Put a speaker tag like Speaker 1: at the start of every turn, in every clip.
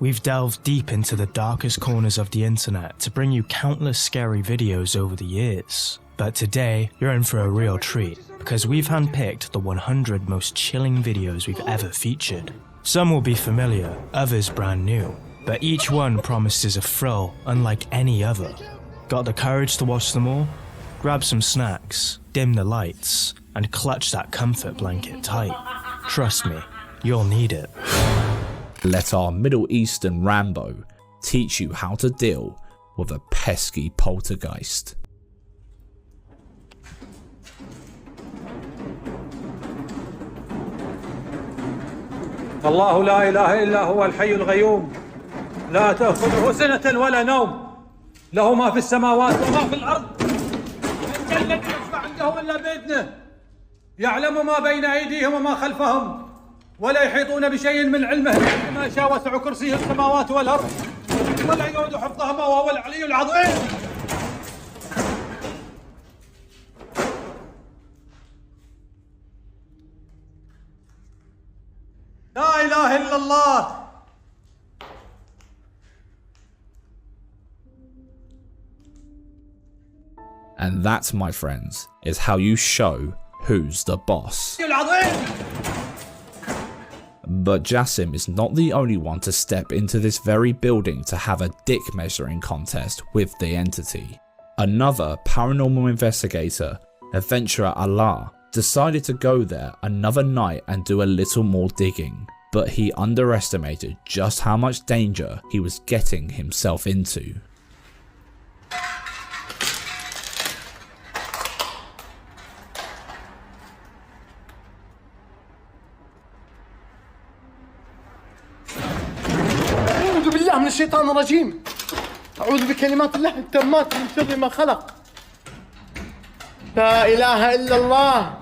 Speaker 1: We've delved deep into the darkest corners of the internet to bring you countless scary videos over the years. But today, you're in for a real treat, because we've handpicked the 100 most chilling videos we've ever featured. Some will be familiar, others brand new, but each one promises a thrill unlike any other. Got the courage to watch them all? Grab some snacks, dim the lights, and clutch that comfort blanket tight. Trust me, you'll need it.
Speaker 2: Let our Middle Eastern Rambo teach you how to deal with a pesky poltergeist.
Speaker 3: الله لا إله إلا هو الحي القيوم لا تأخذه سنة ولا نوم له ما في السماوات وما في الأرض من ذا الذي يشفع عنده إلا بإذنه يعلم ما بين أيديهم وما خلفهم ولا يحيطون بشيء من علمه إلا بما شاء وسع كرسيه السماوات والأرض ولا يؤود حفظهما وهو العلي العظيم. لا إله إلا الله.
Speaker 2: And that, my friends, is how you show who's the boss. But Jassim is not the only one to step into this very building to have a dick measuring contest with the entity. Another paranormal investigator, adventurer Allah, decided to go there another night and do a little more digging, but he underestimated just how much danger he was getting himself into.
Speaker 4: أعوذ بالله من الشيطان الرجيم. أعوذ بكلمات الله التامات من شر ما خلق. لا إله إلا الله.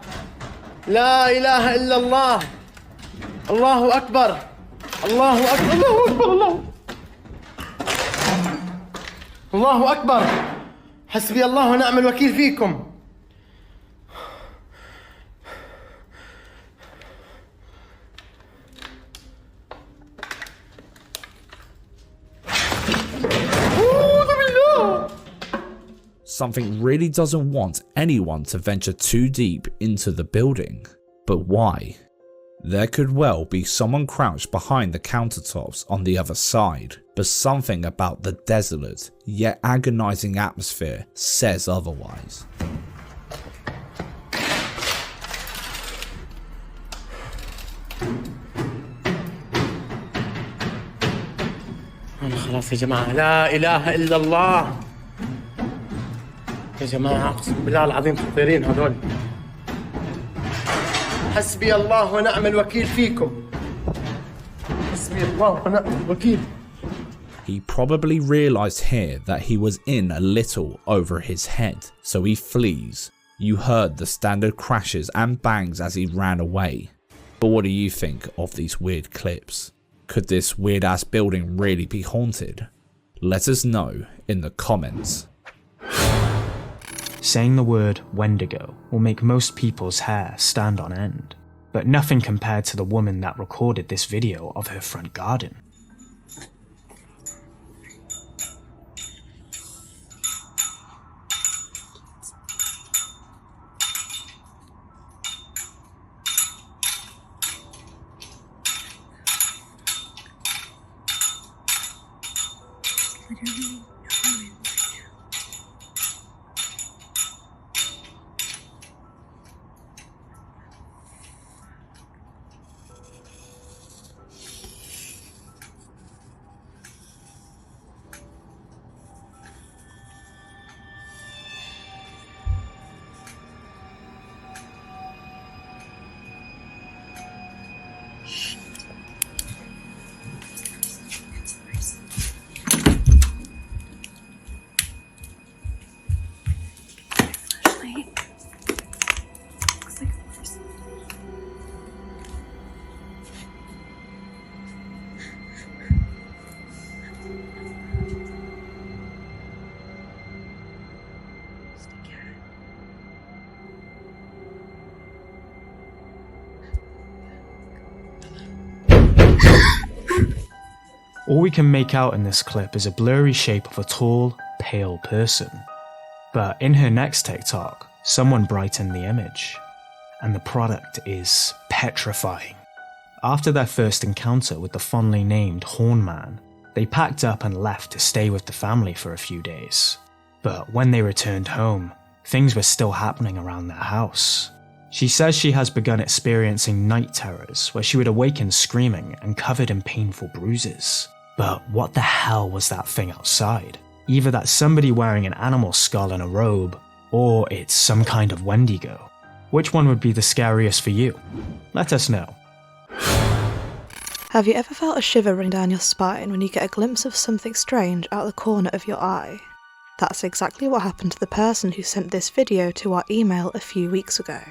Speaker 4: لا إله إلا الله. الله أكبر. الله أكبر. الله أكبر. الله أكبر. حسبي الله ونعم الوكيل فيكم.
Speaker 2: Something really doesn't want anyone to venture too deep into the building. But why? There could well be someone crouched behind the countertops on the other side, but something about the desolate yet agonizing atmosphere says otherwise.
Speaker 4: خلاص يا جماعة لا إله إلا الله. يا جماعة أقسم بالله العظيم خطيرين هذول. حسبي الله ونعم الوكيل فيكم. حسبي الله ونعم الوكيل.
Speaker 2: He probably realized here that he was in a little over his head, so he flees. You heard the standard crashes and bangs as he ran away. But what do you think of these weird clips? Could this weird ass building really be haunted? Let us know in the comments.
Speaker 1: Saying the word Wendigo will make most people's hair stand on end, but nothing compared to the woman that recorded this video of her front garden. All we can make out in this clip is a blurry shape of a tall, pale person. But in her next TikTok, someone brightened the image, and the product is petrifying. After their first encounter with the fondly named Horn Man, they packed up and left to stay with the family for a few days. But when they returned home, things were still happening around their house. She says she has begun experiencing night terrors where she would awaken screaming and covered in painful bruises. But what the hell was that thing outside? Either that's somebody wearing an animal skull and a robe, or it's some kind of Wendigo. Which one would be the scariest for you? Let us know.
Speaker 5: Have you ever felt a shiver run down your spine when you get a glimpse of something strange out the corner of your eye? That's exactly what happened to the person who sent this video to our email a few weeks ago.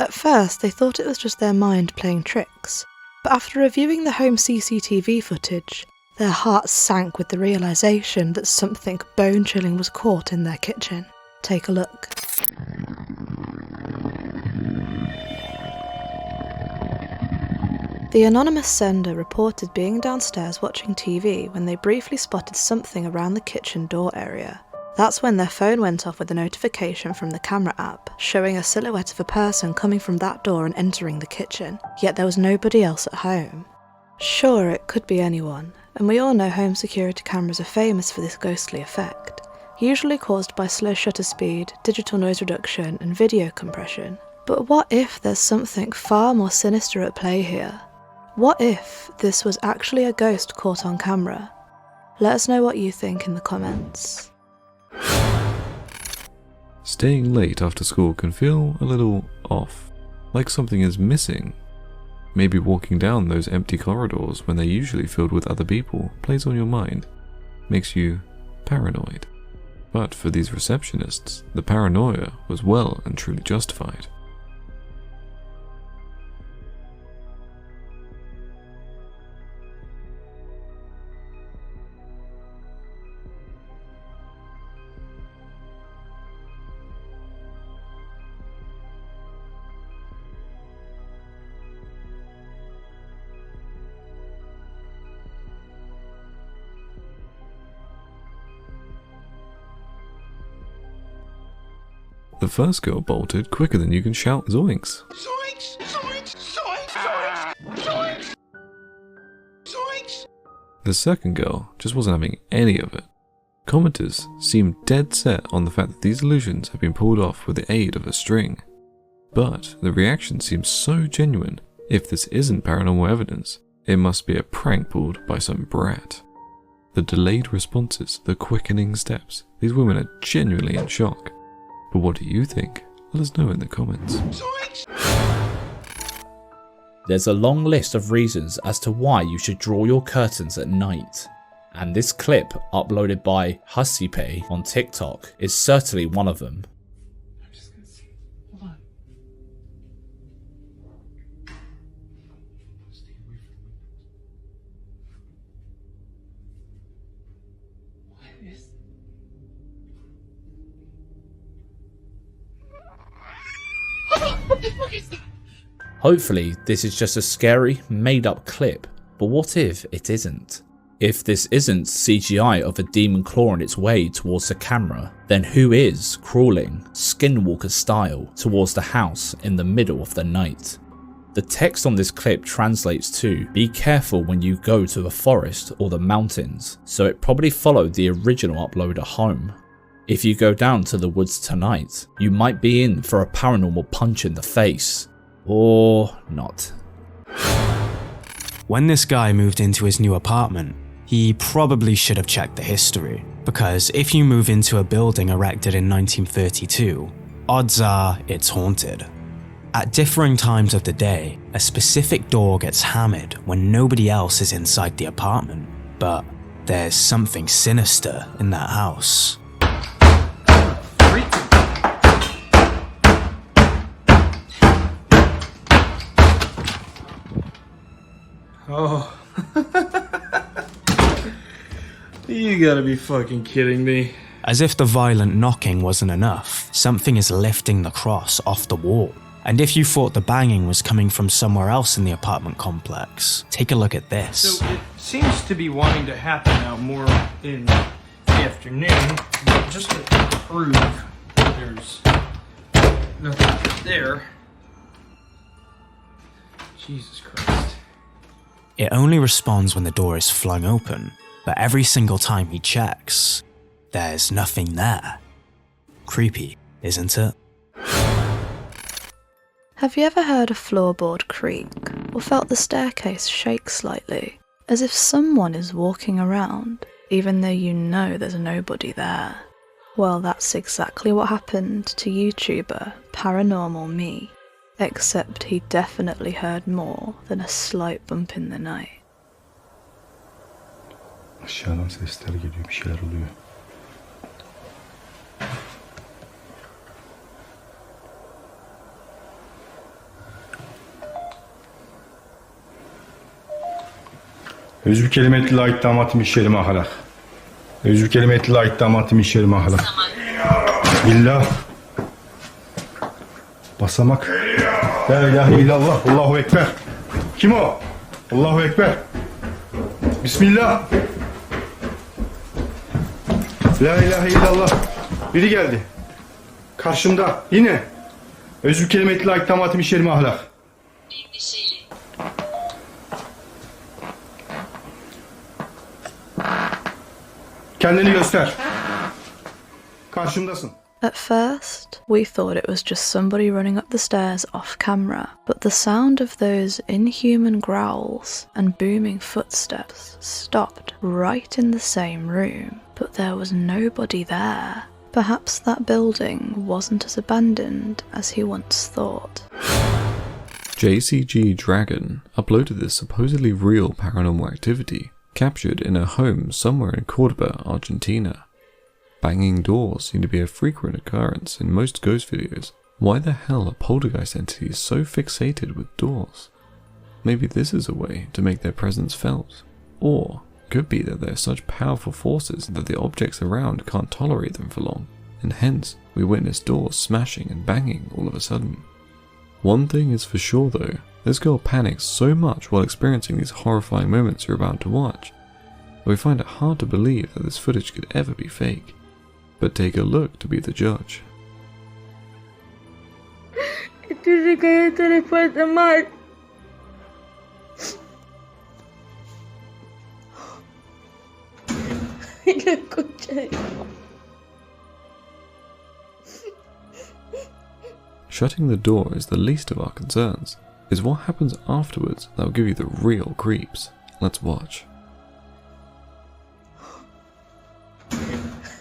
Speaker 5: At first, they thought it was just their mind playing tricks, but after reviewing the home CCTV footage, their hearts sank with the realisation that something bone-chilling was caught in their kitchen. Take a look. The anonymous sender reported being downstairs watching TV when they briefly spotted something around the kitchen door area. That's when their phone went off with a notification from the camera app, showing a silhouette of a person coming from that door and entering the kitchen, yet there was nobody else at home. Sure, it could be anyone, and we all know home security cameras are famous for this ghostly effect, usually caused by slow shutter speed, digital noise reduction, and video compression. But what if there's something far more sinister at play here? What if this was actually a ghost caught on camera? Let us know what you think in the comments.
Speaker 6: Staying late after school can feel a little off, like something is missing. Maybe walking down those empty corridors when they're usually filled with other people plays on your mind, makes you paranoid. But for these receptionists, the paranoia was well and truly justified. The first girl bolted quicker than you can shout zoinks. Zoinks! Zoinks! Zoinks! Zoinks! Zoinks! The second girl just wasn't having any of it. Commenters seemed dead set on the fact that these illusions had been pulled off with the aid of a string. But the reaction seems so genuine. If this isn't paranormal evidence, it must be a prank pulled by some brat. The delayed responses, the quickening steps, these women are genuinely in shock. But what do you think? Let us know in the comments.
Speaker 2: There's a long list of reasons as to why you should draw your curtains at night. And this clip, uploaded by Hussipe on TikTok, is certainly one of them.
Speaker 4: I'm just gonna see. Hold on. Stay away from the windows. What is... What the fuck is that?
Speaker 2: Hopefully this is just a scary, made up clip, but what if it isn't? If this isn't CGI of a demon clawing its way towards the camera, then who is crawling, skinwalker style, towards the house in the middle of the night? The text on this clip translates to, be careful when you go to the forest or the mountains, so it probably followed the original upload at home. If you go down to the woods tonight, you might be in for a paranormal punch in the face. Or not.
Speaker 1: When this guy moved into his new apartment, he probably should have checked the history, because if you move into a building erected in 1932, odds are it's haunted. At differing times of the day, a specific door gets hammered when nobody else is inside the apartment, but there's something sinister in that house.
Speaker 4: Oh. You gotta be fucking kidding me.
Speaker 1: As if the violent knocking wasn't enough, something is lifting the cross off the wall, And if you thought the banging was coming from somewhere else in the apartment complex, take a look at this.
Speaker 7: So it seems to be wanting to happen now more in the afternoon, but just to prove there's nothing there. Jesus Christ.
Speaker 1: It only responds when the door is flung open, but every single time he checks, there's nothing there. Creepy, isn't it?
Speaker 5: Have you ever heard a floorboard creak or felt the staircase shake slightly, as if someone is walking around, even though you know there's nobody there? Well, that's exactly what happened to YouTuber Paranormal Me, except he definitely heard more than a slight bump in the night.
Speaker 8: Aşağıdan sesler geliyor, bir şeyler oluyor. Özbü kelimeti la iddamatım işyerim ahlak. Özbü kelimeti la iddamatım işyerim ahlak. İllah. Basamak. La ilahe illallah. Allahu ekber. Kim o? Allahu ekber. Bismillah. La ilahe illallah. Biri geldi. Karşımda. Yine. Özbü kelimeti la iddamatım işyerim ahlak. Kendini göster. Karşımdasın.
Speaker 5: At first, we thought it was just somebody running up the stairs off camera, but the sound of those inhuman growls and booming footsteps stopped right in the same room, but there was nobody there. Perhaps that building wasn't as abandoned as he once thought.
Speaker 6: JCG Dragon uploaded this supposedly real paranormal activity captured in a home somewhere in Cordoba, Argentina. Banging doors seem to be a frequent occurrence in most ghost videos. Why the hell are poltergeist entities so fixated with doors? Maybe this is a way to make their presence felt. Or could be that they're such powerful forces that the objects around can't tolerate them for long, and hence we witness doors smashing and banging all of a sudden. One thing is for sure though, this girl panics so much while experiencing these horrifying moments you're about to watch, that we find it hard to believe that this footage could ever be fake. But take a look to be the judge.
Speaker 9: Estoy recaída, le falta mal. Y lo escuché.
Speaker 6: Shutting the door is the least of our concerns. It's what happens afterwards that will give you the real creeps. Let's watch.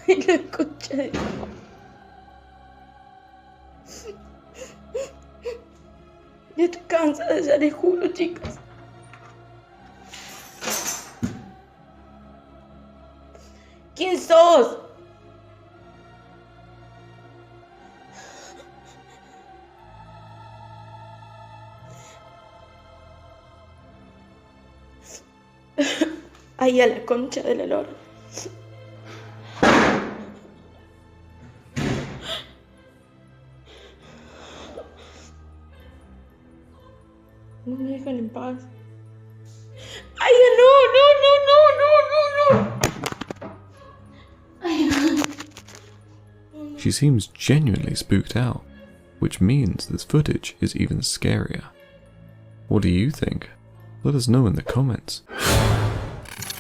Speaker 9: Y lo escuché. Yo estoy cansada, ya les juro, chicas. ¿Quién sos? Ahí a la concha de la lora. No me dejan en paz. ¡Ay, no! Ay, no.
Speaker 6: She seems genuinely spooked out, which means this footage is even scarier. What do you think? Let us know in the comments.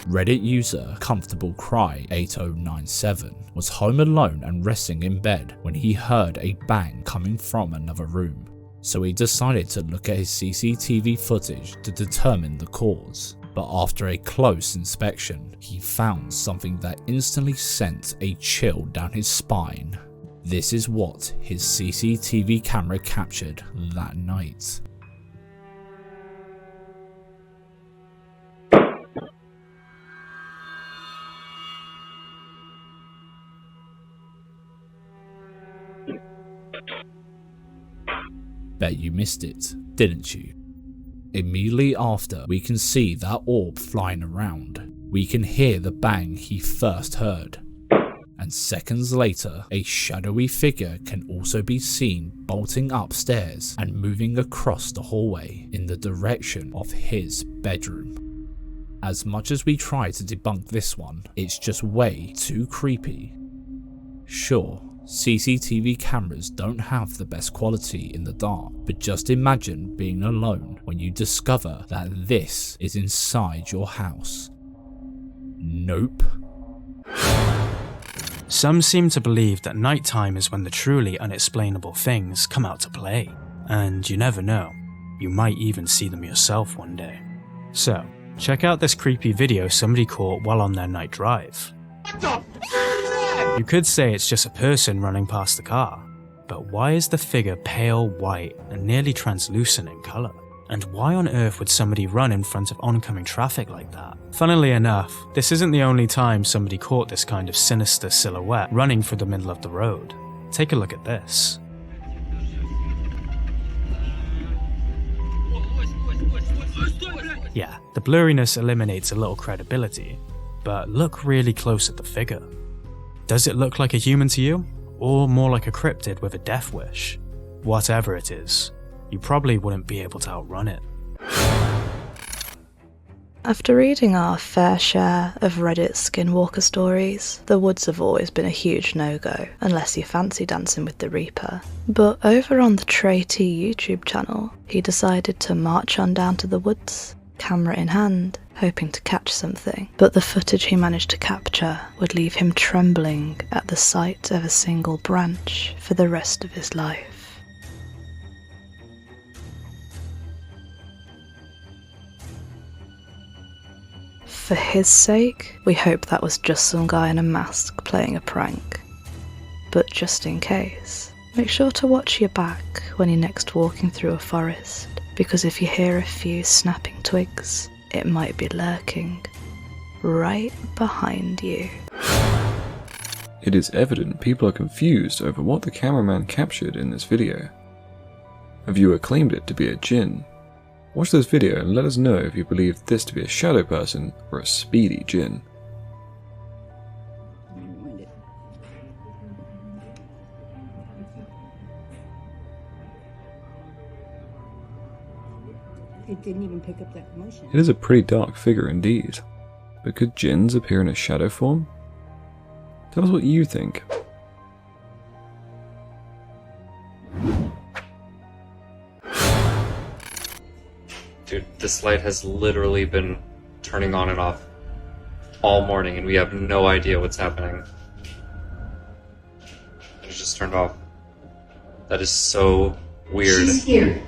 Speaker 2: Reddit user ComfortableCry8097 was home alone and resting in bed when he heard a bang coming from another room, so he decided to look at his CCTV footage to determine the cause. But after a close inspection, he found something that instantly sent a chill down his spine. This is what his CCTV camera captured that night. Bet you missed it, didn't you? Immediately after we can see that orb flying around, we can hear the bang he first heard, and seconds later, a shadowy figure can also be seen bolting upstairs and moving across the hallway in the direction of his bedroom. As much as we try to debunk this one, it's just way too creepy. Sure, CCTV cameras don't have the best quality in the dark, but just imagine being alone when you discover that this is inside your house. Nope.
Speaker 1: Some seem to believe that nighttime is when the truly unexplainable things come out to play, and you never know, you might even see them yourself one day. So, check out this creepy video somebody caught while on their night drive. You could say it's just a person running past the car, but why is the figure pale white and nearly translucent in colour? And why on earth would somebody run in front of oncoming traffic like that? Funnily enough, this isn't the only time somebody caught this kind of sinister silhouette running through the middle of the road. Take a look at this. Yeah, the blurriness eliminates a little credibility, but look really close at the figure. Does it look like a human to you? Or more like a cryptid with a death wish? Whatever it is, you probably wouldn't be able to outrun it.
Speaker 5: After reading our fair share of Reddit skinwalker stories, the woods have always been a huge no-go, unless you fancy dancing with the Reaper. But over on the Trey T YouTube channel, he decided to march on down to the woods, camera in hand, hoping to catch something. But the footage he managed to capture would leave him trembling at the sight of a single branch for the rest of his life. For his sake, we hope that was just some guy in a mask playing a prank. But just in case, make sure to watch your back when you're next walking through a forest, because if you hear a few snapping twigs, it might be lurking right behind you.
Speaker 6: It is evident people are confused over what the cameraman captured in this video. A viewer claimed it to be a djinn. Watch this video and let us know if you believe this to be a shadow person or a speedy djinn.
Speaker 10: It didn't even pick up that motion.
Speaker 6: It is a pretty dark figure indeed, but could djinns appear in a shadow form? Tell us what you think.
Speaker 11: Dude, this light has literally been turning on and off all morning and we have no idea what's happening. It's just turned off. That is so weird.
Speaker 10: She's here.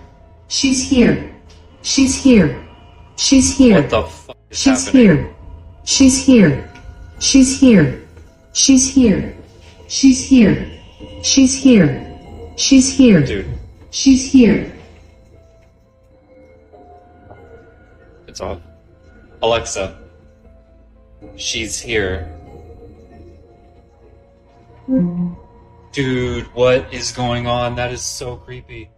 Speaker 10: She's here. She's here. She's here.
Speaker 11: What the fuck is
Speaker 10: She's
Speaker 11: happening?
Speaker 10: here. She's here. She's here. She's here. She's here. She's here. She's here.
Speaker 11: Dude.
Speaker 10: She's here.
Speaker 11: It's off. Alexa. She's here. Dude, what is going on? That is so creepy.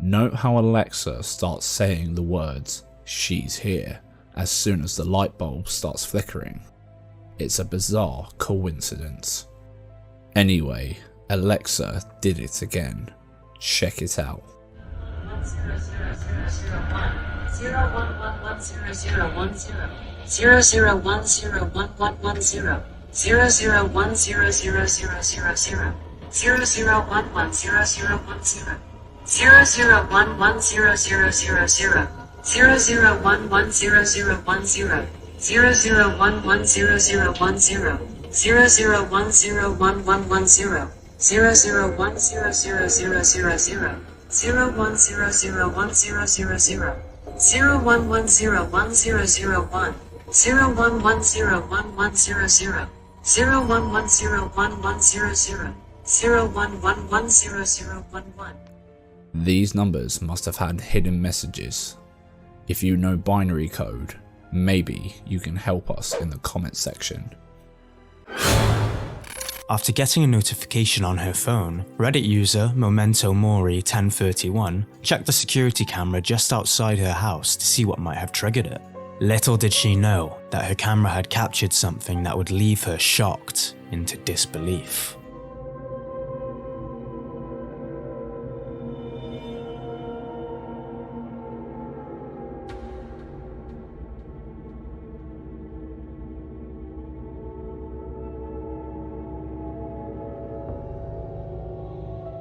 Speaker 2: Note how Alexa starts saying the words, "she's here," as soon as the light bulb starts flickering. It's a bizarre coincidence. Anyway, Alexa did it again. Check it out.
Speaker 10: 011011011.
Speaker 2: These numbers must have had hidden messages. If you know binary code, maybe you can help us in the comment section.
Speaker 1: After getting a notification on her phone, Reddit user Memento Mori 1031 checked the security camera just outside her house to see what might have triggered it. Little did she know that her camera had captured something that would leave her shocked into disbelief.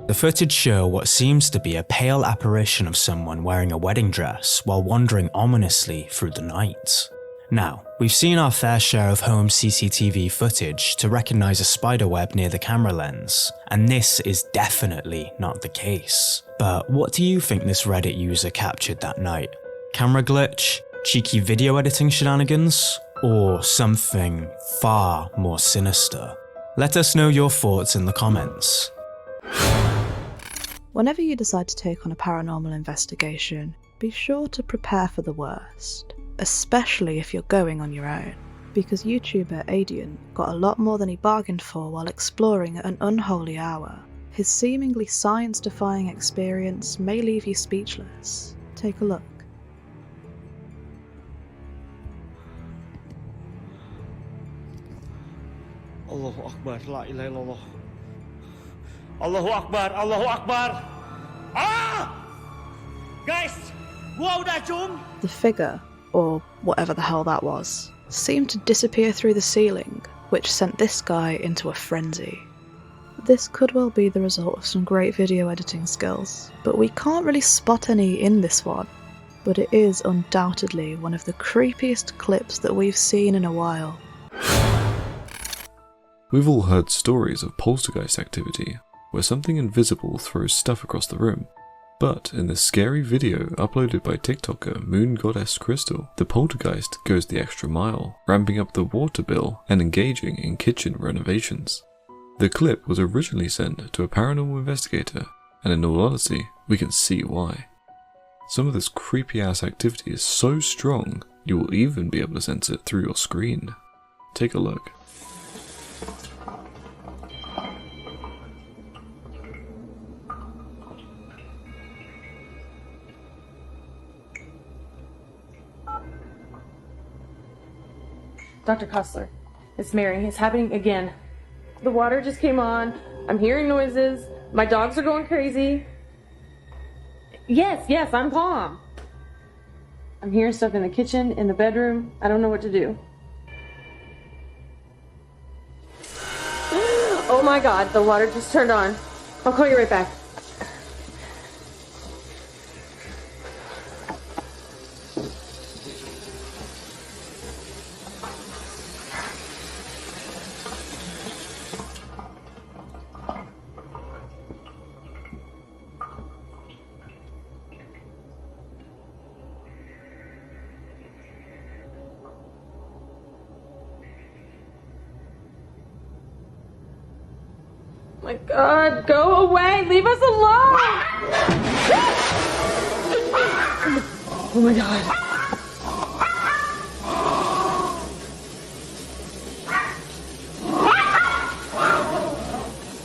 Speaker 1: The footage show what seems to be a pale apparition of someone wearing a wedding dress while wandering ominously through the night. Now, we've seen our fair share of home CCTV footage to recognise a spiderweb near the camera lens, and this is definitely not the case. But what do you think this Reddit user captured that night? Camera glitch, cheeky video editing shenanigans, or something far more sinister? Let us know your thoughts in the comments.
Speaker 5: Whenever you decide to take on a paranormal investigation, be sure to prepare for the worst, especially if you're going on your own, because YouTuber Adian got a lot more than he bargained for while exploring at an unholy hour. His seemingly science-defying experience may leave you speechless. Take a look.
Speaker 4: Allahu Akbar, la ilaha illallah. Allahu Akbar, Allahu Akbar. Ah! Guys, gua udah cum.
Speaker 5: The figure, or whatever the hell that was, seemed to disappear through the ceiling, which sent this guy into a frenzy. This could well be the result of some great video editing skills, but we can't really spot any in this one. But it is undoubtedly one of the creepiest clips that we've seen in a while.
Speaker 6: We've all heard stories of poltergeist activity, where something invisible throws stuff across the room. But in this scary video uploaded by TikToker Moon Goddess Crystal, the poltergeist goes the extra mile, ramping up the water bill and engaging in kitchen renovations. The clip was originally sent to a paranormal investigator, and in all honesty, we can see why. Some of this creepy ass activity is so strong, you will even be able to sense it through your screen. Take a look.
Speaker 12: Dr. Cussler, it's Mary. It's happening again. The water just came on. I'm hearing noises. My dogs are going crazy. Yes, I'm calm. I'm hearing stuff in the kitchen, in the bedroom. I don't know what to do. Oh my God, the water just turned on. I'll call you right back. My God, go away! Leave us alone! Oh my God.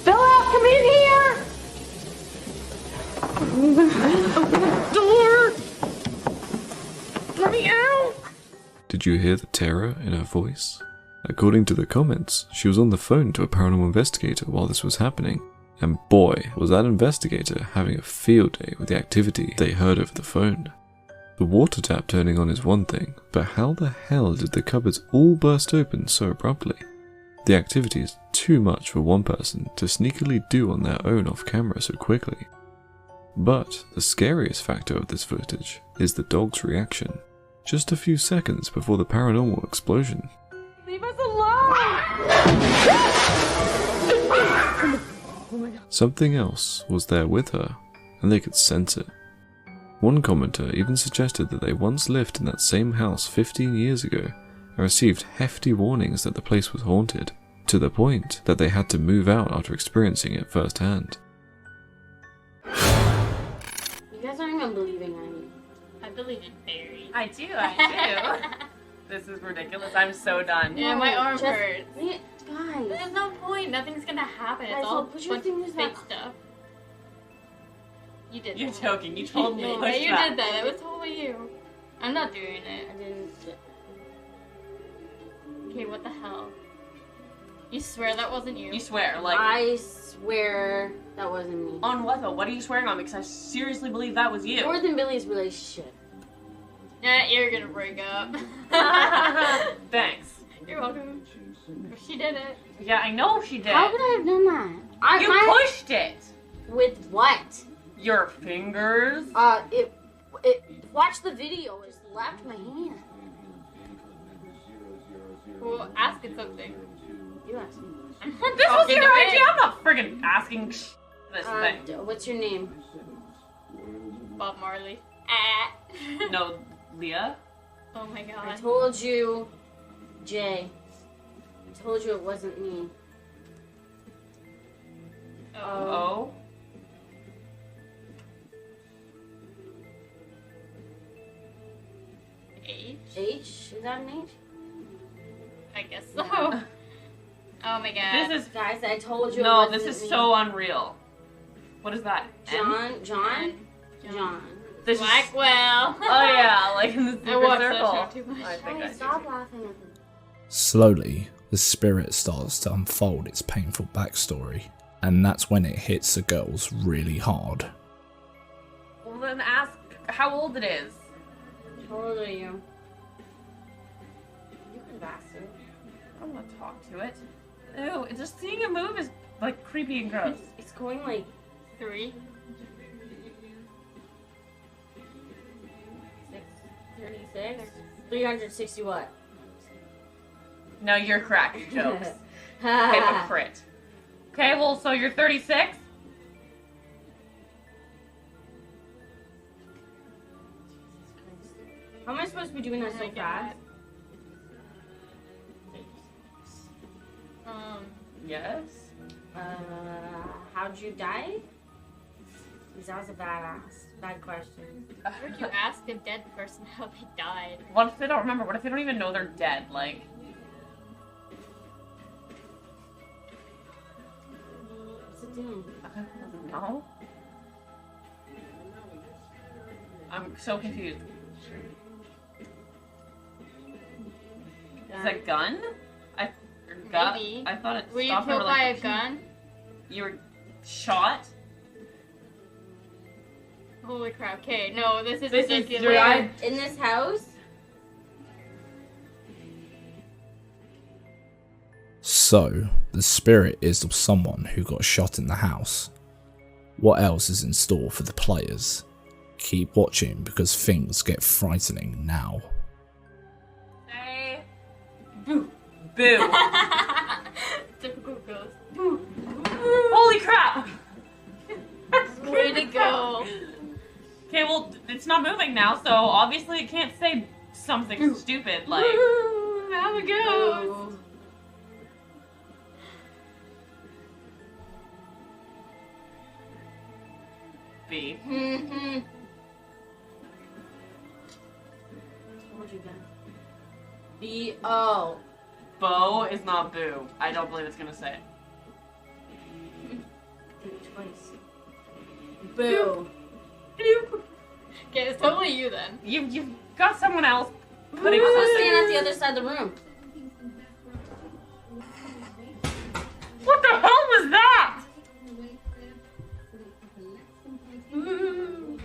Speaker 12: Bella, come in here! Open the door! Let me out!
Speaker 6: Did you hear the terror in her voice? According to the comments, she was on the phone to a paranormal investigator while this was happening, and boy, was that investigator having a field day with the activity they heard over the phone. The water tap turning on is one thing, but how the hell did the cupboards all burst open so abruptly? The activity is too much for one person to sneakily do on their own off camera so quickly. But the scariest factor of this footage is the dog's reaction, just a few seconds before the paranormal explosion.
Speaker 12: Leave us alone!
Speaker 6: Something else was there with her, and they could sense it. One commenter even suggested that they once lived in that same house 15 years ago and received hefty warnings that the place was haunted, to the point that they had to move out after experiencing it firsthand.
Speaker 13: You guys aren't even believing me. I believe in fairies.
Speaker 14: I do. This is ridiculous. I'm so done.
Speaker 13: Yeah, my arm hurts.
Speaker 14: Guys.
Speaker 13: There's no point. Nothing's gonna happen. It's all fake stuff. You did.
Speaker 14: You're joking. You told me.
Speaker 13: No,
Speaker 14: Push
Speaker 13: you
Speaker 14: back.
Speaker 13: did that. It was totally you. I'm not doing it.
Speaker 14: I didn't.
Speaker 13: Okay, what the hell? You swear that wasn't you?
Speaker 14: You swear, like...
Speaker 13: I swear that wasn't me.
Speaker 14: On what, though? What are you swearing on? Because I seriously believe that was you.
Speaker 13: More than Billy's relationship. Nah, you're gonna break up.
Speaker 14: Thanks.
Speaker 13: You're welcome. She did it.
Speaker 14: Yeah, I know she did.
Speaker 13: How could I have done that?
Speaker 14: You pushed it!
Speaker 13: With what?
Speaker 14: Your fingers?
Speaker 13: Watch the video. It slapped my hand. Well, ask it something. You ask me.
Speaker 14: This was your idea. I'm not friggin' asking this thing.
Speaker 13: What's your name? Bob Marley.
Speaker 14: No, Leah?
Speaker 13: Oh my god. I told you, Jay. I told you it wasn't me.
Speaker 14: Oh?
Speaker 13: H? H? Is that an H? I guess so. Oh my god.
Speaker 14: This is...
Speaker 13: Guys, I told you
Speaker 14: No,
Speaker 13: it wasn't
Speaker 14: this is
Speaker 13: me.
Speaker 14: so unreal. What is that?
Speaker 13: John.
Speaker 14: This
Speaker 13: Blackwell.
Speaker 14: Is... Oh yeah, like in the secret
Speaker 13: watched
Speaker 14: circle.
Speaker 13: that show too much.
Speaker 14: I think I
Speaker 13: Stop laughing at them.
Speaker 2: Slowly, the spirit starts to unfold its painful backstory, and that's when it hits the girls really hard.
Speaker 14: Well then ask how old it is.
Speaker 13: How old are you? You can ask her.
Speaker 14: I don't want to talk to it. Ew, just seeing it move is like creepy and gross.
Speaker 13: It's going like 3. 36? 360 what?
Speaker 14: No, you're cracking jokes. Hypocrite. Okay, well, so you're 36?
Speaker 13: How am I supposed to be doing that so fast?
Speaker 14: Yes.
Speaker 13: How'd you die? Because that was a bad question.
Speaker 15: Would you ask a dead person how they died?
Speaker 14: What if they don't remember? What if they don't even know they're dead? Like...
Speaker 13: What's it doing?
Speaker 14: I don't know. I'm so confused. Is that a gun?
Speaker 15: Maybe.
Speaker 14: I thought it
Speaker 15: Were you
Speaker 14: stopped
Speaker 15: killed
Speaker 14: over,
Speaker 15: by
Speaker 14: like,
Speaker 15: a gun?
Speaker 14: You were shot?
Speaker 15: Holy crap. Okay, no, this is
Speaker 14: This is
Speaker 15: ridiculous.
Speaker 14: dry.
Speaker 13: In this house?
Speaker 2: So, the spirit is of someone who got shot in the house. What else is in store for the players? Keep watching because things get frightening now.
Speaker 14: Say boo. Boo.
Speaker 15: Typical ghost.
Speaker 14: Boo. Holy crap!
Speaker 15: Way to go.
Speaker 14: Okay, well, it's not moving now, so obviously it can't say something stupid like...
Speaker 15: I'm a ghost.
Speaker 14: B.
Speaker 13: Mm-hmm. Told you guys. B-O.
Speaker 14: Bo is not boo. I don't believe it's gonna say it.
Speaker 13: Twice. Boo.
Speaker 15: Okay, it's totally you then.
Speaker 14: You've got someone else putting...
Speaker 13: I'm supposed to stand at the other side of the room.
Speaker 14: What the hell was that?
Speaker 15: Woo.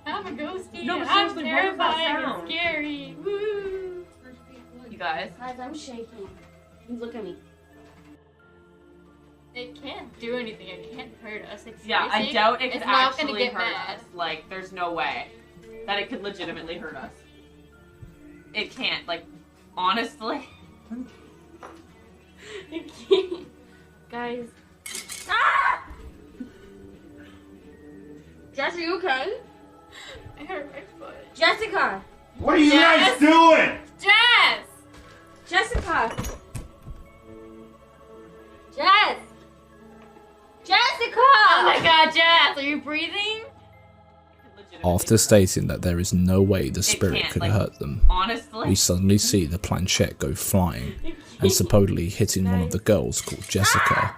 Speaker 15: I'm a ghosty.
Speaker 14: No, but
Speaker 15: I'm
Speaker 14: seriously, what was that
Speaker 15: terrifying
Speaker 14: sound?
Speaker 15: and scary. Woo.
Speaker 14: You guys?
Speaker 13: Guys, I'm shaking. Look at me.
Speaker 15: It can't do anything. It can't hurt us. Like,
Speaker 14: Yeah, I
Speaker 15: seriously,
Speaker 14: doubt it could
Speaker 15: it's not gonna
Speaker 14: actually
Speaker 15: get
Speaker 14: hurt
Speaker 15: mad.
Speaker 14: us. Like, there's no way that it could legitimately hurt us. It can't. Like, honestly.
Speaker 13: It can't. Guys.
Speaker 14: Ah!
Speaker 13: Jess, are you okay?
Speaker 15: I hurt my foot.
Speaker 13: Jessica!
Speaker 8: What are you guys doing?
Speaker 15: Jess!
Speaker 13: Jessica! Jess! Jessica!
Speaker 15: Oh my god, Jess, are you breathing?
Speaker 2: After stating that there is no way the spirit
Speaker 14: can't,
Speaker 2: could
Speaker 14: like,
Speaker 2: hurt them,
Speaker 14: honestly.
Speaker 2: we suddenly see the planchette go flying and supposedly hitting one of the girls called Jessica,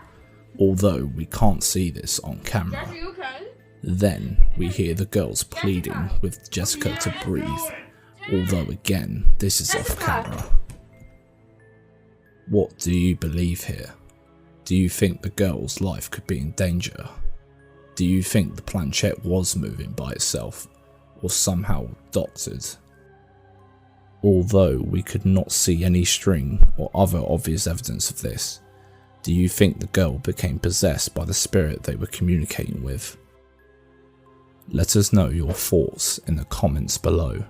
Speaker 2: although we can't see this on camera.
Speaker 13: Jess, are you okay?
Speaker 2: Then we hear the girls pleading with Jessica to breathe, although again, this is off camera. What do you believe here? Do you think the girl's life could be in danger? Do you think the planchette was moving by itself, or somehow doctored? Although we could not see any string or other obvious evidence of this, do you think the girl became possessed by the spirit they were communicating with? Let us know your thoughts in the comments below.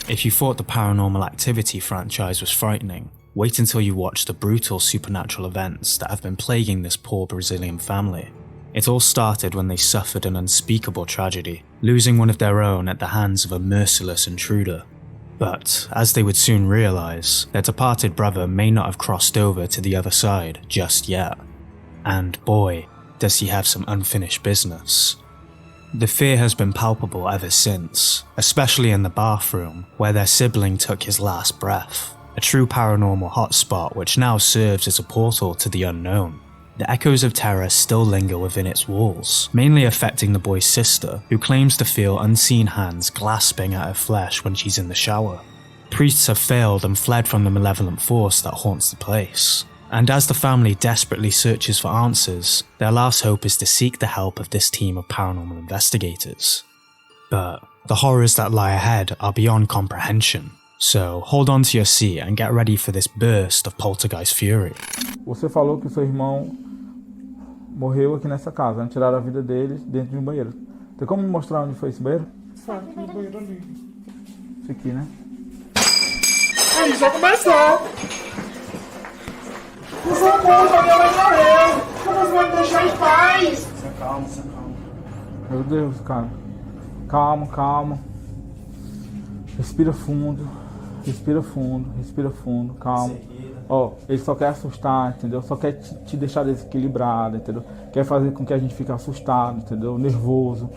Speaker 1: If you thought the Paranormal Activity franchise was frightening, wait until you watch the brutal supernatural events that have been plaguing this poor Brazilian family. It all started when they suffered an unspeakable tragedy, losing one of their own at the hands of a merciless intruder. But, as they would soon realise, their departed brother may not have crossed over to the other side just yet. And boy, does he have some unfinished business. The fear has been palpable ever since, especially in the bathroom, where their sibling took his last breath. A true paranormal hotspot which now serves as a portal to the unknown. The echoes of terror still linger within its walls, mainly affecting the boy's sister, who claims to feel unseen hands clasping at her flesh when she's in the shower. Priests have failed and fled from the malevolent force that haunts the place. And as the family desperately searches for answers, their last hope is to seek the help of this team of paranormal investigators. But the horrors that lie ahead are beyond comprehension, so hold on to your seat and get ready for this burst of poltergeist fury.
Speaker 16: Você falou que o seu irmão morreu aqui nessa casa, né? Tiraram a vida dele dentro de um banheiro. Tem como me mostrar onde foi esse banheiro?
Speaker 4: Sabe, no banheiro ali.
Speaker 16: Esse aqui, né?
Speaker 4: Aí, já começou! Por favor, minha mãe morreu! Como você vai me deixar em paz? Se acalma, se acalma.
Speaker 16: Meu Deus, cara. Calma, calma. Respira fundo. Respira fundo, respira fundo, calma. Ó, ele só quer assustar, entendeu? Só quer te deixar desequilibrado, entendeu? Quer fazer com que a gente fique assustado, entendeu? Nervoso.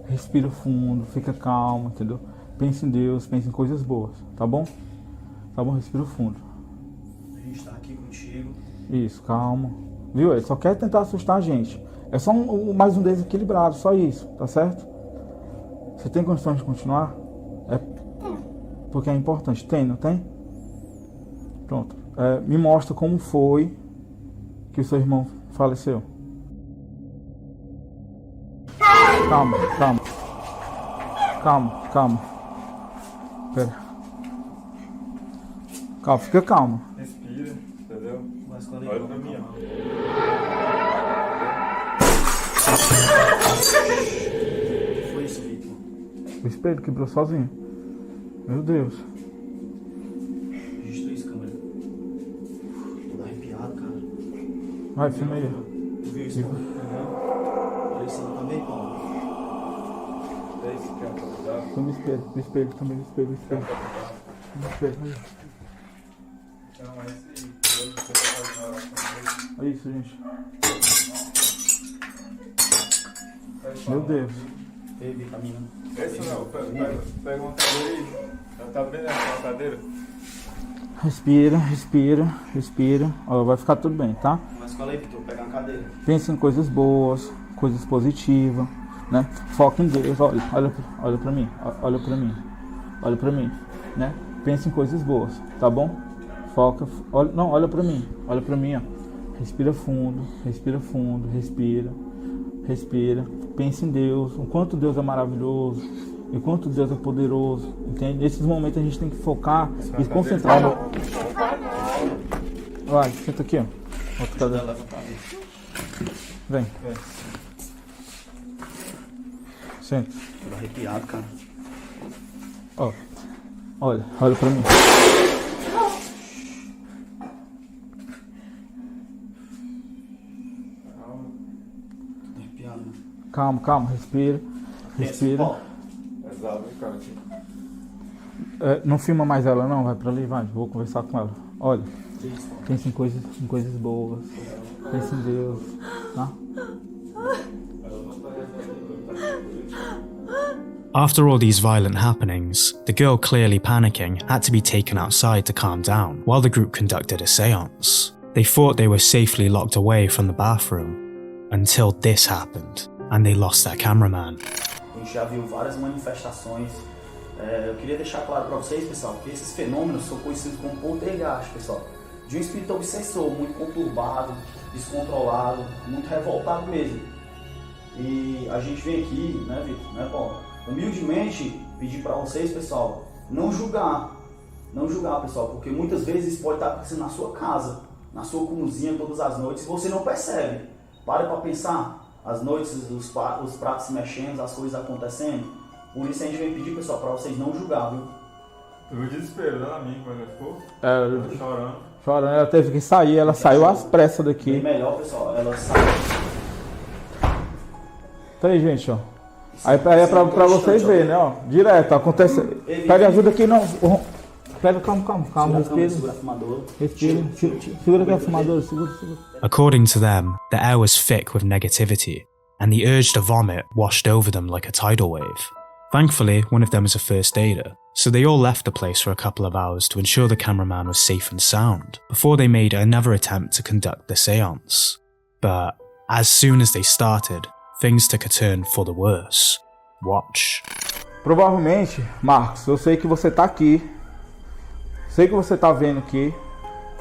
Speaker 16: Respira fundo, fica calmo, entendeu? Pense em Deus, pense em coisas boas, tá bom? Tá bom? Respira fundo.
Speaker 17: A gente tá aqui contigo.
Speaker 16: Isso, calma. Viu? Ele só quer tentar assustar a gente. É só mais um desequilibrado, só isso, tá certo? Você tem condições de continuar? É porque é importante. Tem, não tem? Pronto. Me mostra como foi que o seu irmão faleceu. Calma, calma. Calma, calma. Pera. Calma, fica calmo.
Speaker 17: Respira, entendeu? Olha pra mim, ó. O que foi isso, Vitor?
Speaker 16: O espelho quebrou sozinho. Meu Deus.
Speaker 17: Registrou isso, câmera. Tô arrepiado, cara.
Speaker 16: Vai, filma aí.
Speaker 17: Tu viu isso, olha isso aí também, Paulo. É isso que é pra cuidar.
Speaker 16: Filma o espelho, o espelho também, o espelho, o espelho. O espelho, aí.
Speaker 17: Não, é isso aí.
Speaker 16: É isso, gente. Meu Deus.
Speaker 17: Teve caminho.
Speaker 8: Esse não, pega uma cadeira aí. Ela tá bem nessa cadeira.
Speaker 16: Respira, respira, respira. Ó, vai ficar tudo bem, tá?
Speaker 17: Mas fala aí, Vitor, pega uma cadeira.
Speaker 16: Pense em coisas boas, coisas positivas, né? Foca em Deus, olha pra mim, olha pra mim, olha pra mim, né? Pense em coisas boas, tá bom? Foca, olha pra mim, ó. Respira fundo, respira, respira. Pense em Deus, o quanto Deus é maravilhoso, o quanto Deus é poderoso, entende? Nesses momentos a gente tem que focar e se concentrar no... Vai, senta aqui, ó. Outra cadeira. Vem. Senta.
Speaker 17: Tô arrepiado, cara.
Speaker 16: Ó, olha pra mim. Calma, respira. Não filma mais ela não, vai pra ali, vai, vou conversar com ela. Olha, pense em coisas boas, pense em Deus, tá?
Speaker 1: After all these violent happenings, the girl clearly panicking had to be taken outside to calm down while the group conducted a séance. They thought they were safely locked away from the bathroom, until this happened, and they lost their cameraman.
Speaker 17: A gente já viu várias manifestações. Eu queria deixar claro para vocês, pessoal, que esses fenômenos são conhecidos como poltergeists, pessoal. de um espírito obsessor, muito conturbado, descontrolado, muito revoltado mesmo. E a gente vem aqui, né, Vitor, né, Paulo? Humildemente pedir para vocês, pessoal, não julgar, pessoal, porque muitas vezes isso pode estar acontecendo na sua casa, na sua cozinha todas as noites, e você não percebe. Para pensar, as noites, os pratos se mexendo, as coisas acontecendo. Por isso a gente vem pedir, pessoal, para vocês não julgar, viu?
Speaker 8: Eu desespero, né, amigo, quando ela ficou? Chorando.
Speaker 16: Chorando, ela teve que sair, ela saiu às pressas daqui.
Speaker 17: Bem melhor, pessoal, ela sai.
Speaker 16: Tá aí, gente, ó. Aí é pra vocês verem, né, ó. Direto, acontece. Pede ajuda aqui, não. Pera, calma, respira. Respira. Segura aqui a fumadora, segura.
Speaker 1: According to them, the air was thick with negativity, and the urge to vomit washed over them like a tidal wave. Thankfully, one of them was a first aider, so they all left the place for a couple of hours to ensure the cameraman was safe and sound, before they made another attempt to conduct the seance. But as soon as they started, things took a turn for the worse. Watch.
Speaker 16: Provavelmente, Marcos, eu sei que você tá aqui. Sei que você tá vendo aqui.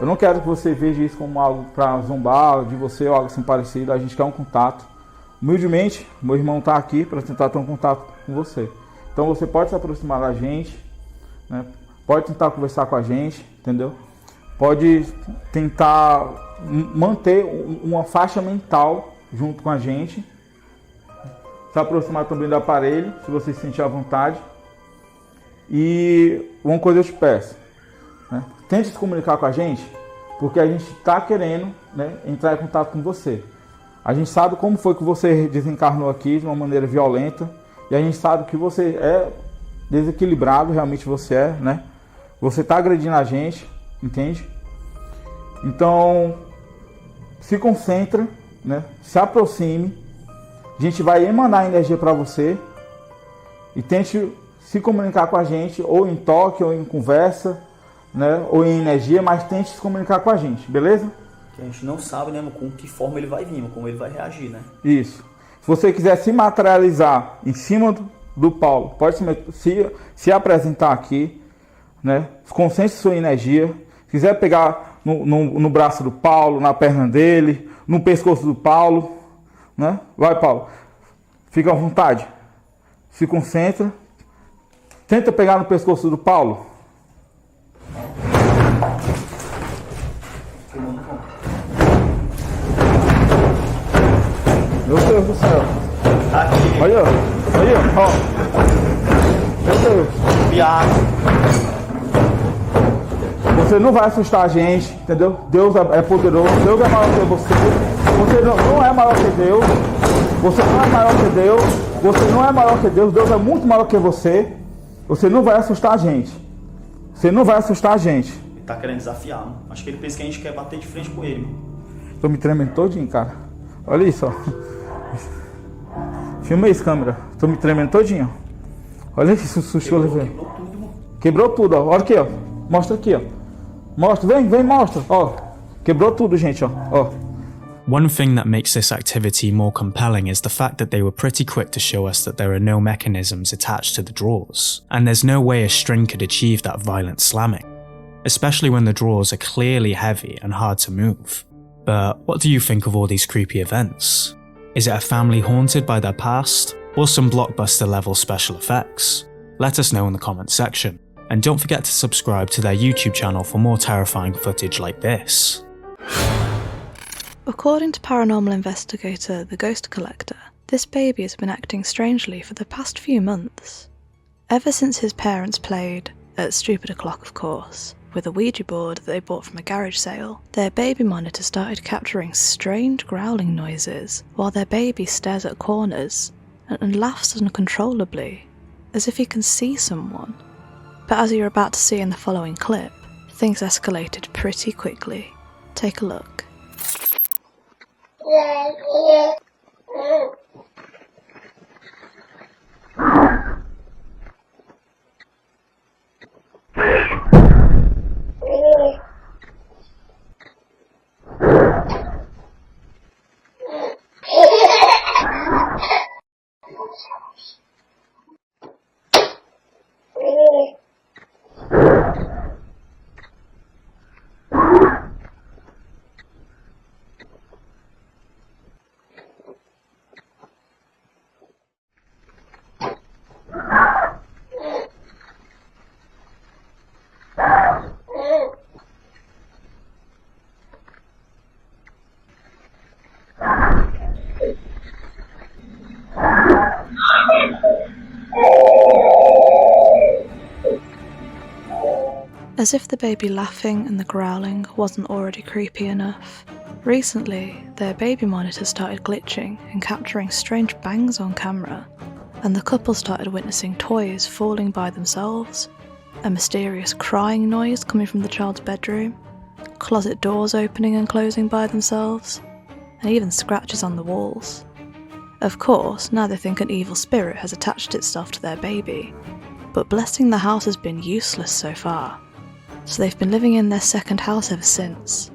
Speaker 16: Eu não quero que você veja isso como algo pra zombar de você ou algo assim parecido. A gente quer um contato. Humildemente, meu irmão tá aqui para tentar ter um contato com você. Então você pode se aproximar da gente, né? Pode tentar conversar com a gente, entendeu? Pode tentar manter uma faixa mental junto com a gente. Se aproximar também do aparelho, se você se sentir à vontade. E uma coisa eu te peço, né? Tente se comunicar com a gente, porque a gente está querendo, né, entrar em contato com você. A gente sabe como foi que você desencarnou aqui de uma maneira violenta, e a gente sabe que você é desequilibrado, realmente você é, né? Você está agredindo a gente, entende? Então, se concentra, né? Se aproxime. A gente vai emanar energia para você e tente se comunicar com a gente, ou em toque, ou em conversa, né? Ou em energia, mas tente se comunicar com a gente, beleza?
Speaker 17: Que a gente não sabe, né, com que forma ele vai vir, como ele vai reagir, né?
Speaker 16: Isso. Se você quiser se materializar em cima do Paulo, pode se apresentar aqui, né? Concentre sua energia. Se quiser pegar no braço do Paulo, na perna dele, no pescoço do Paulo, né? Vai, Paulo. Fica à vontade. Se concentra. Tenta pegar no pescoço do Paulo. Meu Deus do céu. Olha, ó. Meu Deus. Você não vai assustar a gente, entendeu? Deus é poderoso, Deus é maior que você. Você não é maior que Deus. Você não é maior que Deus. Você não é maior que Deus. Deus é muito maior que você. Você não vai assustar a gente. Você não vai assustar a gente.
Speaker 17: Ele tá querendo desafiar, né? Acho que ele pensa que a gente quer bater de frente com ele.
Speaker 16: Tô me tremendo todinho, cara. Olha isso, ó. Filma isso, câmera. Tô me tremendo todinho. Olha esse susto que eu levei. Quebrou tudo, ó. Olha aqui, ó. Mostra aqui, ó. Mostra, vem, mostra. Ó. Quebrou tudo, gente, ó.
Speaker 1: One thing that makes this activity more compelling is the fact that they were pretty quick to show us that there are no mechanisms attached to the drawers, and there's no way a string could achieve that violent slamming, especially when the drawers are clearly heavy and hard to move. But what do you think of all these creepy events? Is it a family haunted by their past, or some blockbuster level special effects? Let us know in the comments section, and don't forget to subscribe to their YouTube channel for more terrifying footage like this.
Speaker 5: According to paranormal investigator The Ghost Collector, this baby has been acting strangely for the past few months. Ever since his parents played, at stupid o'clock of course, with a Ouija board that they bought from a garage sale, their baby monitor started capturing strange growling noises while their baby stares at corners and laughs uncontrollably, as if he can see someone. But as you're about to see in the following clip, things escalated pretty quickly. Take a look. As if the baby laughing and the growling wasn't already creepy enough. Recently, their baby monitor started glitching and capturing strange bangs on camera, and the couple started witnessing toys falling by themselves, a mysterious crying noise coming from the child's bedroom, closet doors opening and closing by themselves, and even scratches on the walls. Of course, now they think an evil spirit has attached itself to their baby, but blessing the house has been useless so far, so they've been living in their second house ever since,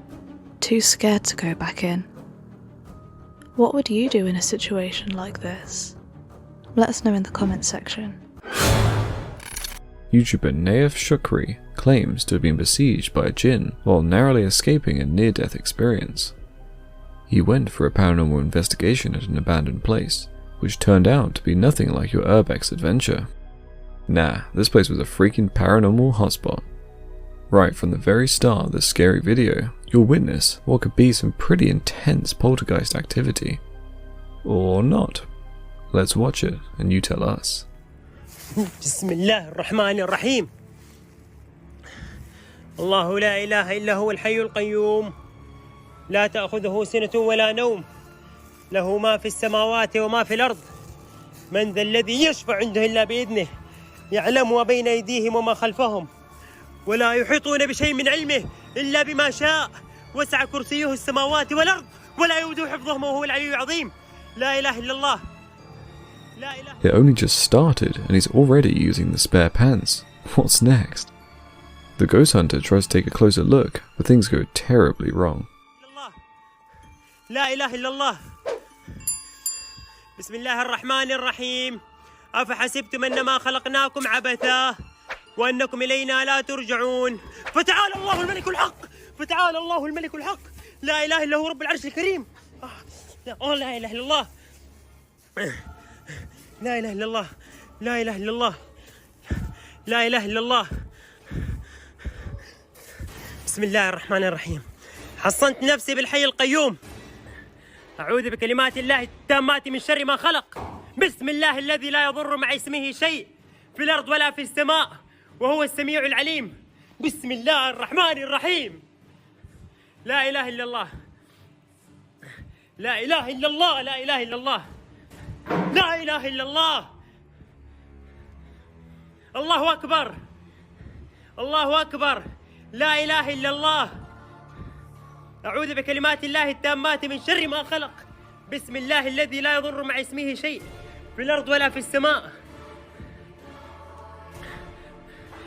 Speaker 5: too scared to go back in. What would you do in a situation like this? Let us know in the comments section.
Speaker 6: YouTuber Naif Shukri claims to have been besieged by a jinn while narrowly escaping a near-death experience. He went for a paranormal investigation at an abandoned place, which turned out to be nothing like your urbex adventure. Nah, this place was a freaking paranormal hotspot. Right from the very start of this scary video, you'll witness what could be some pretty intense poltergeist activity. Or not. Let's watch it and you tell us.
Speaker 18: بسم الله الرحمن الرحيم. الله لا إله إلا هو الحي القيوم لا تأخذه سنة ولا نوم له ما في السماوات وما في الأرض من ذا الذي يشفع عنده إلا بإذنه يعلم ما بين أيديهم وما خلفهم ولا يحيطون بشيء من علمه إلا بما شاء وسع كرسيه السماوات والأرض ولا يؤوده حفظهما وهو العلي العظيم لا إله إلا الله.
Speaker 6: It only just started and he's already using the spare pants. What's next? The ghost hunter tries to take a closer look, but things go terribly wrong.
Speaker 18: لا إله إلا الله. بسم الله الرحمن الرحيم. أفحسبتم أنما خلقناكم عبثا وأنكم إلينا لا ترجعون فتعالى الله الملك الحق فتعالى الله الملك الحق لا إله إلا هو رب العرش الكريم. لا إله إلا الله لا إله إلا الله لا إله إلا الله لا إله إلا الله. بسم الله الرحمن الرحيم. حصنت نفسي بالحي القيوم أعوذ بكلمات الله التامات من شر ما خلق بسم الله الذي لا يضر مع اسمه شيء في الأرض ولا في السماء وهو السميع العليم. بسم الله الرحمن الرحيم. لا إله إلا الله لا إله إلا الله لا إله إلا الله لا إله إلا الله. الله أكبر الله أكبر لا إله إلا الله. أعوذ بكلمات الله التامات من شر ما خلق بسم الله الذي لا يضر مع اسمه شيء في الأرض ولا في السماء.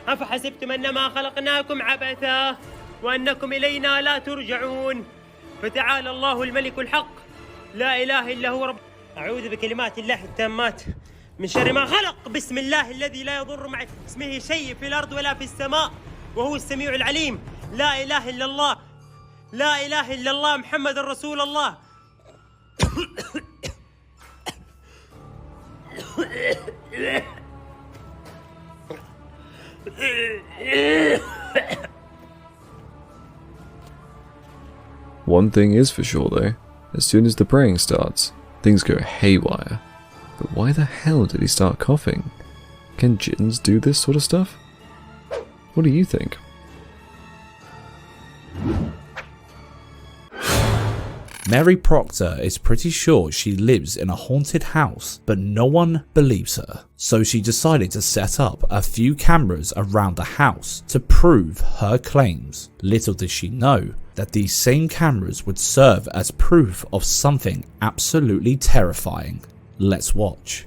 Speaker 18: أفحسبتم أنما خلقناكم عبثا وأنكم إلينا لا ترجعون فتعالى الله الملك الحق لا إله إلا هو رب. أعوذ بكلمات الله التامات من شر ما خلق بسم الله الذي لا يضر مع اسمه شيء في الأرض ولا في السماء وهو السميع العليم. لا إله إلا الله لا إله إلا الله محمد رسول الله.
Speaker 6: One thing is for sure though, as soon as the praying starts, things go haywire. But why the hell did he start coughing? Can jinns do this sort of stuff? What do you think?
Speaker 2: Mary Proctor is pretty sure she lives in a haunted house, but no one believes her. So she decided to set up a few cameras around the house to prove her claims. Little did she know that these same cameras would serve as proof of something absolutely terrifying. Let's watch.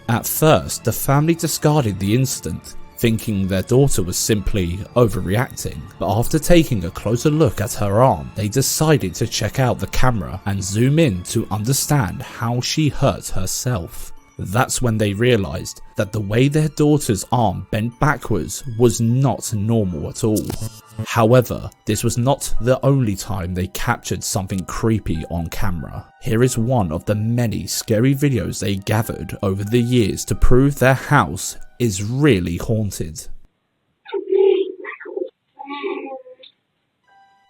Speaker 2: At first, the family discarded the incident, thinking their daughter was simply overreacting, but after taking a closer look at her arm, they decided to check out the camera and zoom in to understand how she hurt herself. That's when they realized that the way their daughter's arm bent backwards was not normal at all. However, this was not the only time they captured something creepy on camera. Here is one of the many scary videos they gathered over the years to prove their house is really haunted.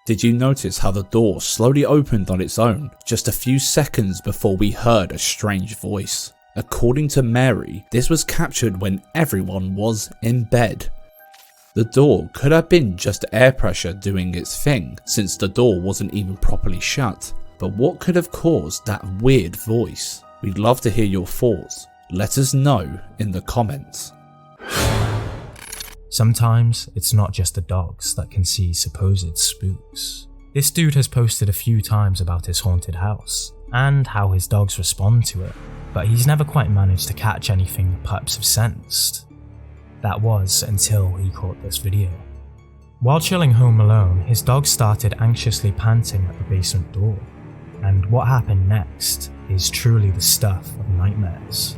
Speaker 2: Did you notice how the door slowly opened on its own just a few seconds before we heard a strange voice? According to Mary, this was captured when everyone was in bed. The door could have been just air pressure doing its thing, since the door wasn't even properly shut. But what could have caused that weird voice? We'd love to hear your thoughts. Let us know in the comments.
Speaker 1: Sometimes it's not just the dogs that can see supposed spooks. This dude has posted a few times about his haunted house and how his dogs respond to it, but he's never quite managed to catch anything the pups have sensed. That was until he caught this video. While chilling home alone, his dog started anxiously panting at the basement door, and what happened next is truly the stuff of nightmares.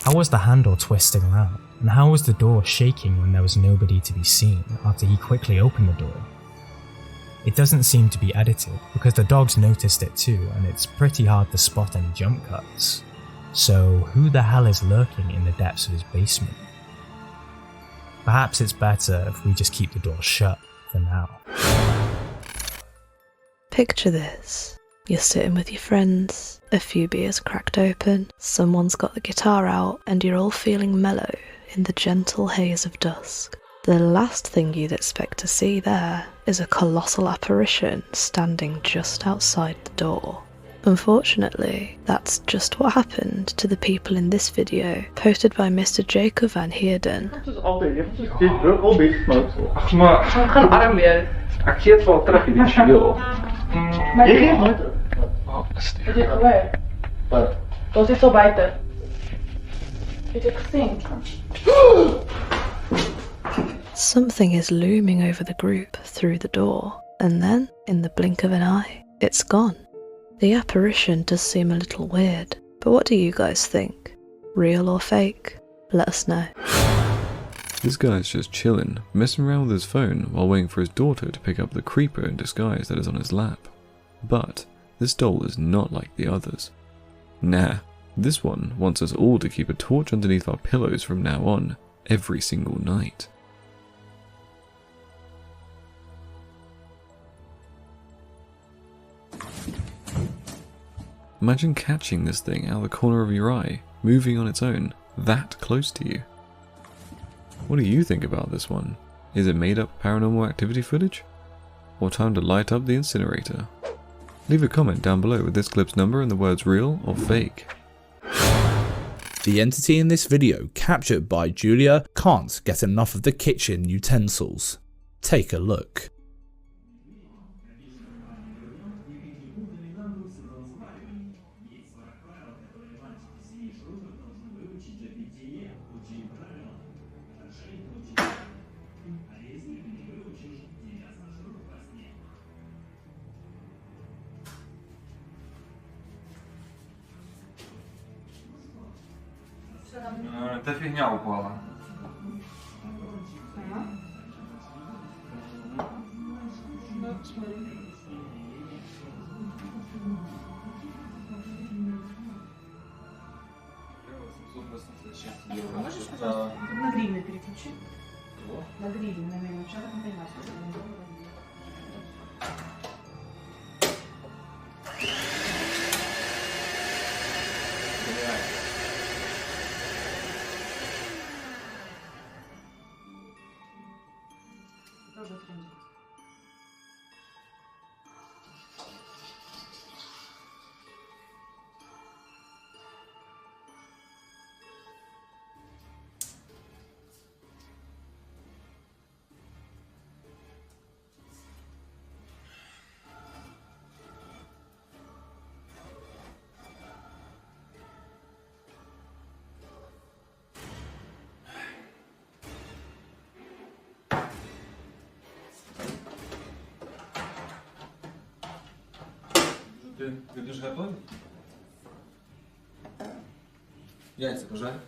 Speaker 1: How was the handle twisting around, and how was the door shaking when there was nobody to be seen after he quickly opened the door? It doesn't seem to be edited because the dogs noticed it too, and it's pretty hard to spot any jump cuts. So who the hell is lurking in the depths of his basement? Perhaps it's better if we just keep the door shut for now.
Speaker 5: Picture this. You're sitting with your friends, a few beers cracked open, someone's got the guitar out, and you're all feeling mellow in the gentle haze of dusk. The last thing you'd expect to see there is a colossal apparition standing just outside the door. Unfortunately, that's just what happened to the people in this video, posted by Mr. Jacob van Heerden.
Speaker 19: Het is altijd, je hebt dus dit druk al bezig met. Ach, maar gaan arm weer. Ik zie het wel terug in die show. Maar je geeft nooit. Het is geweest. Wat? Dat zit zo buiten. Heb je het gezien?
Speaker 5: Something is looming over the group through the door, and then, in the blink of an eye, it's gone. The apparition does seem a little weird, but what do you guys think? Real or fake? Let us know.
Speaker 6: This guy's just chilling, messing around with his phone while waiting for his daughter to pick up the creeper in disguise that is on his lap. But this doll is not like the others. Nah, this one wants us all to keep a torch underneath our pillows from now on, every single night. Imagine catching this thing out of the corner of your eye, moving on its own, that close to you. What do you think about this one? Is it made up paranormal activity footage? Or time to light up the incinerator? Leave a comment down below with this clip's number and the words real or fake.
Speaker 2: The entity in this video, captured by Julia, can't get enough of the kitchen utensils. Take a look.
Speaker 3: Та фигня упала.
Speaker 12: Можешь, пожалуйста, на гриле переключи? На гриле, на меню. Сейчас
Speaker 6: Ty już gotowy? Яйца пожарь.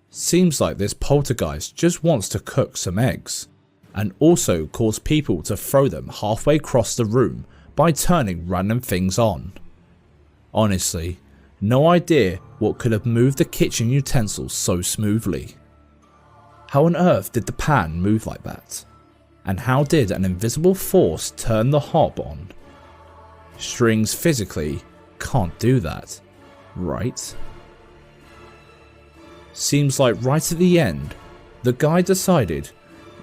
Speaker 2: Seems like this poltergeist just wants to cook some eggs, and also cause people to throw them halfway across the room by turning random things on. Honestly, no idea what could have moved the kitchen utensils so smoothly. How on earth did the pan move like that? And how did an invisible force turn the hob on? Strings physically can't do that, right? Seems like right at the end, the guy decided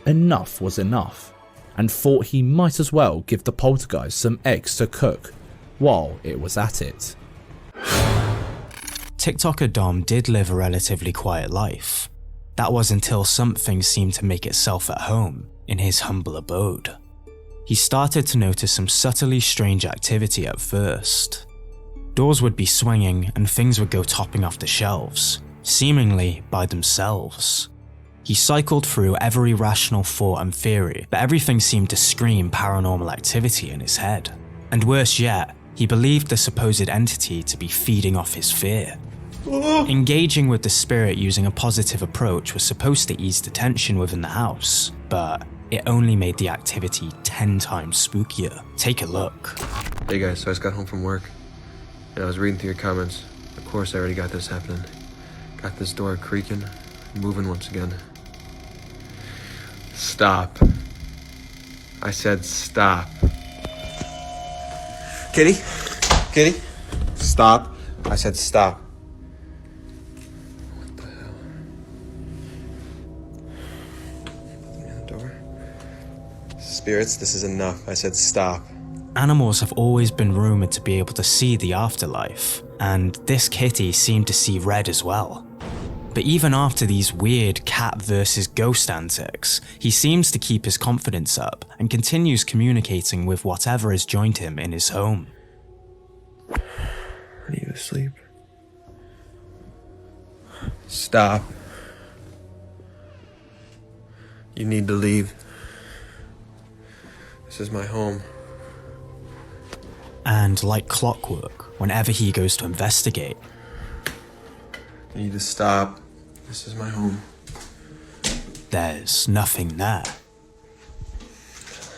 Speaker 2: enough was enough and thought he might as well give the poltergeist some eggs to cook while it was at it.
Speaker 1: TikToker Dom did live a relatively quiet life. That was until something seemed to make itself at home in his humble abode. He started to notice some subtly strange activity at first. Doors would be swinging and things would go topping off the shelves, seemingly by themselves. He cycled through every rational thought and theory, but everything seemed to scream paranormal activity in his head. And worse yet, he believed the supposed entity to be feeding off his fear. Engaging with the spirit using a positive approach was supposed to ease the tension within the house, but it only made the activity 10 times spookier. Take a look.
Speaker 20: Hey guys, so I just got home from work, and I was reading through your comments. Of course I already got this happening. Got this door creaking, moving once again. Stop. I said stop. Kitty? Kitty? Stop. I said stop. What the hell? The door? Spirits, this is enough. I said stop.
Speaker 1: Animals have always been rumoured to be able to see the afterlife, and this kitty seemed to see red as well. But even after these weird cat versus ghost antics, he seems to keep his confidence up and continues communicating with whatever has joined him in his home.
Speaker 20: Are you asleep? Stop. You need to leave. This is my home.
Speaker 1: And like clockwork, whenever he goes to investigate,
Speaker 20: You need to stop. This is my home.
Speaker 1: there's nothing there.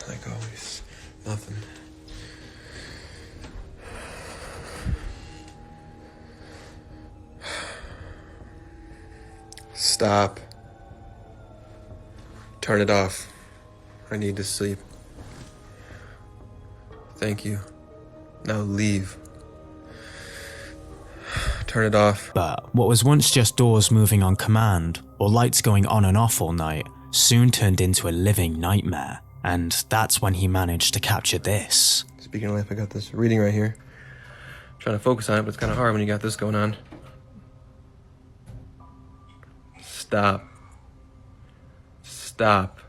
Speaker 20: Like always, nothing. Stop. Turn it off. I need to sleep. Thank you. Now leave. Turn it off.
Speaker 1: But what was once just doors moving on command, or lights going on and off all night, soon turned into a living nightmare, and that's when he managed to capture this.
Speaker 20: Speaking of life, I got this reading right here. I'm trying to focus on it, but it's kind of hard when you got this going on. Stop. Stop.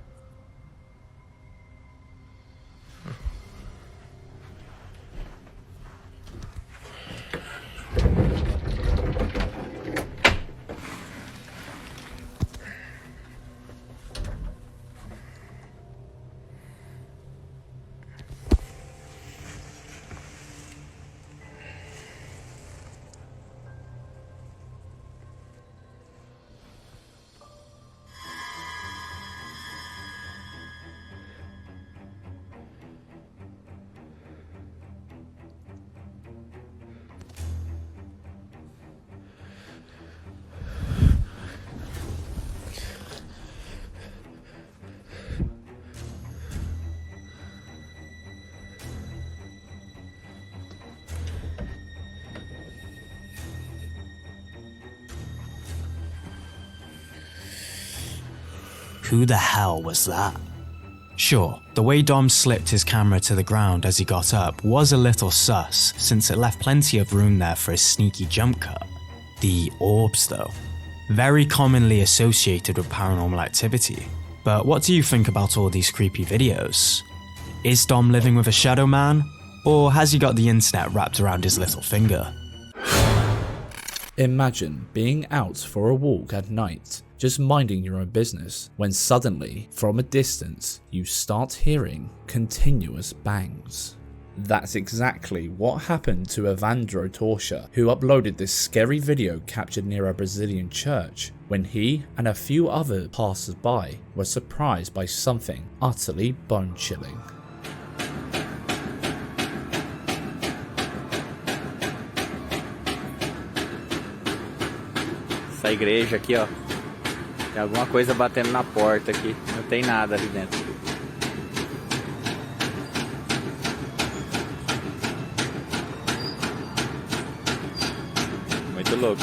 Speaker 1: Who the hell was that? Sure, the way Dom slipped his camera to the ground as he got up was a little sus, since it left plenty of room there for a sneaky jump cut. The orbs though, very commonly associated with paranormal activity. But what do you think about all these creepy videos? Is Dom living with a shadow man? Or has he got the internet wrapped around his little finger?
Speaker 2: Imagine being out for a walk at night, just minding your own business, when suddenly, from a distance, you start hearing continuous bangs. That's exactly what happened to Evandro Torcia, who uploaded this scary video captured near a Brazilian church when he and a few other passers-by were surprised by something utterly bone-chilling.
Speaker 21: Essa igreja aqui, ó, tem alguma coisa batendo na porta aqui, não tem nada ali dentro. Muito louco.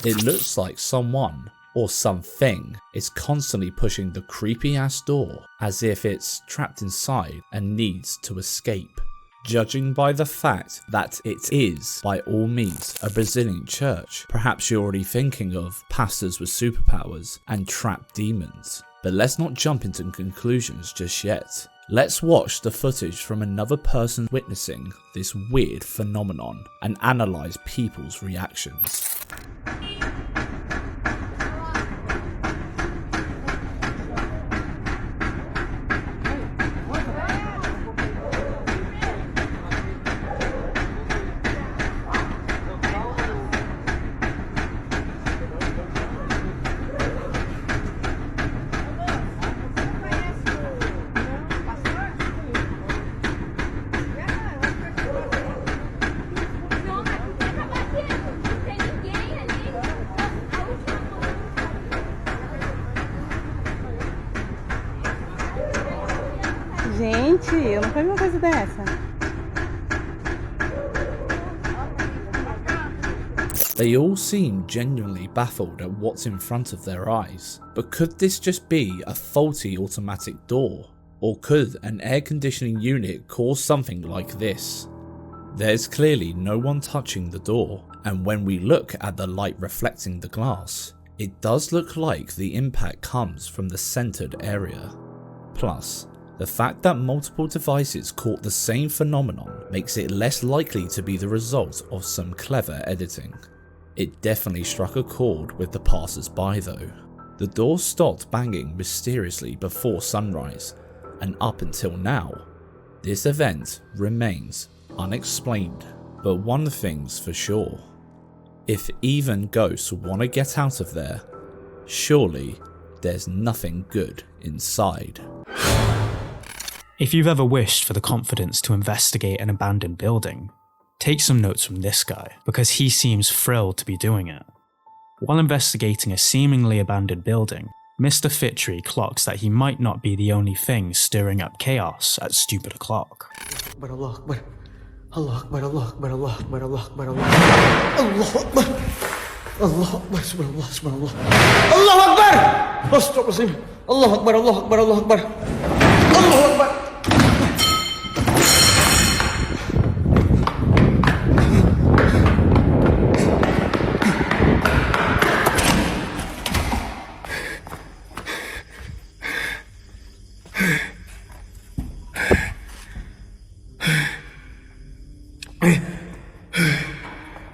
Speaker 2: It looks like someone, or something, is constantly pushing the creepy ass door as if it's trapped inside and needs to escape. Judging by the fact that it is, by all means, a Brazilian church, perhaps you're already thinking of pastors with superpowers and trapped demons. But let's not jump into conclusions just yet. Let's watch the footage from another person witnessing this weird phenomenon and analyze people's reactions.
Speaker 22: Gente, eu nunca vi uma coisa dessa.
Speaker 2: They all seem genuinely baffled at what's in front of their eyes. But could this just be a faulty automatic door? Or could an air conditioning unit cause something like this? There's clearly no one touching the door, and when we look at the light reflecting the glass, it does look like the impact comes from the centered area. Plus, the fact that multiple devices caught the same phenomenon makes it less likely to be the result of some clever editing. It definitely struck a chord with the passers-by though. The door stopped banging mysteriously before sunrise, and up until now, this event remains unexplained. But one thing's for sure, if even ghosts want to get out of there, surely there's nothing good inside.
Speaker 1: If you've ever wished for the confidence to investigate an abandoned building, take some notes from this guy, because he seems thrilled to be doing it. While investigating a seemingly abandoned building, Mr. Fitri clocks that he might not be the only thing stirring up chaos at stupid o'clock.
Speaker 4: Allah Akbar. Allah Akbar, Allah Akbar, Allah Akbar, Allah Akbar, Allah Akbar. Allah Akbar. Allah Akbar, subhanallah, subhanallah. Allah Akbar! Astaghfirullah. Allah Akbar, Allah Akbar, Allah Akbar. Allah Akbar.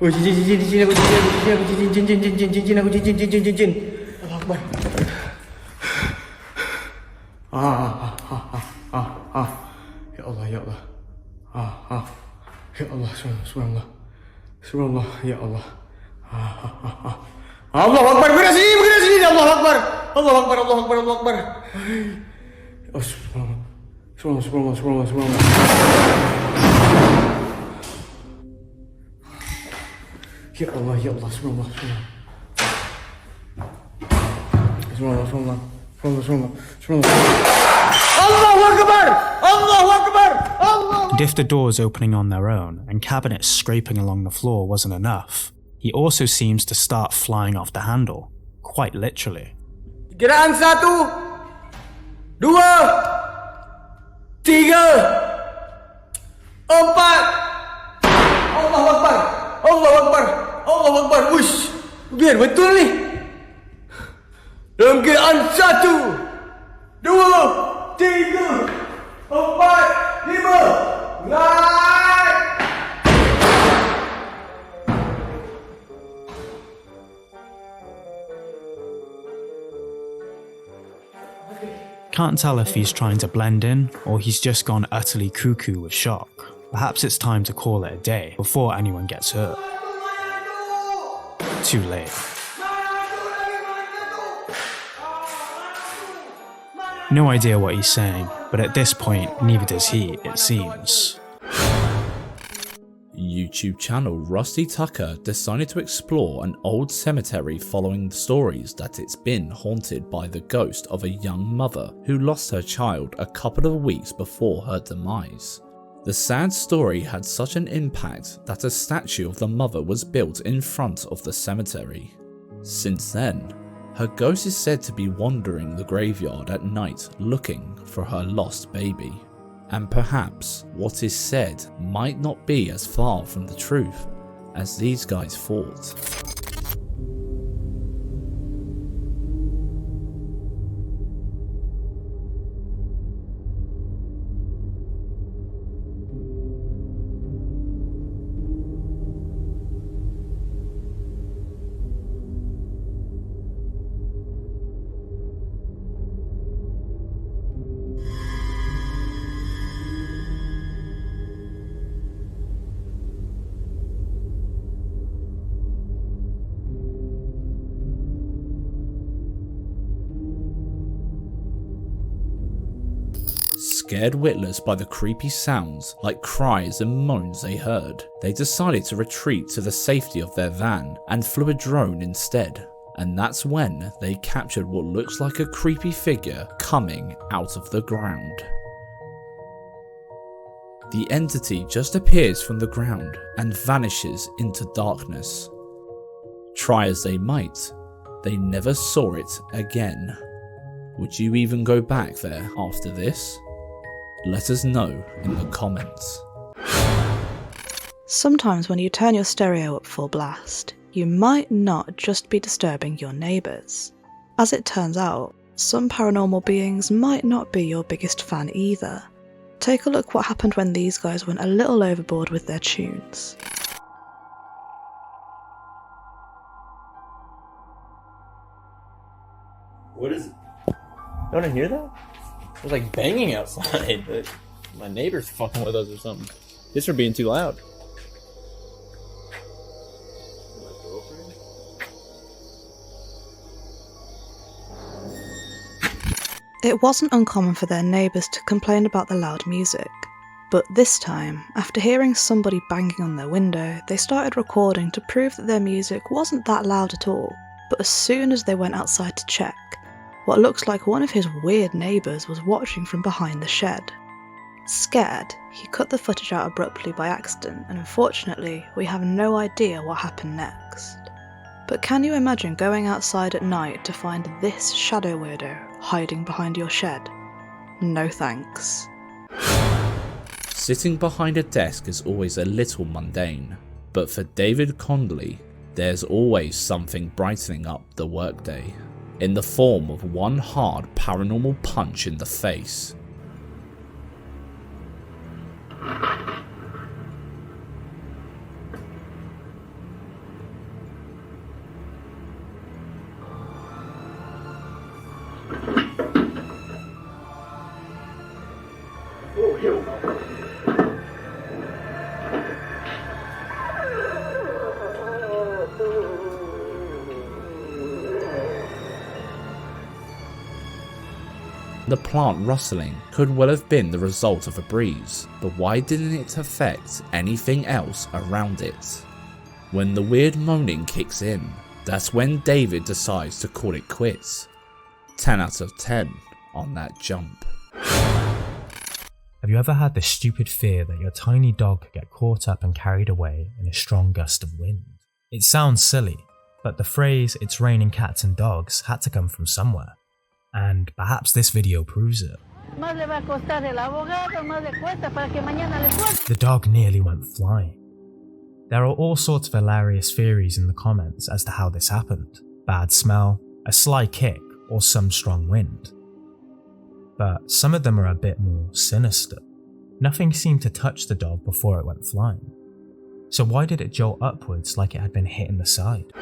Speaker 4: Oh, jin aku jin. Allah Akbar. Ya Allah, ya Allah. Ya Allah, subhanallah. Subhanallah, ya Allah. Allah Akbar, bergerak sini. Allah Akbar. Allah Akbar, Allah Akbar, Allah Akbar. Oh, subhanallah. Subhanallah. Ya Allah, subhanallah. Allahu Akbar! Allahu Akbar!
Speaker 1: And if the doors opening on their own and cabinets scraping along the floor wasn't enough, he also seems to start flying off the handle, quite literally.
Speaker 4: Gerakan 1, 2, 3, 4. Allahu Akbar! Allahu Akbar! Allahu Akbar! Wush! Biar betul ni. Dalam keadaan 1, 2, 3, 4, 5. Naik!
Speaker 1: Can't tell if he's trying to blend in or he's just gone utterly cuckoo with shock. perhaps it's time to call it a day before anyone gets hurt. Too late. No idea what he's saying, but at this point, neither does he, it seems.
Speaker 2: YouTube channel Rusty Tucker decided to explore an old cemetery following the stories that it's been haunted by the ghost of a young mother who lost her child a couple of weeks before her demise. The sad story had such an impact that a statue of the mother was built in front of the cemetery. Since then, her ghost is said to be wandering the graveyard at night looking for her lost baby. And perhaps what is said might not be as far from the truth as these guys thought. Scared witless by the creepy sounds like cries and moans they heard, they decided to retreat to the safety of their van and flew a drone instead. And that's when they captured what looks like a creepy figure coming out of the ground. The entity just appears from the ground and vanishes into darkness. Try as they might, they never saw it again. Would you even go back there after this? Let us know in the comments.
Speaker 5: Sometimes when you turn your stereo up full blast, you might not just be disturbing your neighbours. As it turns out, some paranormal beings might not be your biggest fan either. Take a look what happened when these guys went a little overboard with their tunes.
Speaker 7: What is it? You wanna hear that? There's like banging outside, but my neighbor's fucking with us or something. This for being too loud.
Speaker 5: It wasn't uncommon for their neighbours to complain about the loud music, but this time, after hearing somebody banging on their window, they started recording to prove that their music wasn't that loud at all. But as soon as they went outside to check, what looks like one of his weird neighbours was watching from behind the shed. Scared, he cut the footage out abruptly by accident, and unfortunately, we have no idea what happened next. But can you imagine going outside at night to find this shadow weirdo hiding behind your shed? No thanks.
Speaker 2: Sitting behind a desk is always a little mundane, but for David Condley, there's always something brightening up the workday, in the form of one hard paranormal punch in the face.
Speaker 19: Oh, here we go.
Speaker 2: The plant rustling could well have been the result of a breeze, but why didn't it affect anything else around it? When the weird moaning kicks in, that's when David decides to call it quits. 10 out of 10 on that jump.
Speaker 1: Have you ever had the stupid fear that your tiny dog could get caught up and carried away in a strong gust of wind? It sounds silly, but the phrase "it's raining cats and dogs" had to come from somewhere. And perhaps this video proves it. The dog nearly went flying. There are all sorts of hilarious theories in the comments as to how this happened. Bad smell, a sly kick, or some strong wind. But some of them are a bit more sinister. Nothing seemed to touch the dog before it went flying. So why did it jolt upwards like it had been hit in the side?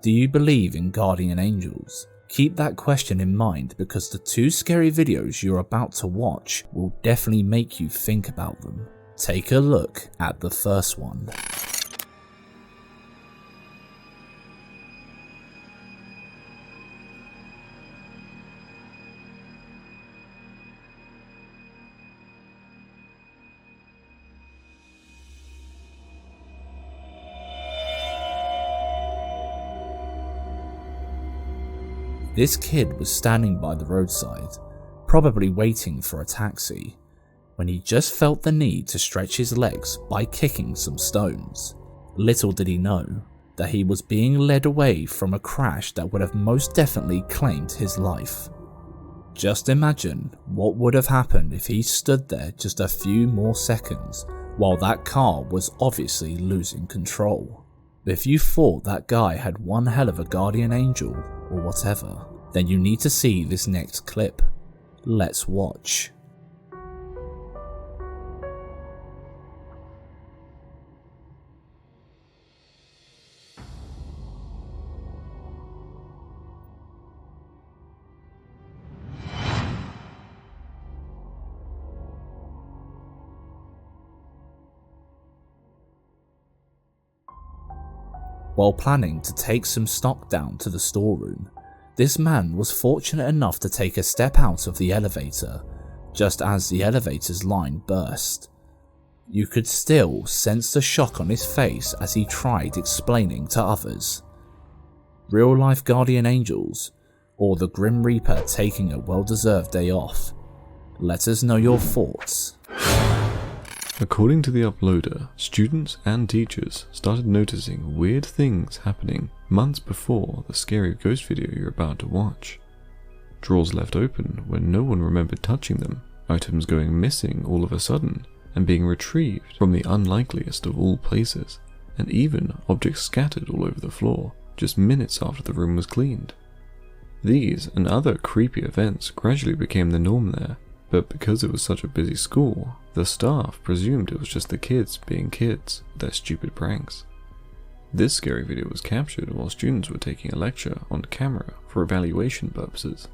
Speaker 2: Do you believe in guardian angels? Keep that question in mind because the two scary videos you're about to watch will definitely make you think about them. Take a look at the first one. This kid was standing by the roadside, probably waiting for a taxi, when he just felt the need to stretch his legs by kicking some stones. Little did he know that he was being led away from a crash that would have most definitely claimed his life. Just imagine what would have happened if he stood there just a few more seconds while that car was obviously losing control. If you thought that guy had one hell of a guardian angel or whatever, then you need to see this next clip. Let's watch. While planning to take some stock down to the storeroom, this man was fortunate enough to take a step out of the elevator just as the elevator's line burst. You could still sense the shock on his face as he tried explaining to others. Real life guardian angels, or the Grim Reaper taking a well-deserved day off? Let us know your thoughts.
Speaker 6: According to the uploader, students and teachers started noticing weird things happening months before the scary ghost video you're about to watch. Drawers left open when no one remembered touching them, items going missing all of a sudden and being retrieved from the unlikeliest of all places, and even objects scattered all over the floor just minutes after the room was cleaned. These and other creepy events gradually became the norm there, but because it was such a busy school, the staff presumed it was just the kids being kids with their stupid pranks. This scary video was captured while students were taking a lecture on camera for evaluation purposes.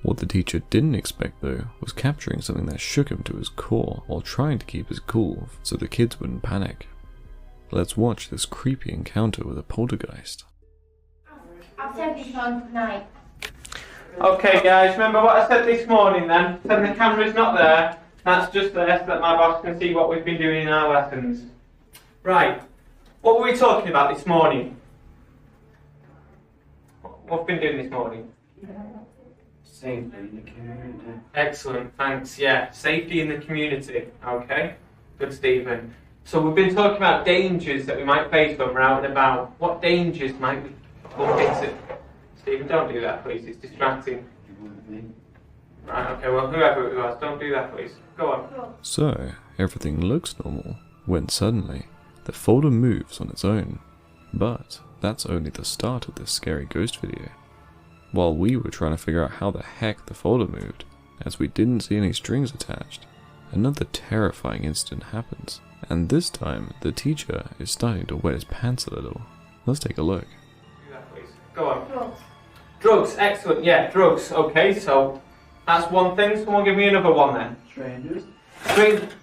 Speaker 6: What the teacher didn't expect though was capturing something that shook him to his core while trying to keep his cool so the kids wouldn't panic. Let's watch this creepy encounter with a poltergeist.
Speaker 18: I'll send this on tonight. Okay guys, remember what I said this morning then? Said the camera's not there. That's just there so that my boss can see what we've been doing in our lessons. Right, what were we talking about this morning? What have we been doing this morning? Safety in the community. Excellent, thanks. Yeah, safety in the community. Okay, good, Stephen. So we've been talking about dangers that we might face when we're out and about. What dangers might we face it? Stephen, don't do that, please. It's distracting. Right, okay, well, whoever it was, don't do that, please. Go on.
Speaker 6: So, everything looks normal, when suddenly, the folder moves on its own. But, that's only the start of this scary ghost video. While we were trying to figure out how the heck the folder moved, as we didn't see any strings attached, another terrifying incident happens. And this time, the teacher is starting to wet his pants a little. Let's take a look.
Speaker 18: Do that, please. Go on. Drugs. Drugs, excellent, yeah, drugs. Okay, so that's one thing. Someone give me another one then. Strangers. Strangers.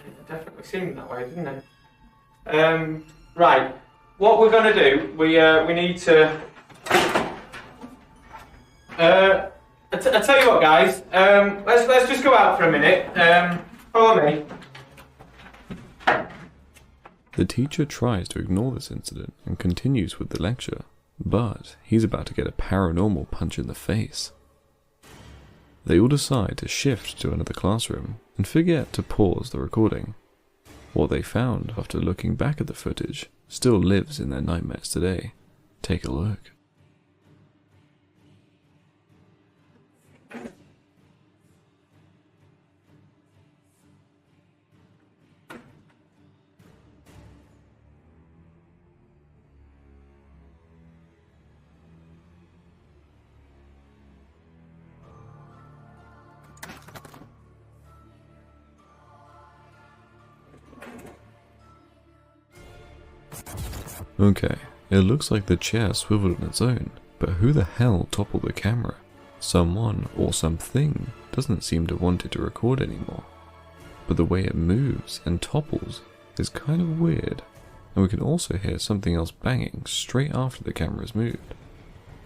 Speaker 18: It definitely seemed that way, didn't it? Right. What we're going to do, we need to... I tell you what, guys. Let's just go out for a minute. Follow me.
Speaker 6: The teacher tries to ignore this incident and continues with the lecture, but he's about to get a paranormal punch in the face. They all decide to shift to another classroom and forget to pause the recording. What they found after looking back at the footage still lives in their nightmares today. Take a look. Okay, it looks like the chair swiveled on its own, but who the hell toppled the camera? Someone or something doesn't seem to want it to record anymore, but the way it moves and topples is kind of weird, and we can also hear something else banging straight after the camera's moved.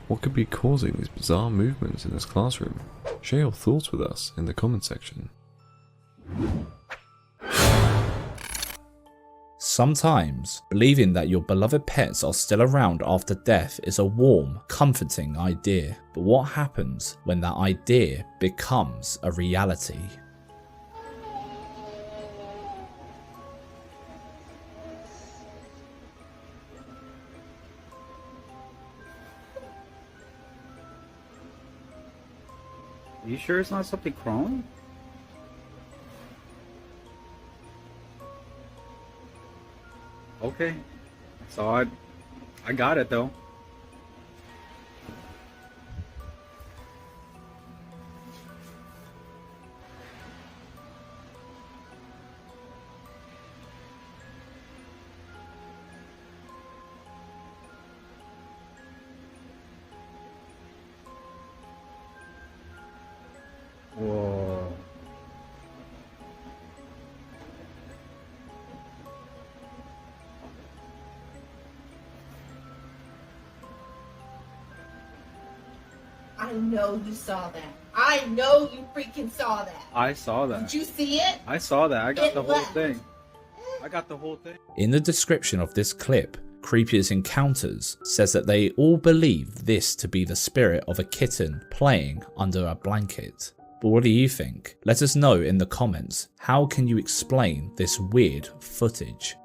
Speaker 6: What could be causing these bizarre movements in this classroom? Share your thoughts with us in the comment section.
Speaker 2: Sometimes, believing that your beloved pets are still around after death is a warm, comforting idea. But what happens when that idea becomes a reality?
Speaker 9: Are you sure it's not something crawling? Okay, so I got it though. Whoa.
Speaker 11: I know you saw that. I know you freaking saw that.
Speaker 9: I saw that.
Speaker 11: Did you see it?
Speaker 9: I saw that. I got
Speaker 11: It
Speaker 9: the whole
Speaker 11: left.
Speaker 9: thing. I got the whole thing.
Speaker 2: In the description of this clip, Creepiest Encounters says that they all believe this to be the spirit of a kitten playing under a blanket. But what do you think? Let us know in the comments. How can you explain this weird footage?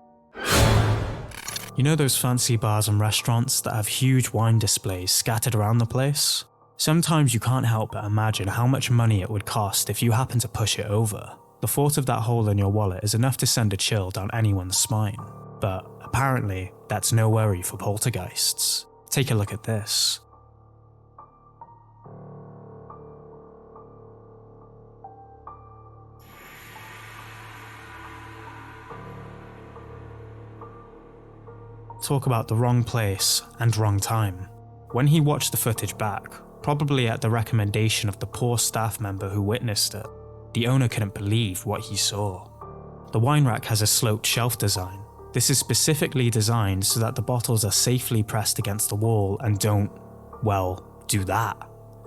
Speaker 1: You know those fancy bars and restaurants that have huge wine displays scattered around the place? Sometimes you can't help but imagine how much money it would cost if you happen to push it over. The thought of that hole in your wallet is enough to send a chill down anyone's spine. But apparently, that's no worry for poltergeists. Take a look at this. Talk about the wrong place and wrong time. When he watched the footage back, probably at the recommendation of the poor staff member who witnessed it, the owner couldn't believe what he saw. The wine rack has a sloped shelf design. This is specifically designed so that the bottles are safely pressed against the wall and don't, well, do that.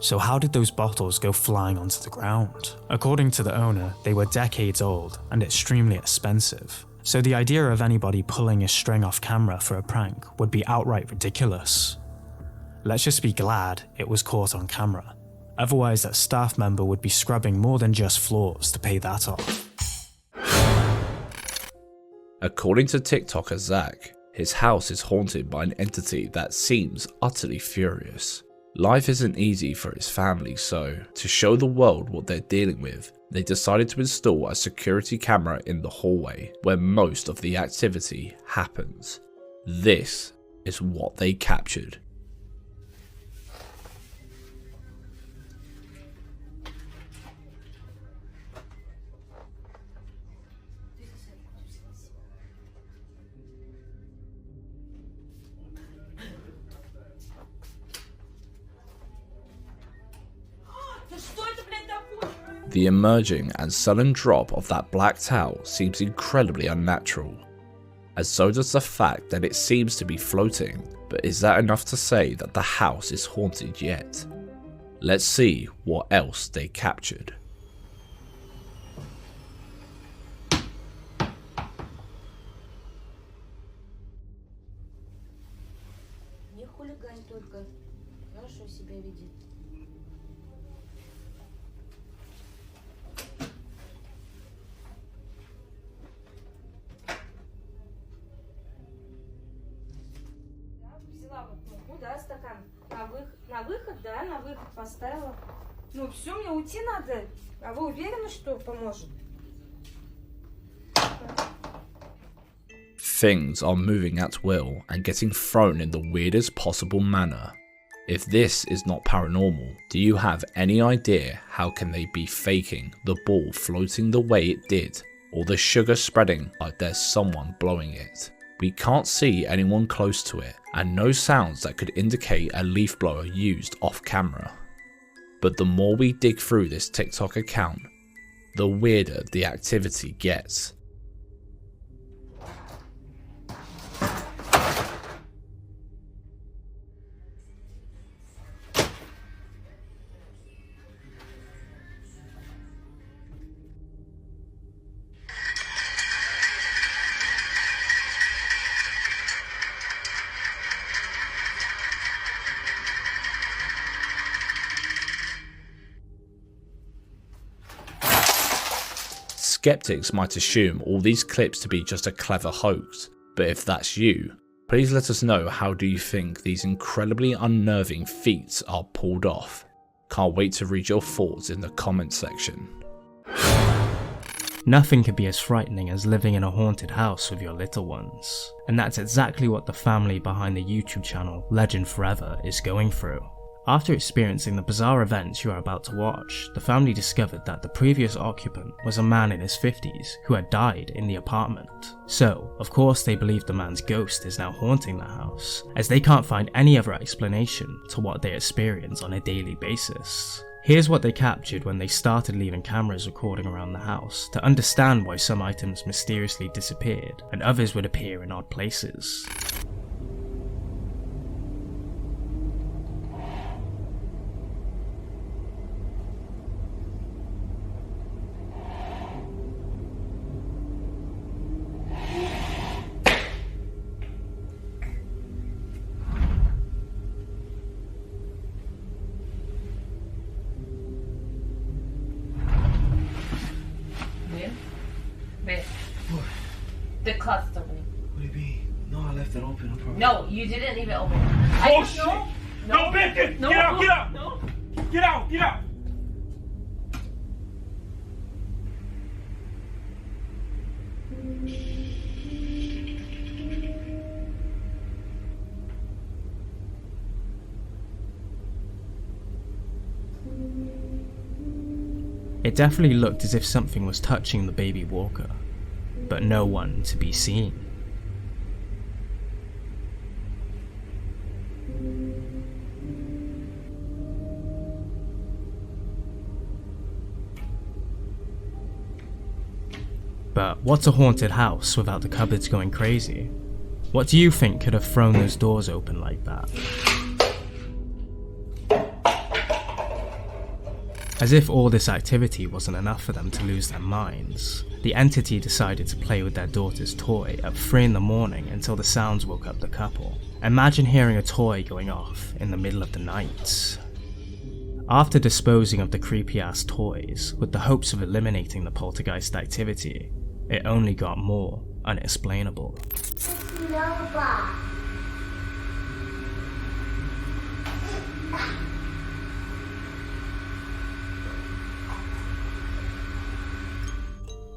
Speaker 1: So how did those bottles go flying onto the ground? According to the owner, they were decades old and extremely expensive. So the idea of anybody pulling a string off camera for a prank would be outright ridiculous. Let's just be glad it was caught on camera. Otherwise, that staff member would be scrubbing more than just floors to pay that off.
Speaker 2: According to TikToker Zach, his house is haunted by an entity that seems utterly furious. Life isn't easy for his family, so to show the world what they're dealing with, they decided to install a security camera in the hallway where most of the activity happens. This is what they captured. The emerging and sudden drop of that black towel seems incredibly unnatural, as so does the fact that it seems to be floating, but is that enough to say that the house is haunted yet? Let's see what else they captured.
Speaker 23: Не хулигань только. Хорошо себя ведет. Взяла вот муку, да, стакан. На выход, да, на выход поставила. Ну все, мне уйти надо. А вы уверены, что поможет?
Speaker 2: Things are moving at will and getting thrown in the weirdest possible manner. If this is not paranormal, do you have any idea how can they be faking the ball floating the way it did, or the sugar spreading like there's someone blowing it? We can't see anyone close to it, and no sounds that could indicate a leaf blower used off camera. but the more we dig through this TikTok account, the weirder the activity gets. Skeptics might assume all these clips to be just a clever hoax, but if that's you, please let us know how do you think these incredibly unnerving feats are pulled off. Can't wait to read your thoughts in the comments section.
Speaker 1: Nothing could be as frightening as living in a haunted house with your little ones, and that's exactly what the family behind the YouTube channel Legend Forever is going through. After experiencing the bizarre events you are about to watch, the family discovered that the previous occupant was a man in his 50s who had died in the apartment. So, of course they believe the man's ghost is now haunting the house, as they can't find any other explanation to what they experience on a daily basis. Here's what they captured when they started leaving cameras recording around the house to understand why some items mysteriously disappeared and others would appear in odd places.
Speaker 12: The closet's opening.
Speaker 4: What do you mean? No, I left it open.
Speaker 12: No, you didn't even open it.
Speaker 3: Oh shit! No, Benton!
Speaker 12: No,
Speaker 3: Get out! Get out!
Speaker 12: No.
Speaker 3: Get out! Get out!
Speaker 1: It definitely looked as if something was touching the baby walker, but no one to be seen. But what's a haunted house without the cupboards going crazy? What do you think could have thrown those doors open like that? As if all this activity wasn't enough for them to lose their minds, the entity decided to play with their daughter's toy at 3 in the morning until the sounds woke up the couple. Imagine hearing a toy going off in the middle of the night. After disposing of the creepy ass toys with the hopes of eliminating the poltergeist activity, it only got more unexplainable.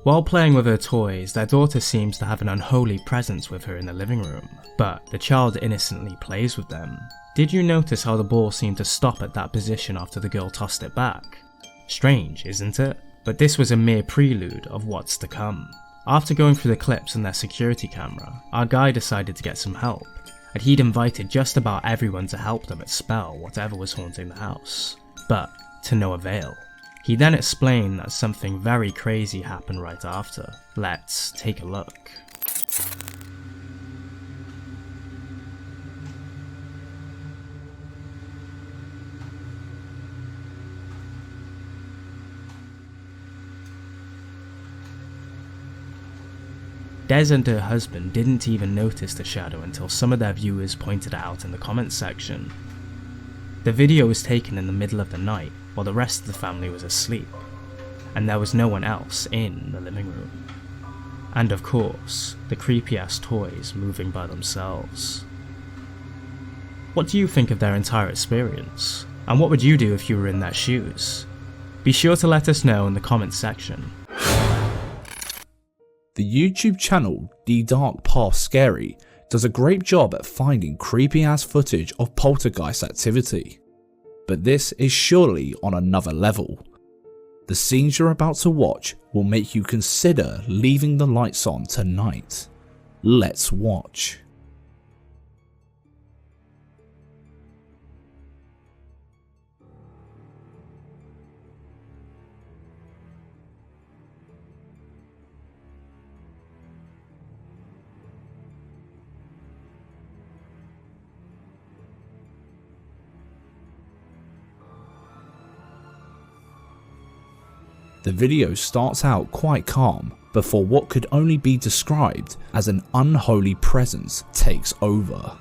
Speaker 1: While playing with her toys, their daughter seems to have an unholy presence with her in the living room, but the child innocently plays with them. Did you notice how the ball seemed to stop at that position after the girl tossed it back? Strange, isn't it? But this was a mere prelude of what's to come. After going through the clips on their security camera, our guy decided to get some help, and he'd invited just about everyone to help them expel whatever was haunting the house, but to no avail. He then explained that something very crazy happened right after. Let's take a look. Des and her husband didn't even notice the shadow until some of their viewers pointed it out in the comments section. The video was taken in the middle of the night while the rest of the family was asleep, and there was no one else in the living room. And of course, the creepy ass toys moving by themselves. What do you think of their entire experience? And what would you do if you were in their shoes? Be sure to let us know in the comments section.
Speaker 2: The YouTube channel The Dark Path Scary does a great job at finding creepy ass footage of poltergeist activity. But this is surely on another level. The scenes you're about to watch will make you consider leaving the lights on tonight. Let's watch. The video starts out quite calm before what could only be described as an unholy presence takes over.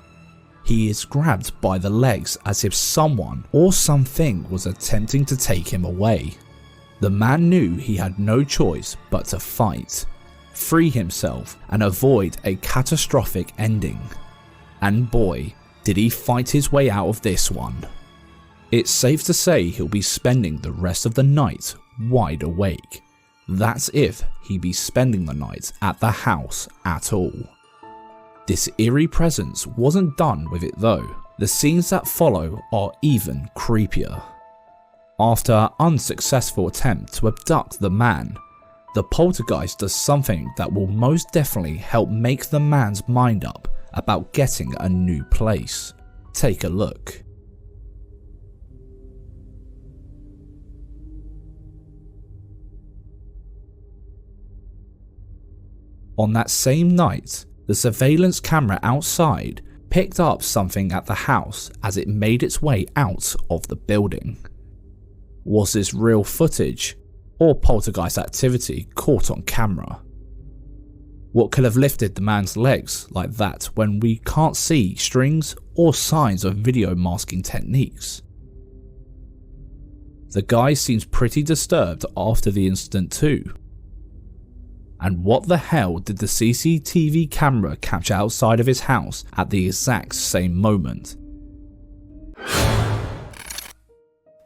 Speaker 2: He is grabbed by the legs as if someone or something was attempting to take him away. The man knew he had no choice but to fight, free himself and avoid a catastrophic ending. And boy, did he fight his way out of this one. It's safe to say he'll be spending the rest of the night wide awake. That's if he be spending the night at the house at all. This eerie presence wasn't done with it though. The scenes that follow are even creepier. After an unsuccessful attempt to abduct the man, the poltergeist does something that will most definitely help make the man's mind up about getting a new place. Take a look. On that same night, the surveillance camera outside picked up something at the house as it made its way out of the building. Was this real footage or poltergeist activity caught on camera? What could have lifted the man's legs like that when we can't see strings or signs of video masking techniques? The guy seems pretty disturbed after the incident too. And what the hell did the CCTV camera capture outside of his house at the exact same moment?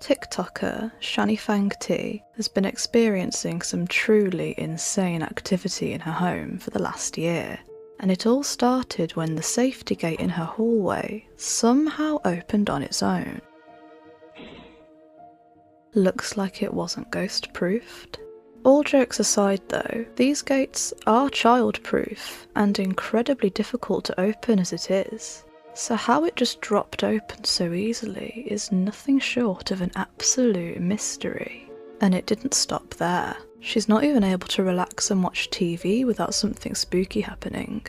Speaker 5: TikToker Shani Fang T has been experiencing some truly insane activity in her home for the last year, and it all started when the safety gate in her hallway somehow opened on its own. Looks like it wasn't ghost-proofed. All jokes aside though, these gates are child-proof and incredibly difficult to open as it is, so how it just dropped open so easily is nothing short of an absolute mystery. And it didn't stop there. She's not even able to relax and watch TV without something spooky happening.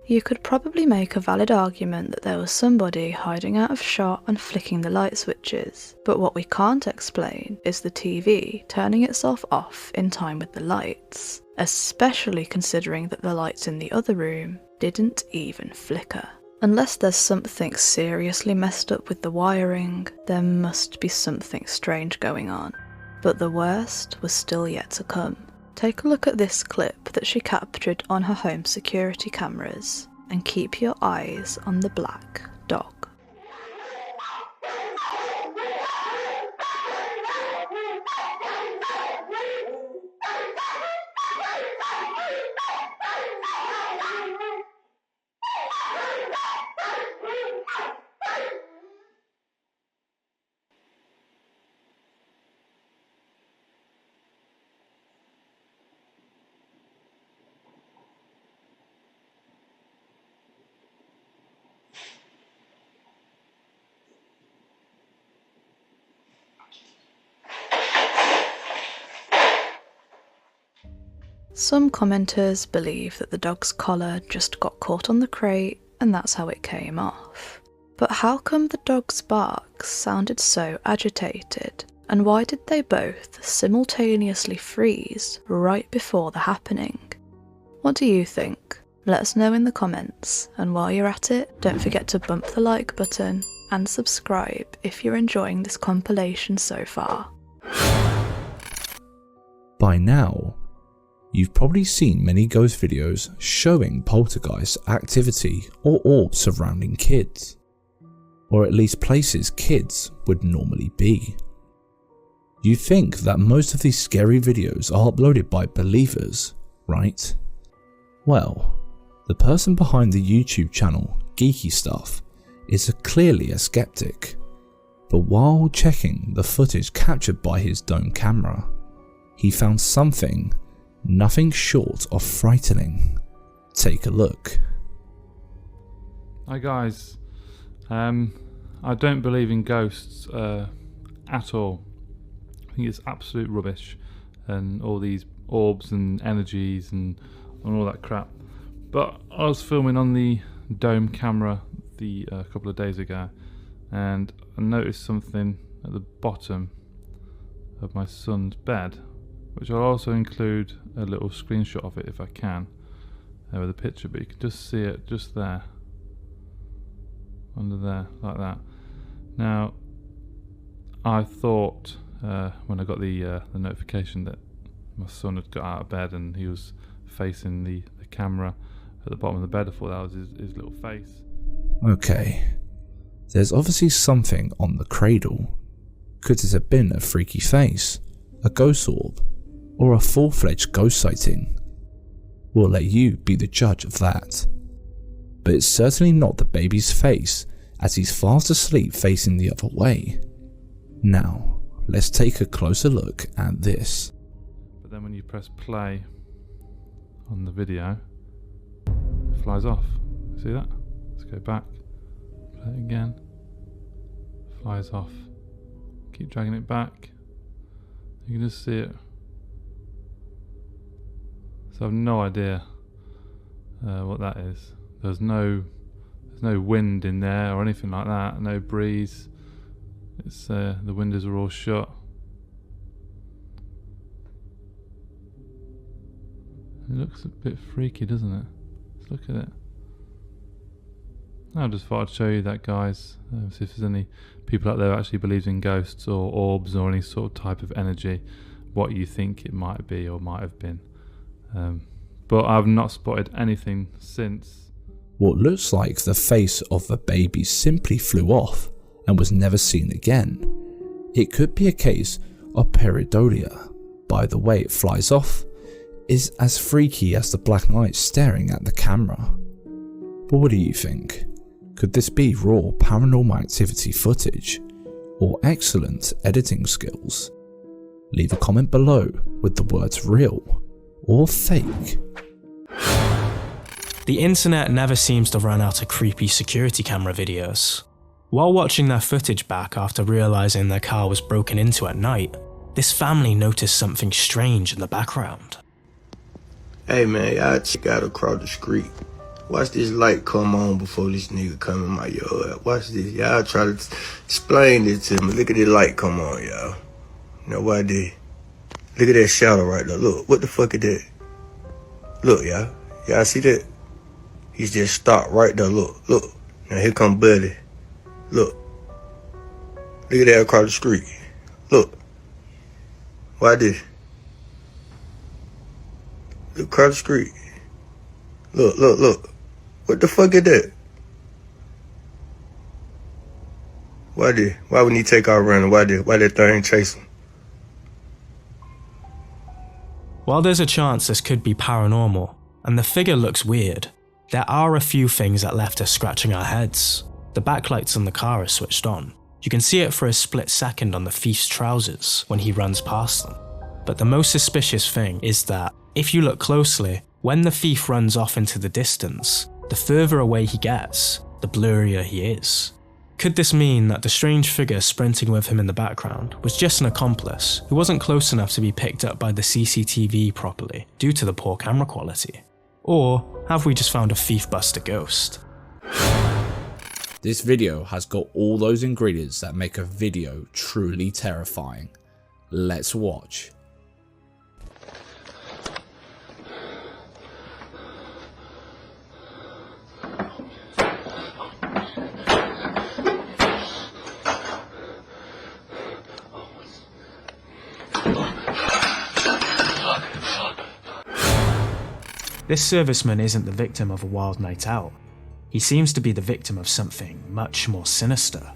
Speaker 5: You could probably make a valid argument that there was somebody hiding out of shot and flicking the light switches, but what we can't explain is the TV turning itself off in time with the lights, especially considering that the lights in the other room didn't even flicker. Unless there's something seriously messed up with the wiring, there must be something strange going on. But the worst was still yet to come. Take a look at this clip that she captured on her home security cameras, and keep your eyes on the black dog. Some commenters believe that the dog's collar just got caught on the crate and that's how it came off. But how come the dog's barks sounded so agitated, and why did they both simultaneously freeze right before the happening? What do you think? Let us know in the comments, and while you're at it, don't forget to bump the like button and subscribe if you're enjoying this compilation so far.
Speaker 2: By now, you've probably seen many ghost videos showing poltergeist activity or orbs surrounding kids, or at least places kids would normally be. You think that most of these scary videos are uploaded by believers, right? Well, the person behind the YouTube channel Geeky Stuff is clearly a skeptic, but while checking the footage captured by his dome camera, he found something nothing short of frightening. Take a look.
Speaker 16: Hi guys, I don't believe in ghosts at all.
Speaker 6: I think it's absolute rubbish, and all these orbs and energies and all that crap. But I was filming on the dome camera a couple of days ago, and I noticed something at the bottom of my son's bed, which I'll also include a little screenshot of it if I can, with a picture, but you can just see it just there, under there, like that. Now, I thought when I got the notification that my son had got out of bed and he was facing the camera at the bottom of the bed, I thought that was his little face.
Speaker 2: Okay, there's obviously something on the cradle. Could it have been a freaky face, a ghost orb, or a full-fledged ghost sighting? We'll let you be the judge of that. But it's certainly not the baby's face, as he's fast asleep facing the other way. Now, let's take a closer look at this.
Speaker 6: But then when you press play on the video, it flies off. See that? Let's go back, play it again, flies off. Keep dragging it back, you can just see it. So I've no idea what that is. There's no wind in there or anything like that, no breeze. It's the windows are all shut. It looks a bit freaky, doesn't it? Let's look at it. I just thought I'd show you that, guys. See if there's any people out there who actually believes in ghosts or orbs or any sort of type of energy, what you think it might be or might have been. But I've not spotted anything since.
Speaker 2: What looks like the face of the baby simply flew off and was never seen again. It could be a case of pareidolia. By the way it flies off is as freaky as the black light staring at the camera. But what do you think? Could this be raw paranormal activity footage or excellent editing skills? Leave a comment below with the words real or fake.
Speaker 1: The internet never seems to run out of creepy security camera videos. While watching their footage back after realizing their car was broken into at night, this family noticed something strange in the background.
Speaker 10: Hey man, y'all gotta cross the street. Watch this light come on before this nigga come in my yard. Watch this. Y'all try to explain this to me. Look at this light come on, y'all. You know what I did? Look at that shadow right there. Look, what the fuck is that? Look, y'all. Y'all see that? He's just stopped right there. Look, look. Now here come Buddy. Look. Look at that across the street. Look. Why this? Look across the street. Look, look, look. What the fuck is that? Why wouldn't he take off running? Why that thing chase him?
Speaker 1: While there's a chance this could be paranormal, and the figure looks weird, there are a few things that left us scratching our heads. The backlights on the car are switched on. You can see it for a split second on the thief's trousers when he runs past them. But the most suspicious thing is that, if you look closely, when the thief runs off into the distance, the further away he gets, the blurrier he is. Could this mean that the strange figure sprinting with him in the background was just an accomplice who wasn't close enough to be picked up by the CCTV properly due to the poor camera quality? Or have we just found a thief buster ghost?
Speaker 2: This video has got all those ingredients that make a video truly terrifying. Let's watch.
Speaker 1: This serviceman isn't the victim of a wild night out. He seems to be the victim of something much more sinister.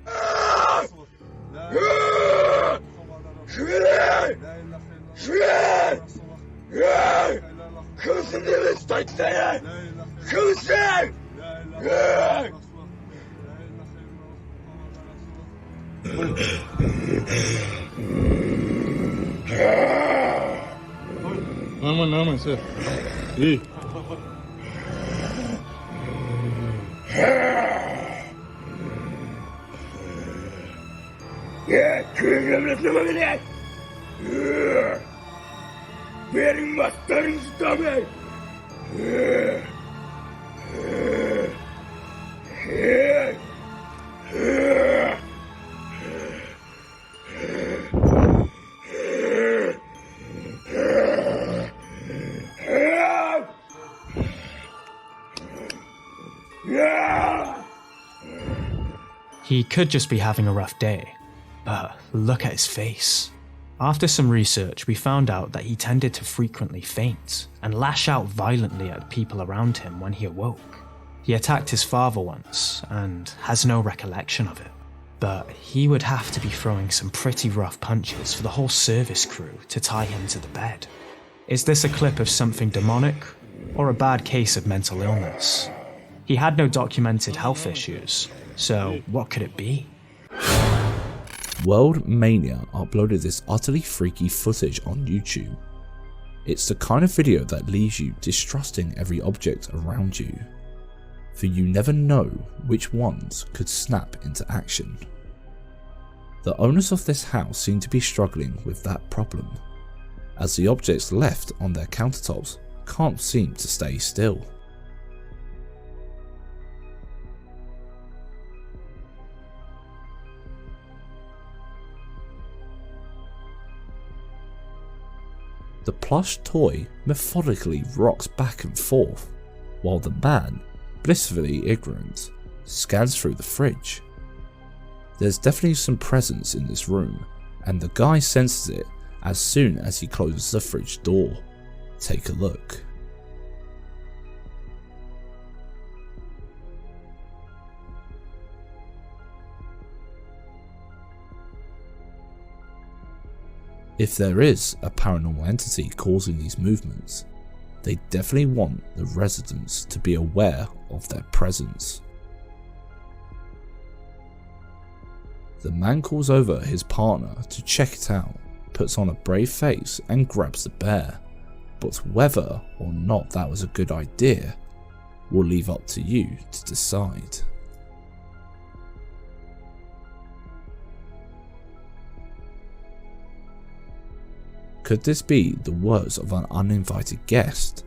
Speaker 10: Very mustard stomach.
Speaker 1: He could just be having a rough day, but look at his face. After some research, we found out that he tended to frequently faint and lash out violently at people around him when he awoke. He attacked his father once and has no recollection of it, but he would have to be throwing some pretty rough punches for the whole service crew to tie him to the bed. Is this a clip of something demonic or a bad case of mental illness? He had no documented health issues, so what could it be?
Speaker 2: World Mania uploaded this utterly freaky footage on YouTube. It's the kind of video that leaves you distrusting every object around you, for you never know which ones could snap into action. The owners of this house seem to be struggling with that problem, as the objects left on their countertops can't seem to stay still. The plush toy methodically rocks back and forth, while the man, blissfully ignorant, scans through the fridge. There's definitely some presence in this room, and the guy senses it as soon as he closes the fridge door. Take a look. If there is a paranormal entity causing these movements, they definitely want the residents to be aware of their presence. The man calls over his partner to check it out, puts on a brave face and grabs the bear, but whether or not that was a good idea will leave up to you to decide. Could this be the words of an uninvited guest?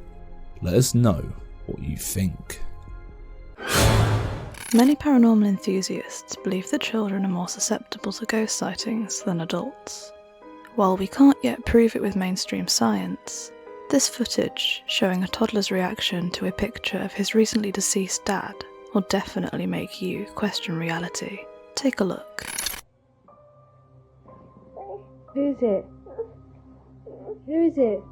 Speaker 2: Let us know what you think.
Speaker 5: Many paranormal enthusiasts believe that children are more susceptible to ghost sightings than adults. While we can't yet prove it with mainstream science, this footage showing a toddler's reaction to a picture of his recently deceased dad will definitely make you question reality. Take a look.
Speaker 23: Who is it? Who is it?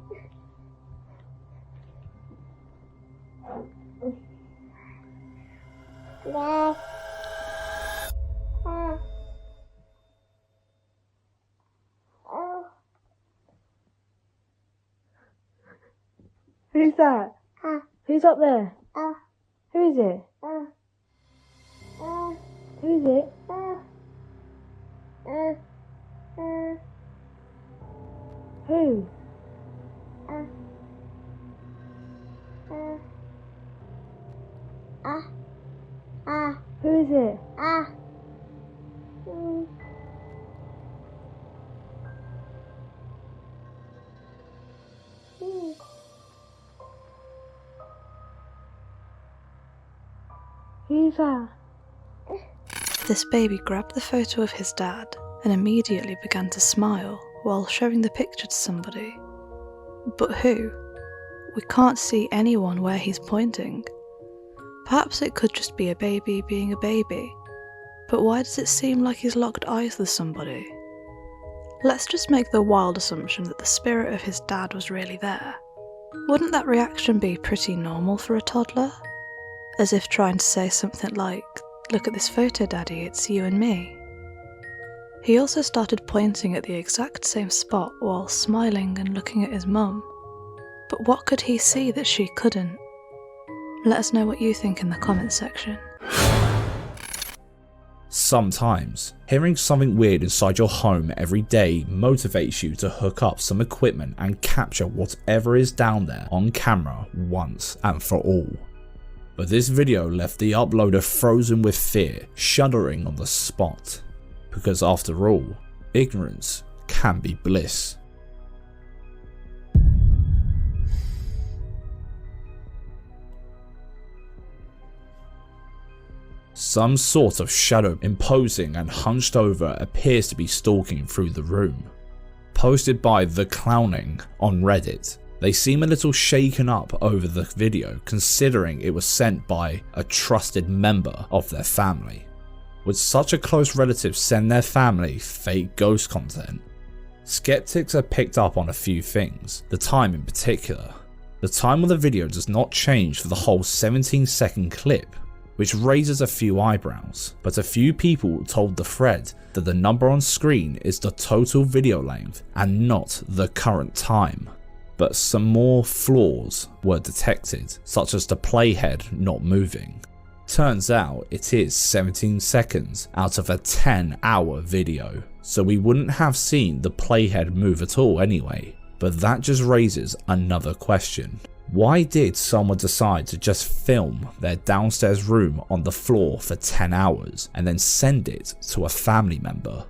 Speaker 23: Who's that? Who's up there? Who is it? Who is it? Who? Who is it? Who's that?
Speaker 5: This baby grabbed the photo of his dad and immediately began to smile while showing the picture to somebody. But who? We can't see anyone where he's pointing. Perhaps it could just be a baby being a baby, but why does it seem like he's locked eyes with somebody? Let's just make the wild assumption that the spirit of his dad was really there. Wouldn't that reaction be pretty normal for a toddler? As if trying to say something like, "Look at this photo, Daddy, it's you and me." He also started pointing at the exact same spot while smiling and looking at his mum. But what could he see that she couldn't? Let us know what you think in the comments section.
Speaker 2: Sometimes, hearing something weird inside your home every day motivates you to hook up some equipment and capture whatever is down there on camera once and for all. But this video left the uploader frozen with fear, shuddering on the spot. Because after all, ignorance can be bliss. Some sort of shadow imposing and hunched over appears to be stalking through the room. Posted by The Clowning on Reddit, they seem a little shaken up over the video considering it was sent by a trusted member of their family. Would such a close relative send their family fake ghost content? Skeptics have picked up on a few things, the time in particular. The time of the video does not change for the whole 17-second clip, which raises a few eyebrows, but a few people told the thread that the number on screen is the total video length and not the current time. But some more flaws were detected, such as the playhead not moving. Turns out it is 17 seconds out of a 10-hour video, so we wouldn't have seen the playhead move at all anyway. But that just raises another question. Why did someone decide to just film their downstairs room on the floor for 10 hours and then send it to a family member?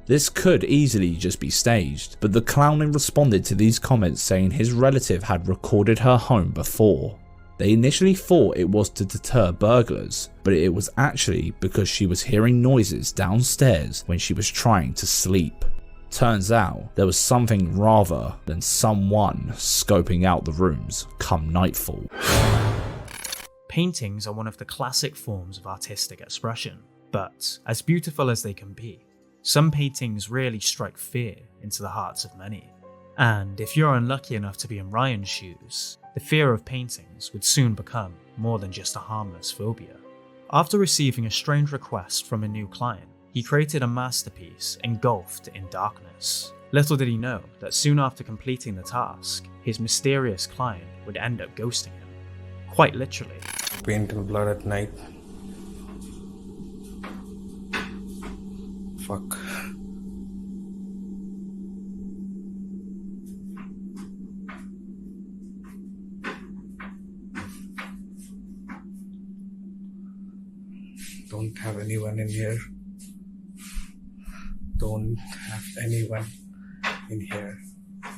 Speaker 2: This could easily just be staged, but the Clowning responded to these comments saying his relative had recorded her home before. They initially thought it was to deter burglars, but it was actually because she was hearing noises downstairs when she was trying to sleep. Turns out there was something rather than someone scoping out the rooms come nightfall.
Speaker 1: Paintings are one of the classic forms of artistic expression, but as beautiful as they can be, some paintings really strike fear into the hearts of many. And if you're unlucky enough to be in Ryan's shoes, the fear of paintings would soon become more than just a harmless phobia. After receiving a strange request from a new client, he created a masterpiece engulfed in darkness. Little did he know that soon after completing the task, his mysterious client would end up ghosting him. Quite literally.
Speaker 13: Paint in blood at night. Fuck. Don't have anyone in here. Don't have anyone in here. I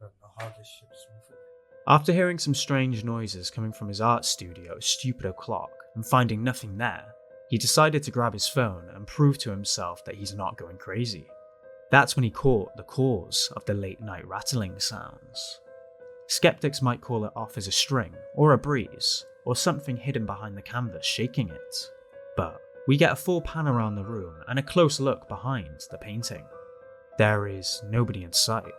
Speaker 13: don't know how this ship's moving.
Speaker 1: After hearing some strange noises coming from his art studio at stupid o'clock and finding nothing there, he decided to grab his phone and prove to himself that he's not going crazy. That's when he caught the cause of the late night rattling sounds. Skeptics might call it off as a string or a breeze or something hidden behind the canvas shaking it, but we get a full pan around the room and a close look behind the painting. There is nobody in sight,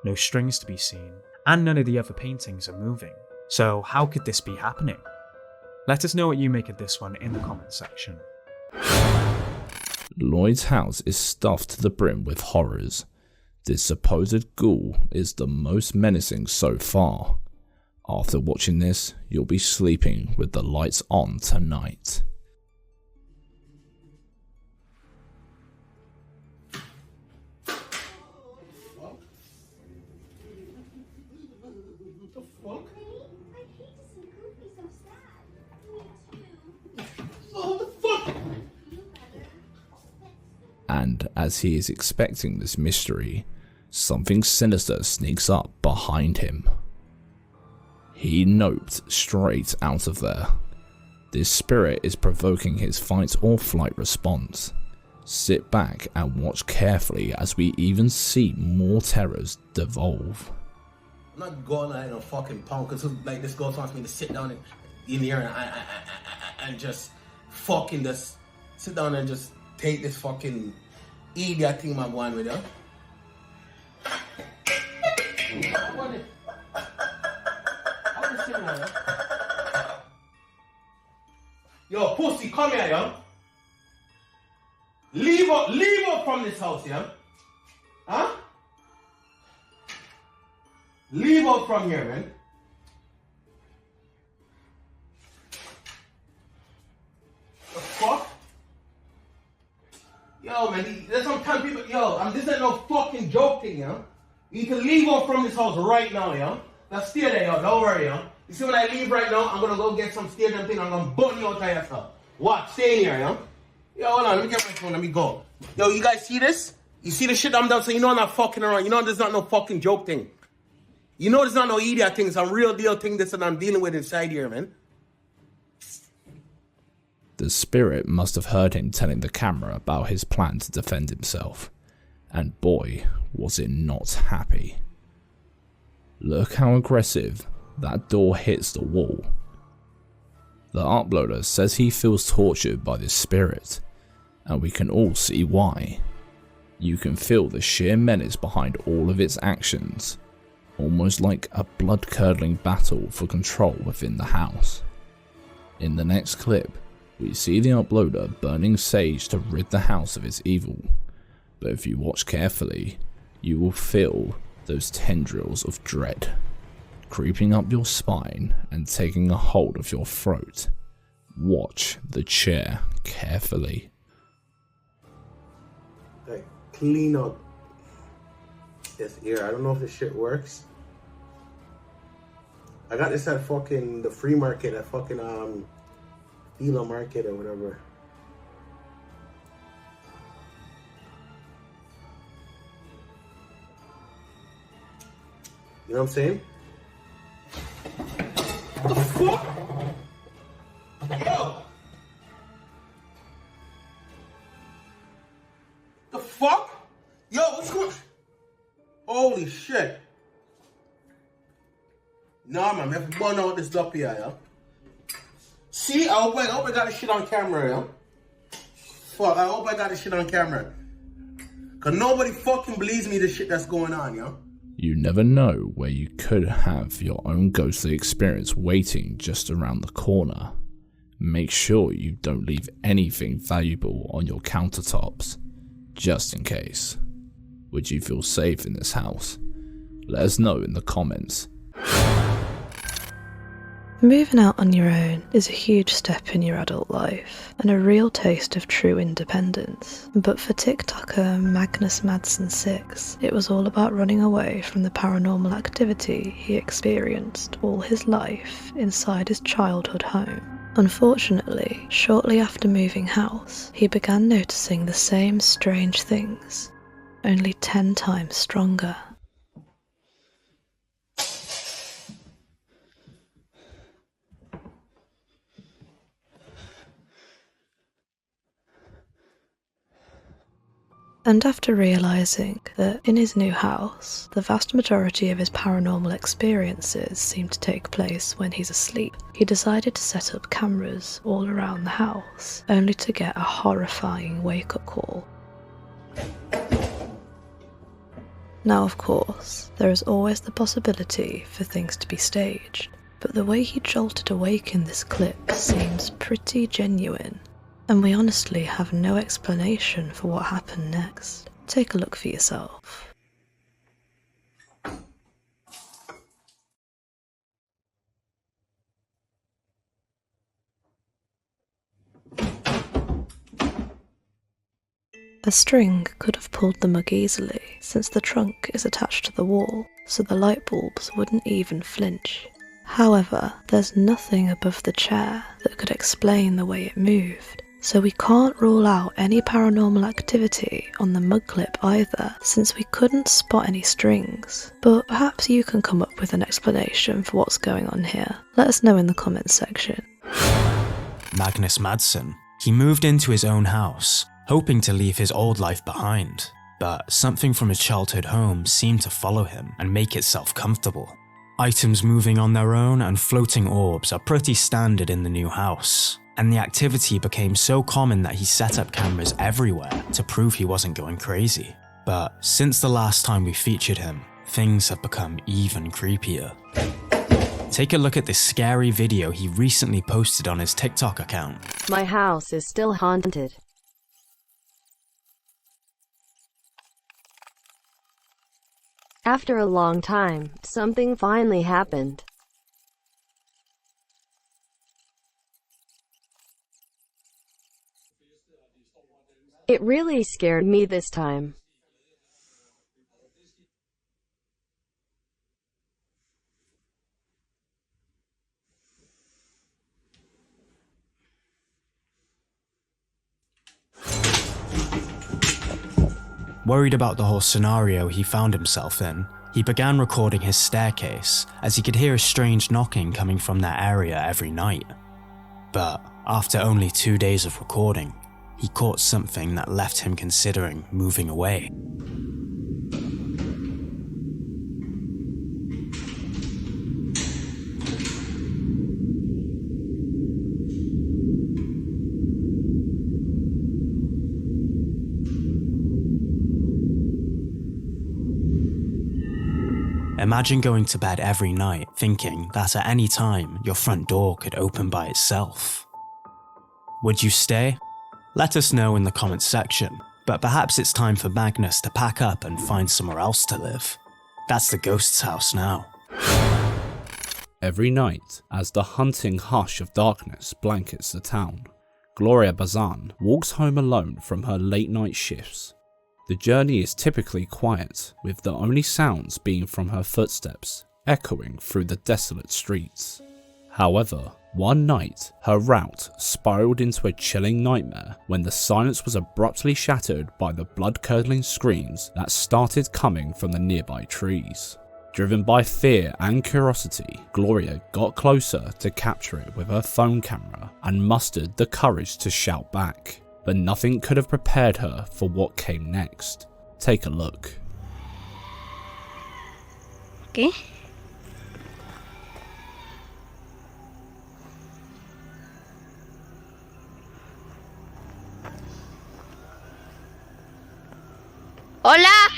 Speaker 1: no strings to be seen, and none of the other paintings are moving. So how could this be happening? Let us know what you make of this one in the comment section.
Speaker 2: Lloyd's house is stuffed to the brim with horrors. This supposed ghoul is the most menacing so far. After watching this, you'll be sleeping with the lights on tonight. And as he is expecting this mystery, something sinister sneaks up behind him. He noped straight out of there. This spirit is provoking his fight or flight response. Sit back and watch carefully as we even see more terrors devolve.
Speaker 10: I'm not going like no fucking punk, cause like this girl wants me to sit down in here and just fucking just sit down and just take this fucking idiot thing I'm going with, Yo, pussy, come here, yo. Leave up from this house, yeah? Huh? Leave out from here, man. The fuck? Yo, man, there's some time people, this ain't no fucking joke thing, yo. You can leave out from this house right now, yo. Now stay there, yo, don't worry, yo. You see when I leave right now, I'm gonna go get some stairs and thing, I'm gonna button you out of your stuff. What? Stay in here, yo. Yo, hold on, let me get my phone, let me go. Yo, you guys see this? You see the shit I'm done, so you know I'm not fucking around. You know there's not no fucking joke thing. You know there's not no idiot thing, some real deal thing this that I'm dealing with inside here, man.
Speaker 2: The spirit must have heard him telling the camera about his plan to defend himself, and boy, was it not happy. Look how aggressive that door hits the wall. The uploader says he feels tortured by this spirit, and we can all see why. You can feel the sheer menace behind all of its actions, almost like a blood-curdling battle for control within the house. In the next clip, we see the uploader burning sage to rid the house of its evil, but if you watch carefully, you will feel those tendrils of dread creeping up your spine and taking a hold of your throat. Watch the chair carefully.
Speaker 10: Like, clean up this ear. I don't know if this shit works. I got this at fucking the free market at fucking Fila Market or whatever. You know what I'm saying? What the fuck? Yo! The fuck? Yo, what's going on? Holy shit. Nah, man, we have to burn out this up here, yo. See, I hope I got this shit on camera, yo. Fuck, I hope I got this shit on camera. Cause nobody fucking believes me this shit that's going on, yo.
Speaker 2: You never know where you could have your own ghostly experience waiting just around the corner. Make sure you don't leave anything valuable on your countertops, just in case. Would you feel safe in this house? Let us know in the comments.
Speaker 5: Moving out on your own is a huge step in your adult life, and a real taste of true independence. But for TikToker Magnus Madsen6, it was all about running away from the paranormal activity he experienced all his life inside his childhood home. Unfortunately, shortly after moving house, he began noticing the same strange things, only 10 times stronger. And after realising that in his new house, the vast majority of his paranormal experiences seem to take place when he's asleep, he decided to set up cameras all around the house, only to get a horrifying wake-up call. Now, of course, there is always the possibility for things to be staged, but the way he jolted awake in this clip seems pretty genuine. And we honestly have no explanation for what happened next. Take a look for yourself. A string could have pulled the mug easily, since the trunk is attached to the wall, so the light bulbs wouldn't even flinch. However, there's nothing above the chair that could explain the way it moved. So we can't rule out any paranormal activity on the mug clip either, since we couldn't spot any strings. But perhaps you can come up with an explanation for what's going on here. Let us know in the comments section.
Speaker 1: Magnus Madsen. He moved into his own house, hoping to leave his old life behind. But something from his childhood home seemed to follow him and make itself comfortable. Items moving on their own and floating orbs are pretty standard in the new house. And the activity became so common that he set up cameras everywhere to prove he wasn't going crazy. But since the last time we featured him, things have become even creepier. Take a look at this scary video he recently posted on his TikTok account.
Speaker 8: My house is still haunted. After a long time, something finally happened. It really scared me this time.
Speaker 1: Worried about the whole scenario he found himself in, he began recording his staircase as he could hear a strange knocking coming from that area every night. But After only 2 days of recording, he caught something that left him considering moving away. Imagine going to bed every night thinking that at any time your front door could open by itself. Would you stay? Let us know in the comments section, but perhaps it's time for Magnus to pack up and find somewhere else to live. That's the ghost's house now.
Speaker 2: Every night, as the hunting hush of darkness blankets the town, Gloria Bazan walks home alone from her late night shifts. The journey is typically quiet, with the only sounds being from her footsteps echoing through the desolate streets. However, one night, her route spiraled into a chilling nightmare when the silence was abruptly shattered by the blood-curdling screams that started coming from the nearby trees. Driven by fear and curiosity, Gloria got closer to capture it with her phone camera and mustered the courage to shout back. But nothing could have prepared her for what came next. Take a look.
Speaker 14: Okay. Hola.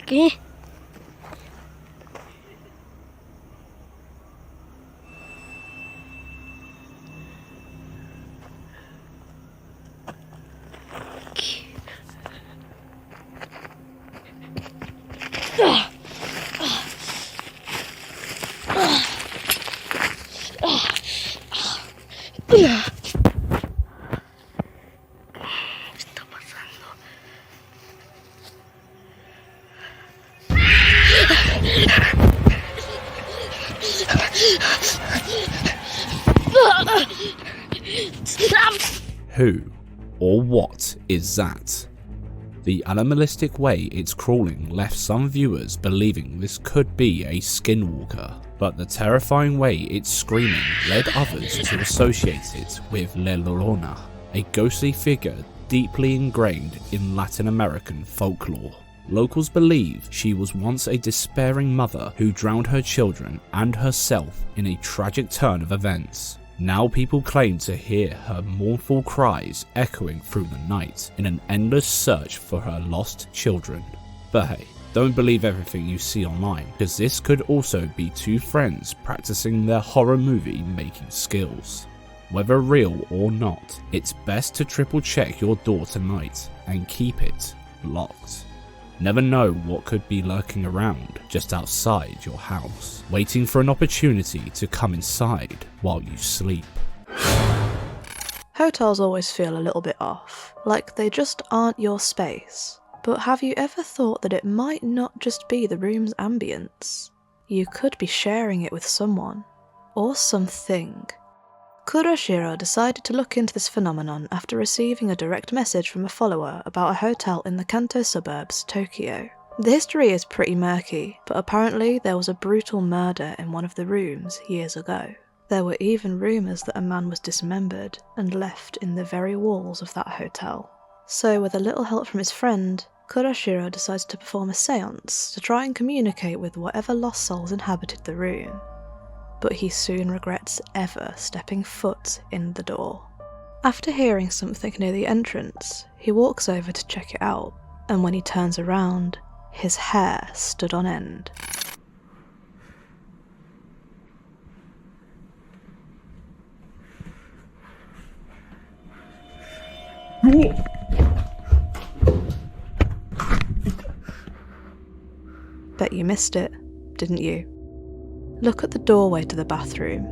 Speaker 14: ¿Qué?
Speaker 2: Who or what is that? The animalistic way it's crawling left some viewers believing this could be a skinwalker, but the terrifying way it's screaming led others to associate it with La Llorona, a ghostly figure deeply ingrained in Latin American folklore. Locals believe she was once a despairing mother who drowned her children and herself in a tragic turn of events. Now people claim to hear her mournful cries echoing through the night in an endless search for her lost children. But hey, don't believe everything you see online, because this could also be two friends practicing their horror movie making skills. Whether real or not, it's best to triple check your door tonight and keep it locked. Never know what could be lurking around just outside your house, waiting for an opportunity to come inside while you sleep.
Speaker 5: Hotels always feel a little bit off, like they just aren't your space. But have you ever thought that it might not just be the room's ambience? You could be sharing it with someone, or something. Kurashiro decided to look into this phenomenon after receiving a direct message from a follower about a hotel in the Kanto suburbs, Tokyo. The history is pretty murky, but apparently there was a brutal murder in one of the rooms years ago. There were even rumours that a man was dismembered and left in the very walls of that hotel. So with a little help from his friend, Kurashiro decides to perform a seance to try and communicate with whatever lost souls inhabited the room. But he soon regrets ever stepping foot in the door. After hearing something near the entrance, he walks over to check it out, and when he turns around, his hair stood on end. Bet you missed it, didn't you? Look at the doorway to the bathroom.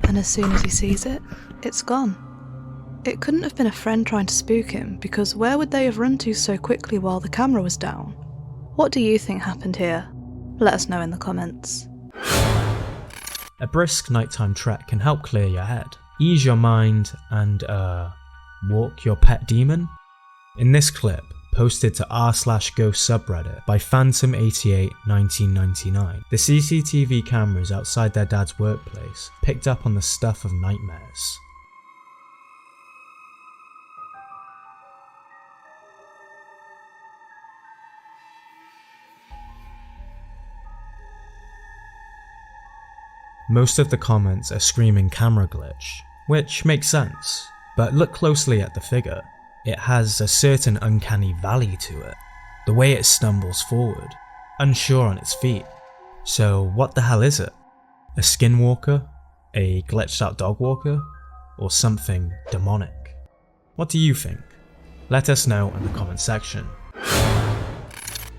Speaker 5: And as soon as he sees it, it's gone. It couldn't have been a friend trying to spook him, because where would they have run to so quickly while the camera was down? What do you think happened here? Let us know in the comments.
Speaker 1: A brisk nighttime trek can help clear your head, ease your mind, and walk your pet demon? In this clip, posted to r/ghost subreddit by Phantom881999, the CCTV cameras outside their dad's workplace picked up on the stuff of nightmares. Most of the comments are screaming camera glitch, which makes sense, but look closely at the figure. It has a certain uncanny valley to it, the way it stumbles forward, unsure on its feet. So what the hell is it? A skinwalker? A glitched out dog walker? Or something demonic? What do you think? Let us know in the comment section.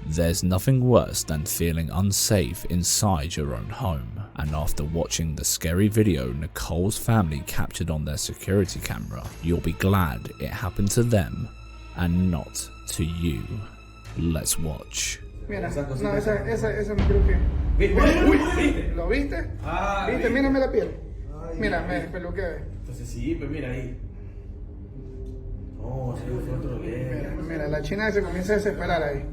Speaker 2: There's nothing worse than feeling unsafe inside your own home, and after watching the scary video Nicole's family captured on their security camera, you'll be glad it happened to them and not to you. Let's watch.
Speaker 16: Mira, no, esa no creo que... ¿Lo viste? ¿Viste? Mírame la piel. Mira, me peluquea.
Speaker 9: Entonces sí, pues mira ahí. No, se fue otro día.
Speaker 16: Mira, la china se comienza a desesperar ahí.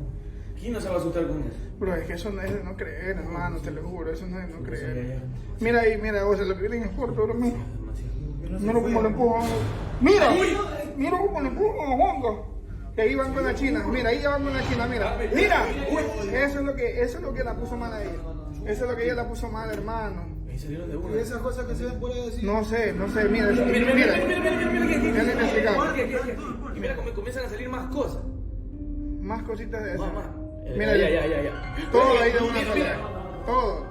Speaker 9: ¿Quién no se va a asustar con eso?
Speaker 16: Bro, es que eso no es no creer, hermano, te lo juro, eso no es no creer. Mira ahí, mira, o sea, lo que viene es corto, ahora mismo. Mira cómo lo empujan. Mira, mira cómo lo empujan a Hongo. Que ahí van con la china, mira, ahí ya van con la china, mira. Mira, eso es lo que la puso mal a ella. Eso es lo que ella la puso mal, hermano.
Speaker 9: Ahí salieron de una.
Speaker 4: ¿Y esas cosas que se ven por ahí decir?
Speaker 16: No sé, mira. Mira,
Speaker 9: y mira cómo comienzan a salir más cosas.
Speaker 16: Más cositas de eso.
Speaker 9: Mira, ya.
Speaker 16: Todo ahí de una sola.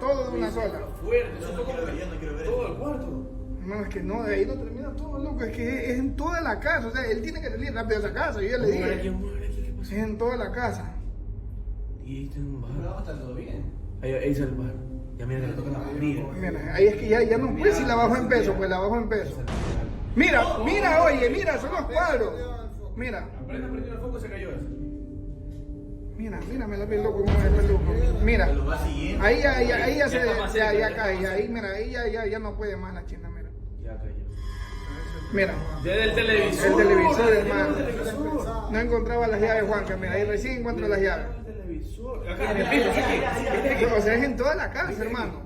Speaker 16: Todo de una sola.
Speaker 9: Fuerte, eso fue como todo el cuarto.
Speaker 16: Hermano, es que no, de ahí no termina todo, loco. Es que es en toda la casa. O sea, él tiene que salir rápido de esa casa. Yo ya le dije. Es en toda la casa.
Speaker 9: Y ahí está en un bar. Pero va a estar todo bien. Ahí sale el bar. Ya mira que le toca la abrir.
Speaker 16: Mira, ahí es que ya no puede si la bajo en peso, pues la bajo en peso. Mira, oye, mira, son los cuadros. Mira.
Speaker 9: Apenas prendió el foco se cayó eso.
Speaker 16: Mira, me la piel loco como el peluco. Mira, ahí ya cae, ahí mira, ahí ya no puede más la china, mira.
Speaker 9: Ya cayó.
Speaker 16: Mira.
Speaker 9: Desde el televisor.
Speaker 16: El televisor, hermano. No encontraba las llaves, Juanca, mira, ahí recién encuentro las llaves.
Speaker 9: Acá en el piso,
Speaker 16: o sea, es en toda la casa, hermano.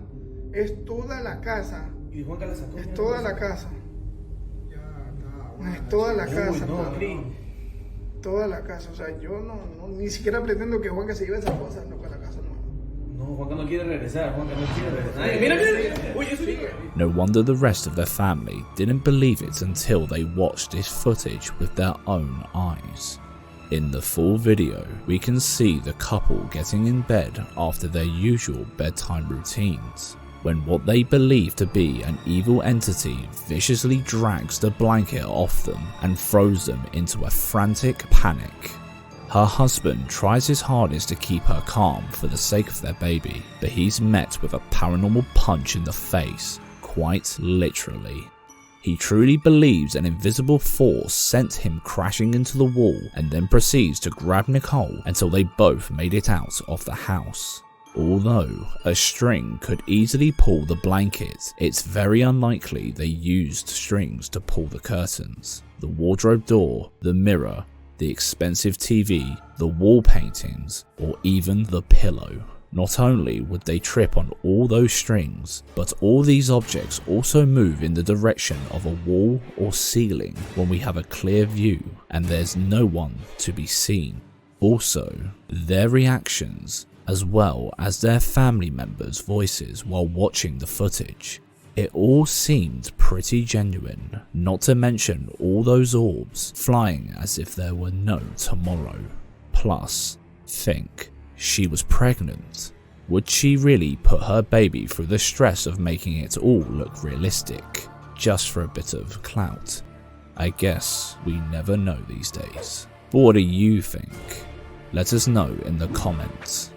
Speaker 16: Es toda la casa.
Speaker 9: Y Juanca la sacó.
Speaker 16: Es toda la casa. Es toda la casa, toda la casa, o sea, yo no ni siquiera pretendo que Juanca se lleve esas cosas, no, para la casa, no.
Speaker 9: No, Juanca no quiere regresar, Juanca no quiere regresar. Mira. Uy, eso sigue.
Speaker 2: No wonder the rest of their family didn't believe it until they watched this footage with their own eyes. In the full video, we can see the couple getting in bed after their usual bedtime routines, when what they believe to be an evil entity viciously drags the blanket off them and throws them into a frantic panic. Her husband tries his hardest to keep her calm for the sake of their baby, but he's met with a paranormal punch in the face, quite literally. He truly believes an invisible force sent him crashing into the wall and then proceeds to grab Nicole until they both made it out of the house. Although a string could easily pull the blanket, it's very unlikely they used strings to pull the curtains, the wardrobe door, the mirror, the expensive TV, the wall paintings, or even the pillow. Not only would they trip on all those strings, but all these objects also move in the direction of a wall or ceiling when we have a clear view and there's no one to be seen. Also, their reactions, as well as their family members' voices while watching the footage. It all seemed pretty genuine, not to mention all those orbs flying as if there were no tomorrow. Plus, think, she was pregnant. Would she really put her baby through the stress of making it all look realistic, just for a bit of clout? I guess we never know these days. But what do you think? Let us know in the comments.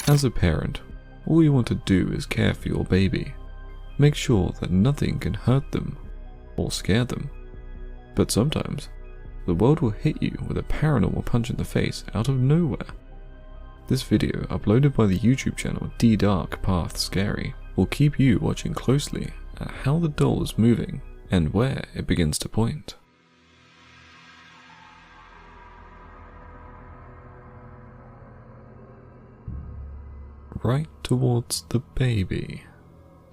Speaker 6: As a parent, all you want to do is care for your baby. Make sure that nothing can hurt them or scare them. But sometimes, the world will hit you with a paranormal punch in the face out of nowhere. This video, uploaded by the YouTube channel D Dark Path Scary, will keep you watching closely at how the doll is moving and where it begins to point. Right towards the baby,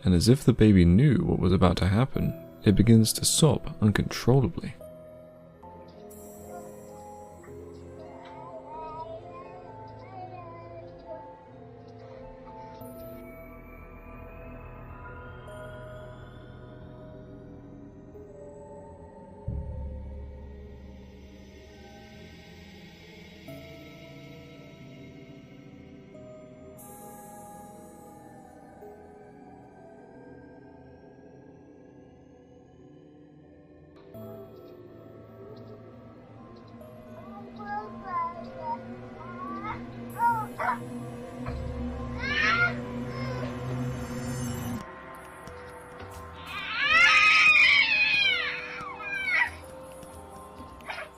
Speaker 6: and as if the baby knew what was about to happen, it begins to sob uncontrollably.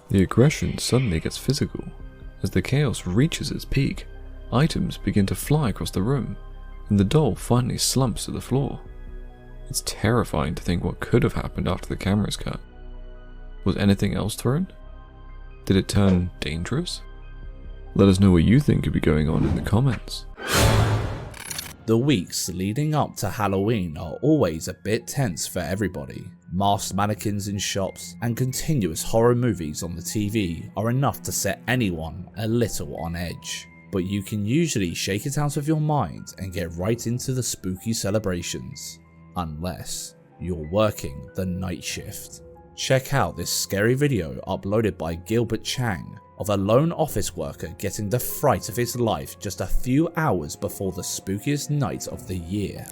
Speaker 6: The aggression suddenly gets physical. As the chaos reaches its peak, items begin to fly across the room, and the doll finally slumps to the floor. It's terrifying to think what could have happened after the camera's cut. Was anything else thrown? Did it turn dangerous? Let us know what you think could be going on in the comments.
Speaker 2: The weeks leading up to Halloween are always a bit tense for everybody. Masked mannequins in shops and continuous horror movies on the TV are enough to set anyone a little on edge. But you can usually shake it out of your mind and get right into the spooky celebrations. Unless you're working the night shift. Check out this scary video uploaded by Gilbert Chang of a lone office worker getting the fright of his life just a few hours before the spookiest night of the year.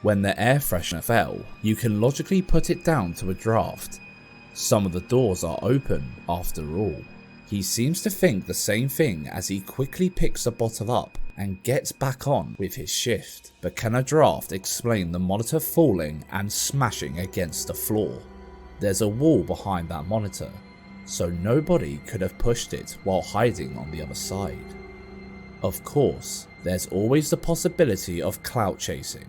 Speaker 2: When the air freshener fell, you can logically put it down to a draft. Some of the doors are open after all. He seems to think the same thing as he quickly picks the bottle up and gets back on with his shift. But can a draft explain the monitor falling and smashing against the floor? There's a wall behind that monitor, so nobody could have pushed it while hiding on the other side. Of course, there's always the possibility of clout chasing,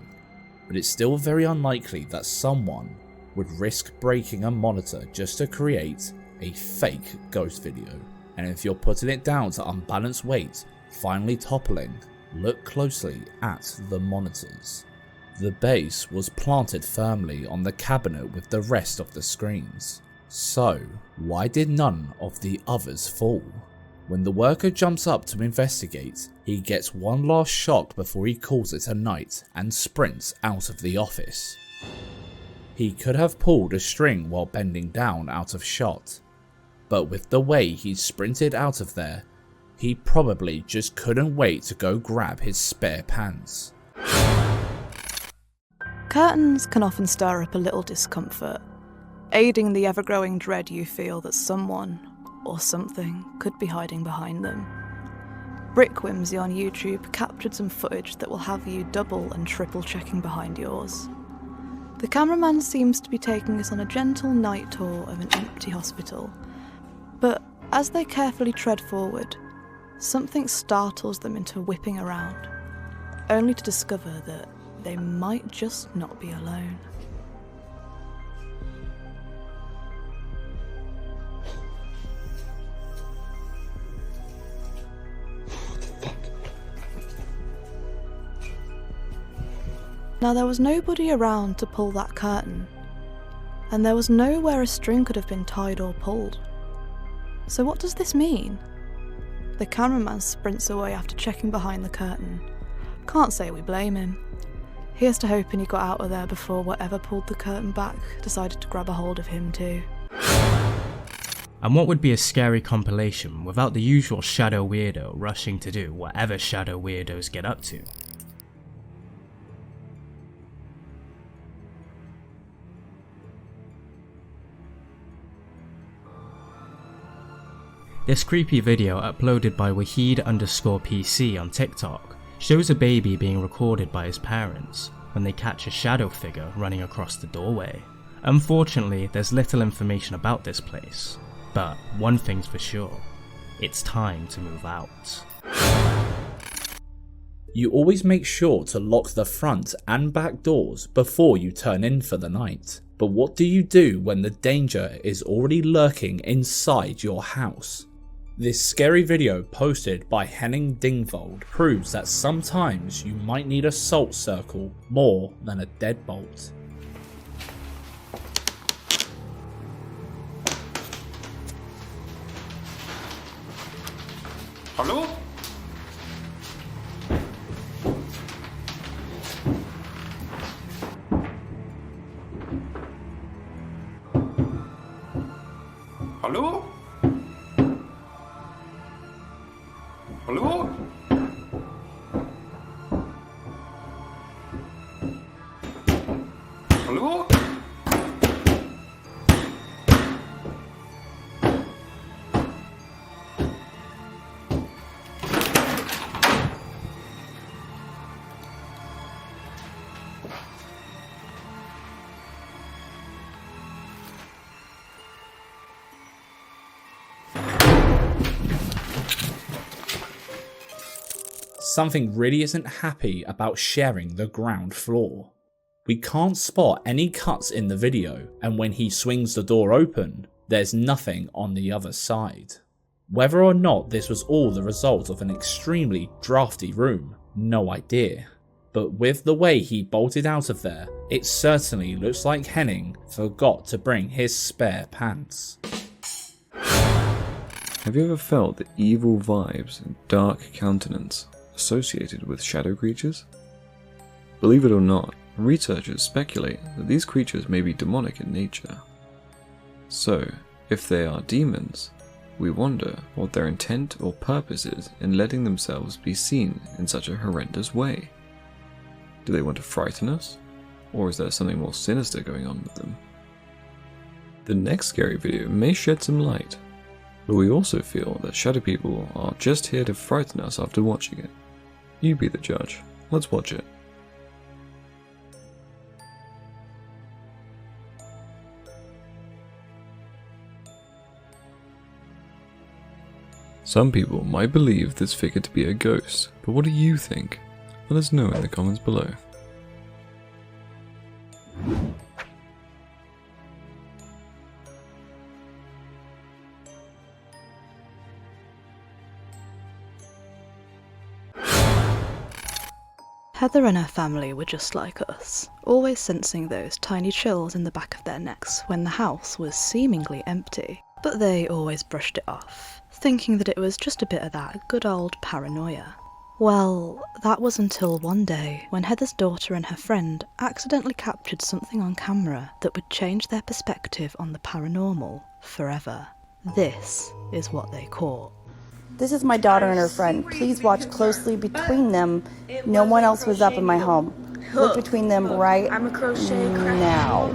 Speaker 2: but it's still very unlikely that someone would risk breaking a monitor just to create a fake ghost video. And if you're putting it down to unbalanced weight finally toppling, look closely at the monitors. The base was planted firmly on the cabinet with the rest of the screens. So why did none of the others fall? When the worker jumps up to investigate, he gets one last shock before he calls it a night and sprints out of the office. He could have pulled a string while bending down out of shot, but with the way he sprinted out of there, he probably just couldn't wait to go grab his spare pants.
Speaker 5: Curtains can often stir up a little discomfort, aiding the ever-growing dread you feel that someone or something could be hiding behind them. Brick Whimsy on YouTube captured some footage that will have you double and triple checking behind yours. The cameraman seems to be taking us on a gentle night tour of an empty hospital, but as they carefully tread forward, something startles them into whipping around, only to discover that they might just not be alone. Now there was nobody around to pull that curtain, and there was nowhere a string could have been tied or pulled. So what does this mean? The cameraman sprints away after checking behind the curtain. Can't say we blame him. Here's to hoping he got out of there before whatever pulled the curtain back decided to grab a hold of him too.
Speaker 1: And what would be a scary compilation without the usual shadow weirdo rushing to do whatever shadow weirdos get up to? This creepy video uploaded by Wahid_PC on TikTok shows a baby being recorded by his parents when they catch a shadow figure running across the doorway. Unfortunately, there's little information about this place, but one thing's for sure, it's time to move out.
Speaker 2: You always make sure to lock the front and back doors before you turn in for the night. But what do you do when the danger is already lurking inside your house? This scary video posted by Henning Dingvold proves that sometimes you might need a salt circle more than a deadbolt.
Speaker 19: Hallo? Hallo? Hallo? Hallo?
Speaker 2: Something really isn't happy about sharing the ground floor. We can't spot any cuts in the video, and when he swings the door open, there's nothing on the other side. Whether or not this was all the result of an extremely drafty room, no idea. But with the way he bolted out of there, it certainly looks like Henning forgot to bring his spare pants.
Speaker 6: Have you ever felt the evil vibes and dark countenance associated with shadow creatures? Believe it or not, researchers speculate that these creatures may be demonic in nature. So, if they are demons, we wonder what their intent or purpose is in letting themselves be seen in such a horrendous way. Do they want to frighten us? Or is there something more sinister going on with them? The next scary video may shed some light, but we also feel that shadow people are just here to frighten us after watching it. You be the judge. Let's watch it. Some people might believe this figure to be a ghost, but what do you think? Let us know in the comments below.
Speaker 5: Heather and her family were just like us, always sensing those tiny chills in the back of their necks when the house was seemingly empty. But they always brushed it off, thinking that it was just a bit of that good old paranoia. Well, that was until one day when Heather's daughter and her friend accidentally captured something on camera that would change their perspective on the paranormal forever. This is what they caught.
Speaker 15: This is my daughter and her friend. Please watch closely between them. No one else was up in my home. Look between them right now.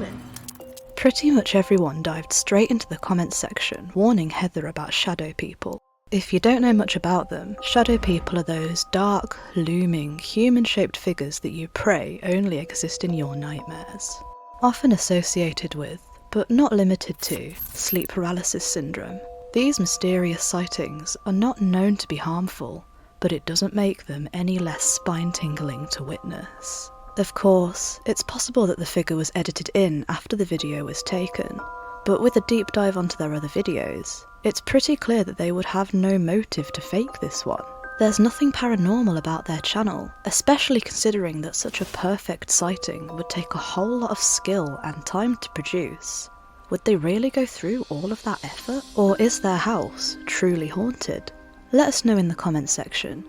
Speaker 5: Pretty much everyone dived straight into the comments section, warning Heather about shadow people. If you don't know much about them, shadow people are those dark, looming, human-shaped figures that you pray only exist in your nightmares. Often associated with, but not limited to, sleep paralysis syndrome. These mysterious sightings are not known to be harmful, but it doesn't make them any less spine-tingling to witness. Of course, it's possible that the figure was edited in after the video was taken, but with a deep dive onto their other videos, it's pretty clear that they would have no motive to fake this one. There's nothing paranormal about their channel, especially considering that such a perfect sighting would take a whole lot of skill and time to produce. Would they really go through all of that effort? Or is their house truly haunted? Let us know in the comments section.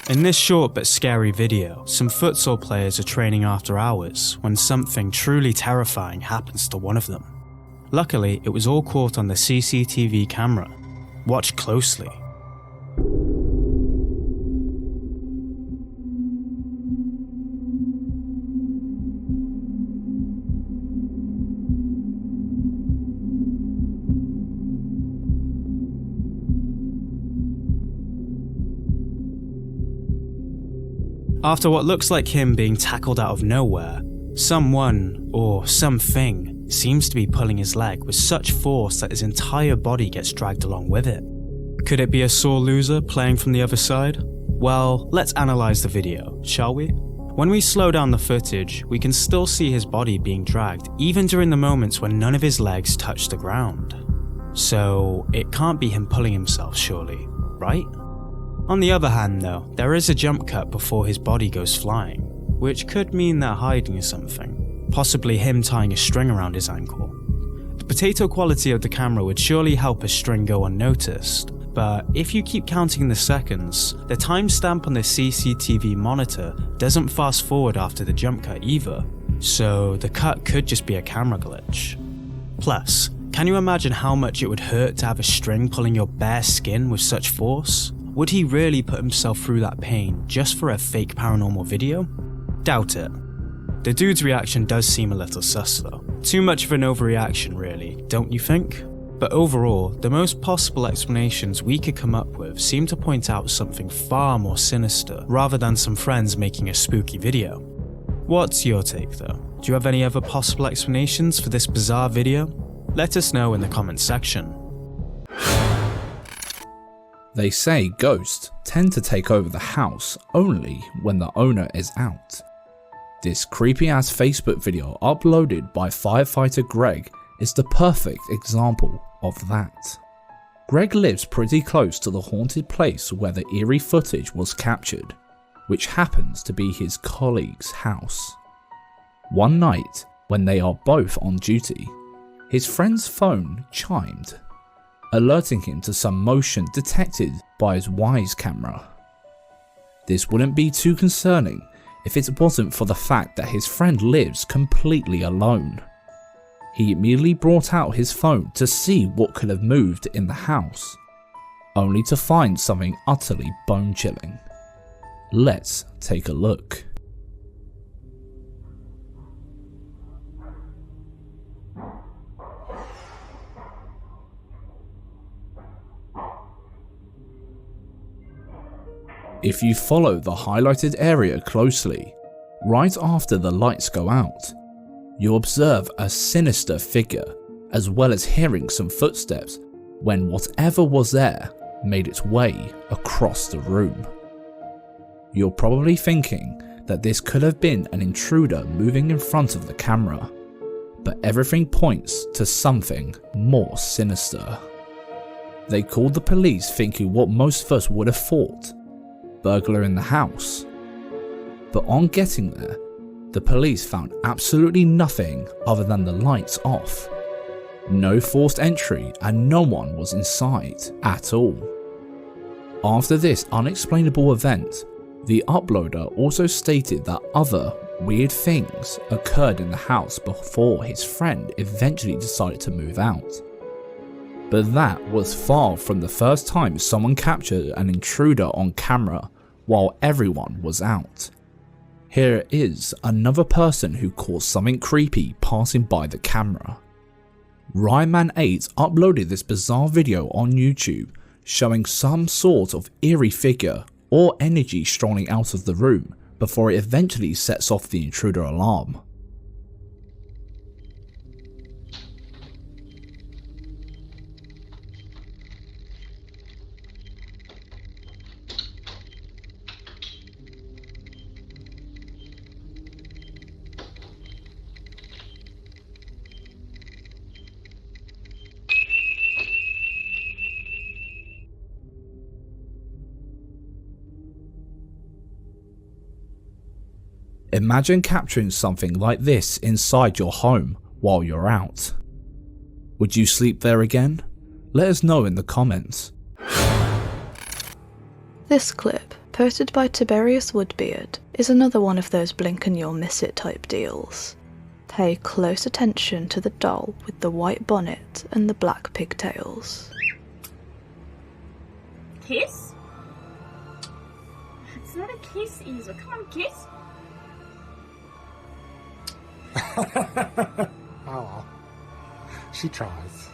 Speaker 1: In this short but scary video, some futsal players are training after hours when something truly terrifying happens to one of them. Luckily, it was all caught on the CCTV camera. Watch closely. After what looks like him being tackled out of nowhere, someone or something seems to be pulling his leg with such force that his entire body gets dragged along with it. Could it be a sore loser playing from the other side? Well, let's analyze the video, shall we? When we slow down the footage, we can still see his body being dragged, even during the moments when none of his legs touch the ground. So, it can't be him pulling himself, surely, right? On the other hand though, there is a jump cut before his body goes flying, which could mean they're hiding something, possibly him tying a string around his ankle. The potato quality of the camera would surely help a string go unnoticed, but if you keep counting the seconds, the timestamp on the CCTV monitor doesn't fast forward after the jump cut either, so the cut could just be a camera glitch. Plus, can you imagine how much it would hurt to have a string pulling your bare skin with such force? Would he really put himself through that pain just for a fake paranormal video? Doubt it. The dude's reaction does seem a little sus though. Too much of an overreaction really, don't you think? But overall, the most possible explanations we could come up with seem to point out something far more sinister rather than some friends making a spooky video. What's your take though? Do you have any other possible explanations for this bizarre video? Let us know in the comments section.
Speaker 2: They say ghosts tend to take over the house only when the owner is out. This creepy ass Facebook video uploaded by firefighter Greg is the perfect example of that. Greg lives pretty close to the haunted place where the eerie footage was captured, which happens to be his colleague's house. One night, when they are both on duty, his friend's phone chimed, alerting him to some motion detected by his Wise camera. This wouldn't be too concerning if it wasn't for the fact that his friend lives completely alone. He immediately brought out his phone to see what could have moved in the house, only to find something utterly bone-chilling. Let's take a look. If you follow the highlighted area closely, right after the lights go out, you observe a sinister figure, as well as hearing some footsteps when whatever was there made its way across the room. You're probably thinking that this could have been an intruder moving in front of the camera, but everything points to something more sinister. They called the police thinking what most of us would have thought: burglar in the house. But on getting there, the police found absolutely nothing other than the lights off. No forced entry and no one was inside at all. After this unexplainable event, the uploader also stated that other weird things occurred in the house before his friend eventually decided to move out. But that was far from the first time someone captured an intruder on camera while everyone was out. Here is another person who caught something creepy passing by the camera. Ryman8 uploaded this bizarre video on YouTube showing some sort of eerie figure or energy strolling out of the room before it eventually sets off the intruder alarm. Imagine capturing something like this inside your home while you're out. Would you sleep there again? Let us know in the comments.
Speaker 5: This clip, posted by Tiberius Woodbeard, is another one of those blink and you'll miss it type deals. pay close attention to the doll with the white bonnet and the black pigtails.
Speaker 23: Kiss? It's not a kiss, Isa. Come on, kiss.
Speaker 13: Oh well. She tries.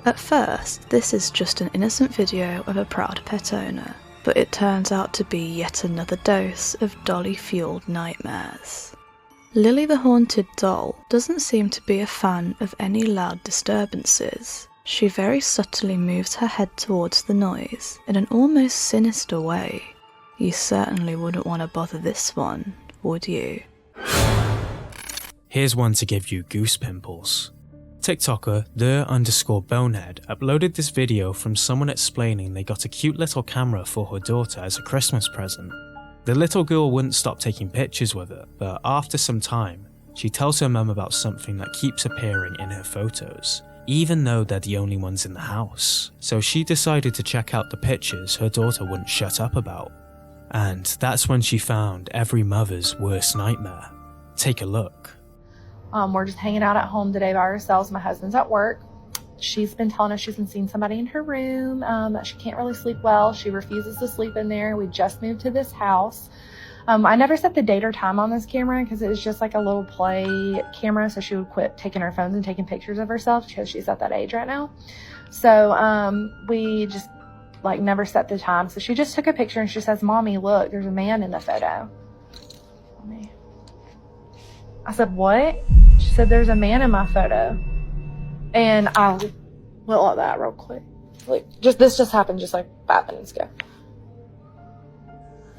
Speaker 5: At first, this is just an innocent video of a proud pet owner, but it turns out to be yet another dose of dolly-fueled nightmares. Lily the Haunted Doll doesn't seem to be a fan of any loud disturbances. She very subtly moves her head towards the noise in an almost sinister way. You certainly wouldn't want to bother this one, would you?
Speaker 1: Here's one to give you goose pimples. TikToker the_bonehead uploaded this video from someone explaining they got a cute little camera for her daughter as a Christmas present. The little girl wouldn't stop taking pictures with it, but after some time, she tells her mum about something that keeps appearing in her photos, even though they're the only ones in the house. So she decided to check out the pictures her daughter wouldn't shut up about. And that's when she found every mother's worst nightmare. Take a look.
Speaker 12: We're just hanging out at home today by ourselves. My husband's at work. She's been telling us she's been seeing somebody in her room, that she can't really sleep well. She refuses to sleep in there. We just moved to this house. I never set the date or time on this camera because it was just like a little play camera, so she would quit taking her phones and taking pictures of herself because she's at that age right now. So we just like never set the time. So she just took a picture and she says, "Mommy, look, there's a man in the photo." I said, "What?" She said, "There's a man in my photo." And I went like that real quick. Like, this just happened just like 5 minutes ago.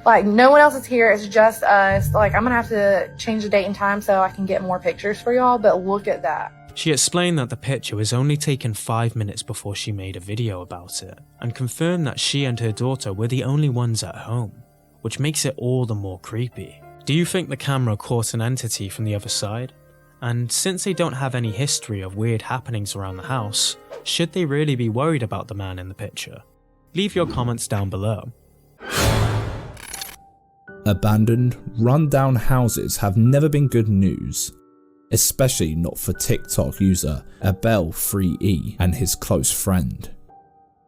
Speaker 12: Like, no one else is here. It's just us. Like, I'm going to have to change the date and time so I can get more pictures for y'all. But look at that.
Speaker 1: She explained that the picture was only taken 5 minutes before she made a video about it, and confirmed that she and her daughter were the only ones at home, which makes it all the more creepy. Do you think the camera caught an entity from the other side? And since they don't have any history of weird happenings around the house, should they really be worried about the man in the picture? Leave your comments down below.
Speaker 2: Abandoned, run-down houses have never been good news, especially not for TikTok user Abel3E and his close friend.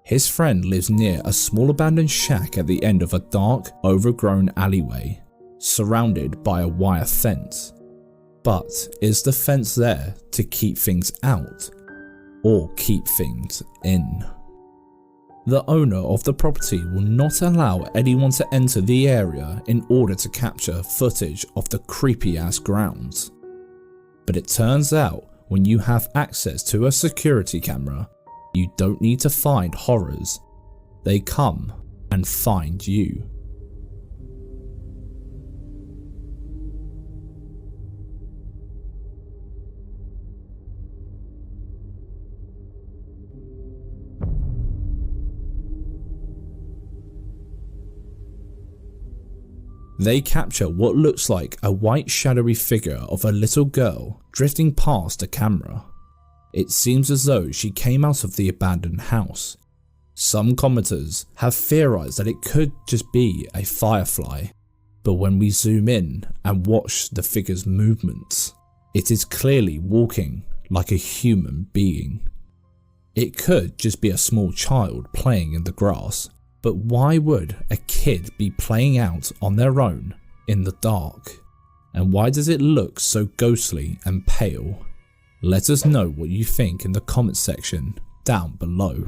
Speaker 2: His friend lives near a small abandoned shack at the end of a dark, overgrown alleyway, surrounded by a wire fence. But is the fence there to keep things out, or keep things in? The owner of the property will not allow anyone to enter the area in order to capture footage of the creepy ass grounds. But it turns out when you have access to a security camera, you don't need to find horrors. They come and find you. They capture what looks like a white shadowy figure of a little girl drifting past the camera. It seems as though she came out of the abandoned house. Some commenters have theorized that it could just be a firefly, but when we zoom in and watch the figure's movements, it is clearly walking like a human being. It could just be a small child playing in the grass. But why would a kid be playing out on their own in the dark? And why does it look so ghostly and pale? Let us know what you think in the comments section down below.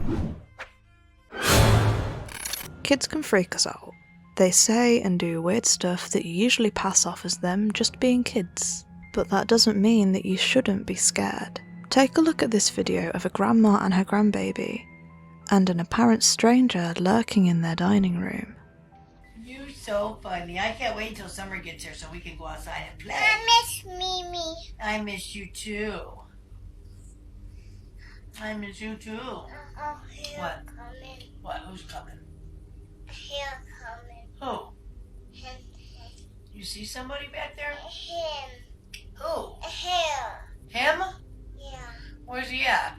Speaker 5: Kids can freak us out. They say and do weird stuff that you usually pass off as them just being kids. But that doesn't mean that you shouldn't be scared. Take a look at this video of a grandma and her grandbaby, and an apparent stranger lurking in their dining room.
Speaker 17: You're so funny. I can't wait until summer gets here so we can go outside and play.
Speaker 20: I miss Mimi.
Speaker 17: I miss you too. I miss you too. What?
Speaker 20: Coming.
Speaker 17: What? Who's coming?
Speaker 20: Here coming.
Speaker 17: Who?
Speaker 20: Him.
Speaker 17: You see somebody back there?
Speaker 20: Him.
Speaker 17: Who?
Speaker 20: Here.
Speaker 17: Him?
Speaker 20: Yeah.
Speaker 17: Where's he at?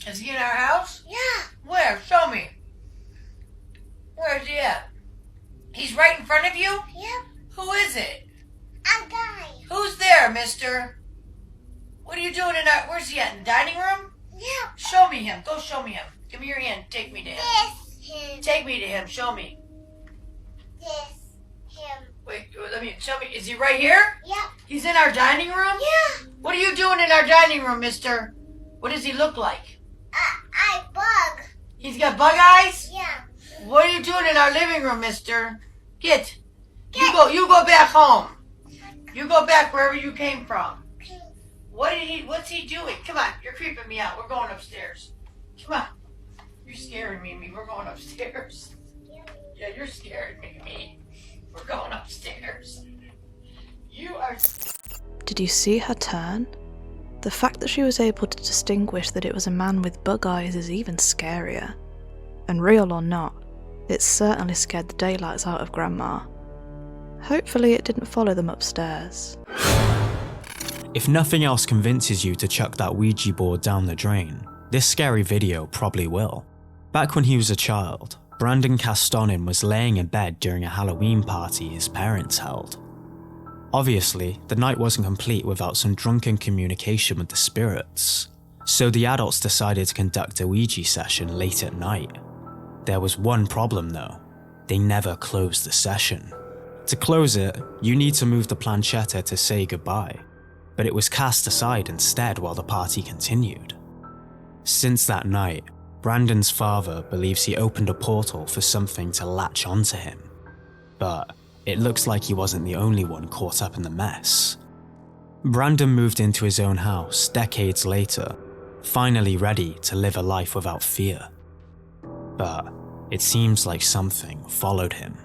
Speaker 17: Is he in our house?
Speaker 20: Yeah.
Speaker 17: Where? Show me. Where is he at? He's right in front of you?
Speaker 20: Yep.
Speaker 17: Who is it?
Speaker 20: A guy.
Speaker 17: Who's there, mister? What are you doing in our... Where's he at? In the dining room?
Speaker 20: Yep.
Speaker 17: Show me him. Go show me him. Give me your hand. Take me to him.
Speaker 20: This him.
Speaker 17: Take me to him. Show me.
Speaker 20: This him.
Speaker 17: Wait, let me... Show me. Is he right here?
Speaker 20: Yep.
Speaker 17: He's in our dining room?
Speaker 20: Yeah.
Speaker 17: What are you doing in our dining room, mister? What does he look like?
Speaker 20: I bug.
Speaker 17: He's got bug eyes?
Speaker 20: Yeah.
Speaker 17: What are you doing in our living room, mister? Get. You go back home. You go back wherever you came from. What's he doing? Come on, you're creeping me out. We're going upstairs. Come on. You're scaring me. We're going upstairs. Yeah, you're scaring me. We're going upstairs. You are...
Speaker 5: Did you see her turn? The fact that she was able to distinguish that it was a man with bug eyes is even scarier. And real or not, it certainly scared the daylights out of Grandma. Hopefully it didn't follow them upstairs.
Speaker 1: If nothing else convinces you to chuck that Ouija board down the drain, this scary video probably will. Back when he was a child, Brandon Castonin was laying in bed during a Halloween party his parents held. Obviously, the night wasn't complete without some drunken communication with the spirits, so the adults decided to conduct a Ouija session late at night. There was one problem though, they never closed the session. To close it, you need to move the planchetta to say goodbye, but it was cast aside instead while the party continued. Since that night, Brandon's father believes he opened a portal for something to latch onto him, but it looks like he wasn't the only one caught up in the mess. Brandon moved into his own house decades later, finally ready to live a life without fear. But it seems like something followed him.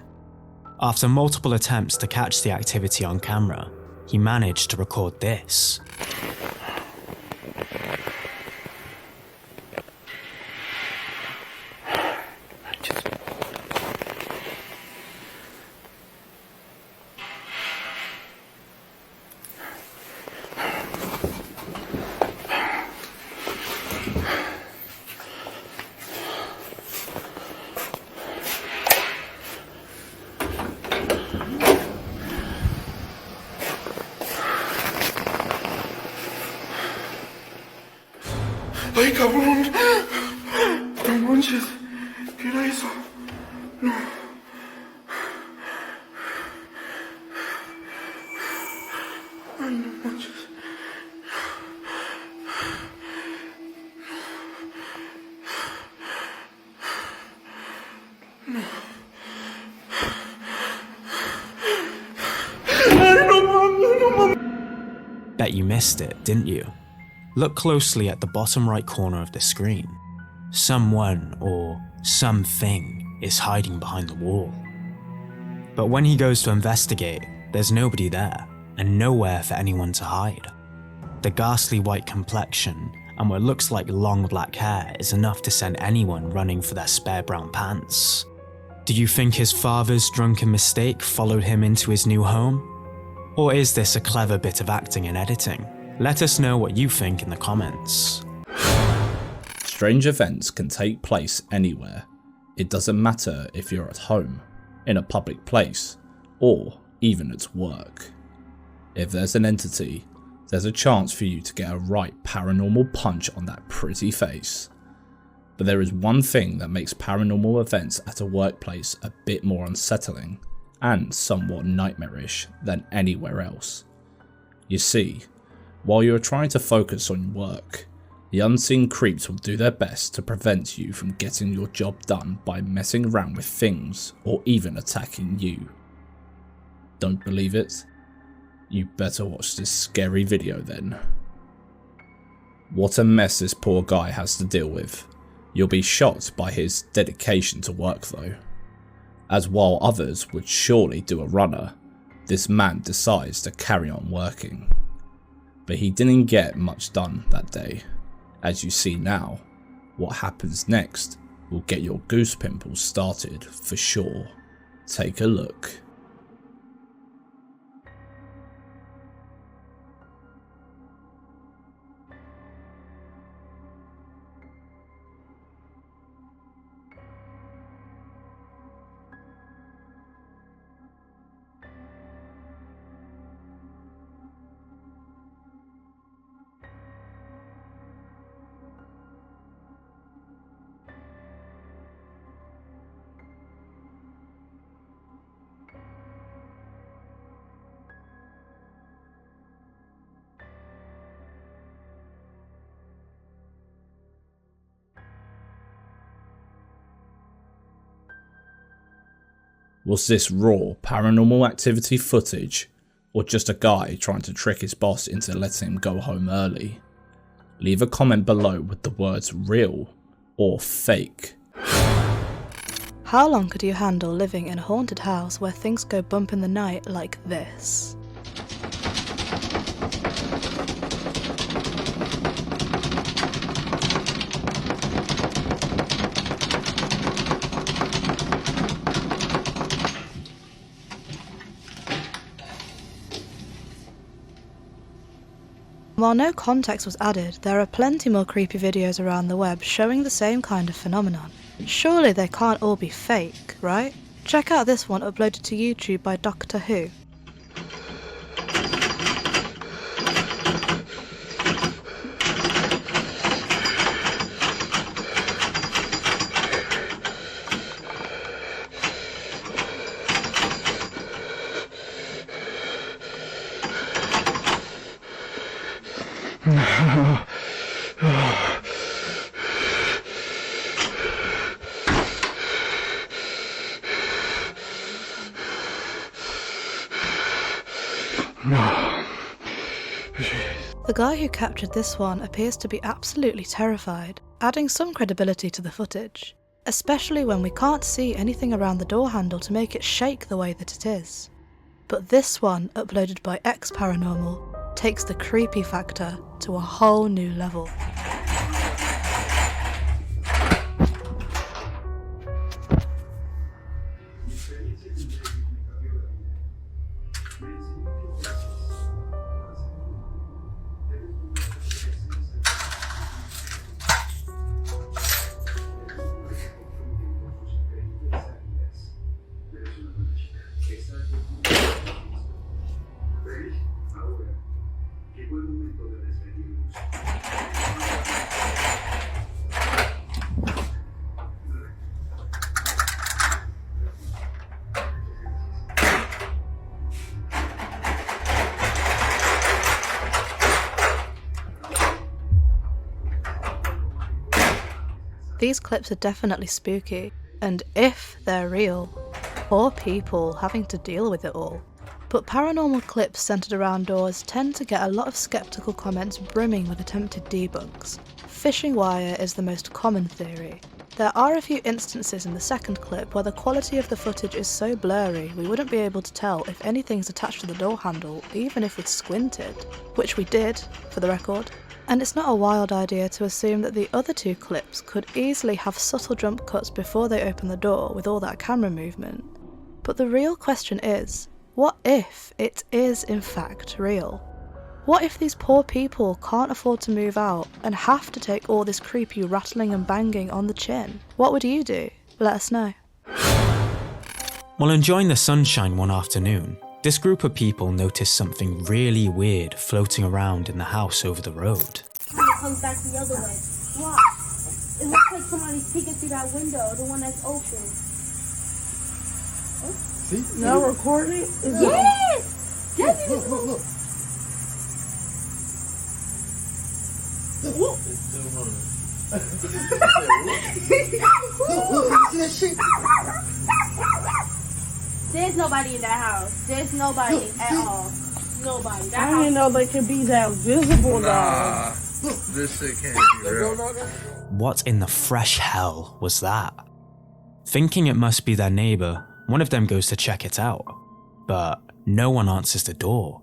Speaker 1: After multiple attempts to catch the activity on camera, he managed to record this.
Speaker 4: ¡Ay, cabrón! No manches. ¿Qué era eso? No. Ay, no manches. No. Ay, no mames, no mames.
Speaker 1: Bet you missed it, didn't you? Look closely at the bottom right corner of the screen. Someone or something is hiding behind the wall. But when he goes to investigate, there's nobody there and nowhere for anyone to hide. The ghastly white complexion and what looks like long black hair is enough to send anyone running for their spare brown pants. Do you think his father's drunken mistake followed him into his new home? Or is this a clever bit of acting and editing? Let us know what you think in the comments.
Speaker 2: Strange events can take place anywhere. It doesn't matter if you're at home, in a public place, or even at work. If there's an entity, there's a chance for you to get a right paranormal punch on that pretty face. But there is one thing that makes paranormal events at a workplace a bit more unsettling and somewhat nightmarish than anywhere else. You see, while you are trying to focus on work, the unseen creeps will do their best to prevent you from getting your job done by messing around with things or even attacking you. Don't believe it? You better watch this scary video then. What a mess this poor guy has to deal with. You'll be shocked by his dedication to work though. As while others would surely do a runner, this man decides to carry on working. But he didn't get much done that day. As you see now, what happens next will get your goose pimples started for sure. Take a look. Was this raw paranormal activity footage, or just a guy trying to trick his boss into letting him go home early? Leave a comment below with the words real or fake.
Speaker 5: How long could you handle living in a haunted house where things go bump in the night like this? While no context was added, there are plenty more creepy videos around the web showing the same kind of phenomenon. Surely they can't all be fake, right? Check out this one uploaded to YouTube by Doctor Who. The guy who captured this one appears to be absolutely terrified, adding some credibility to the footage, especially when we can't see anything around the door handle to make it shake the way that it is. But this one, uploaded by X Paranormal, takes the creepy factor to a whole new level. These clips are definitely spooky, and if they're real, poor people having to deal with it all. But paranormal clips centered around doors tend to get a lot of skeptical comments brimming with attempted debunks. Fishing wire is the most common theory. There are a few instances in the second clip where the quality of the footage is so blurry we wouldn't be able to tell if anything's attached to the door handle even if we squinted, which we did, for the record. And it's not a wild idea to assume that the other two clips could easily have subtle jump cuts before they open the door with all that camera movement. But the real question is, what if it is in fact real? What if these poor people can't afford to move out and have to take all this creepy rattling and banging on the chin? What would you do? Let us know.
Speaker 1: While enjoying the sunshine one afternoon, this group of people noticed something really weird floating around in the house over the road.
Speaker 23: It comes back the other way. What? It looks like somebody's peeking through that window, the one that's open. Oh.
Speaker 4: See?
Speaker 23: Now recording? Yes! Yes!
Speaker 4: Look, look, look. Look. It's still running. Look, see that shit?
Speaker 23: There's nobody in that house. There's nobody at all. Nobody. That
Speaker 9: I didn't know they could be that visible though.
Speaker 4: This shit can't be real.
Speaker 1: What in the fresh hell was that? Thinking it must be their neighbour, one of them goes to check it out. But no one answers the door.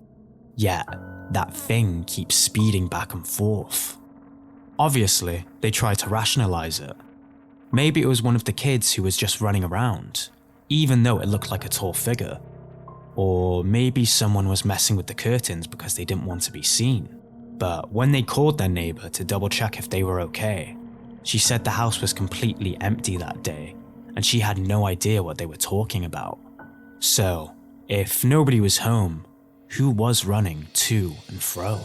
Speaker 1: Yet, that thing keeps speeding back and forth. Obviously, they try to rationalise it. Maybe it was one of the kids who was just running around, even though it looked like a tall figure. Or maybe someone was messing with the curtains because they didn't want to be seen. But when they called their neighbour to double check if they were okay, she said the house was completely empty that day, and she had no idea what they were talking about. So, if nobody was home, who was running to and fro?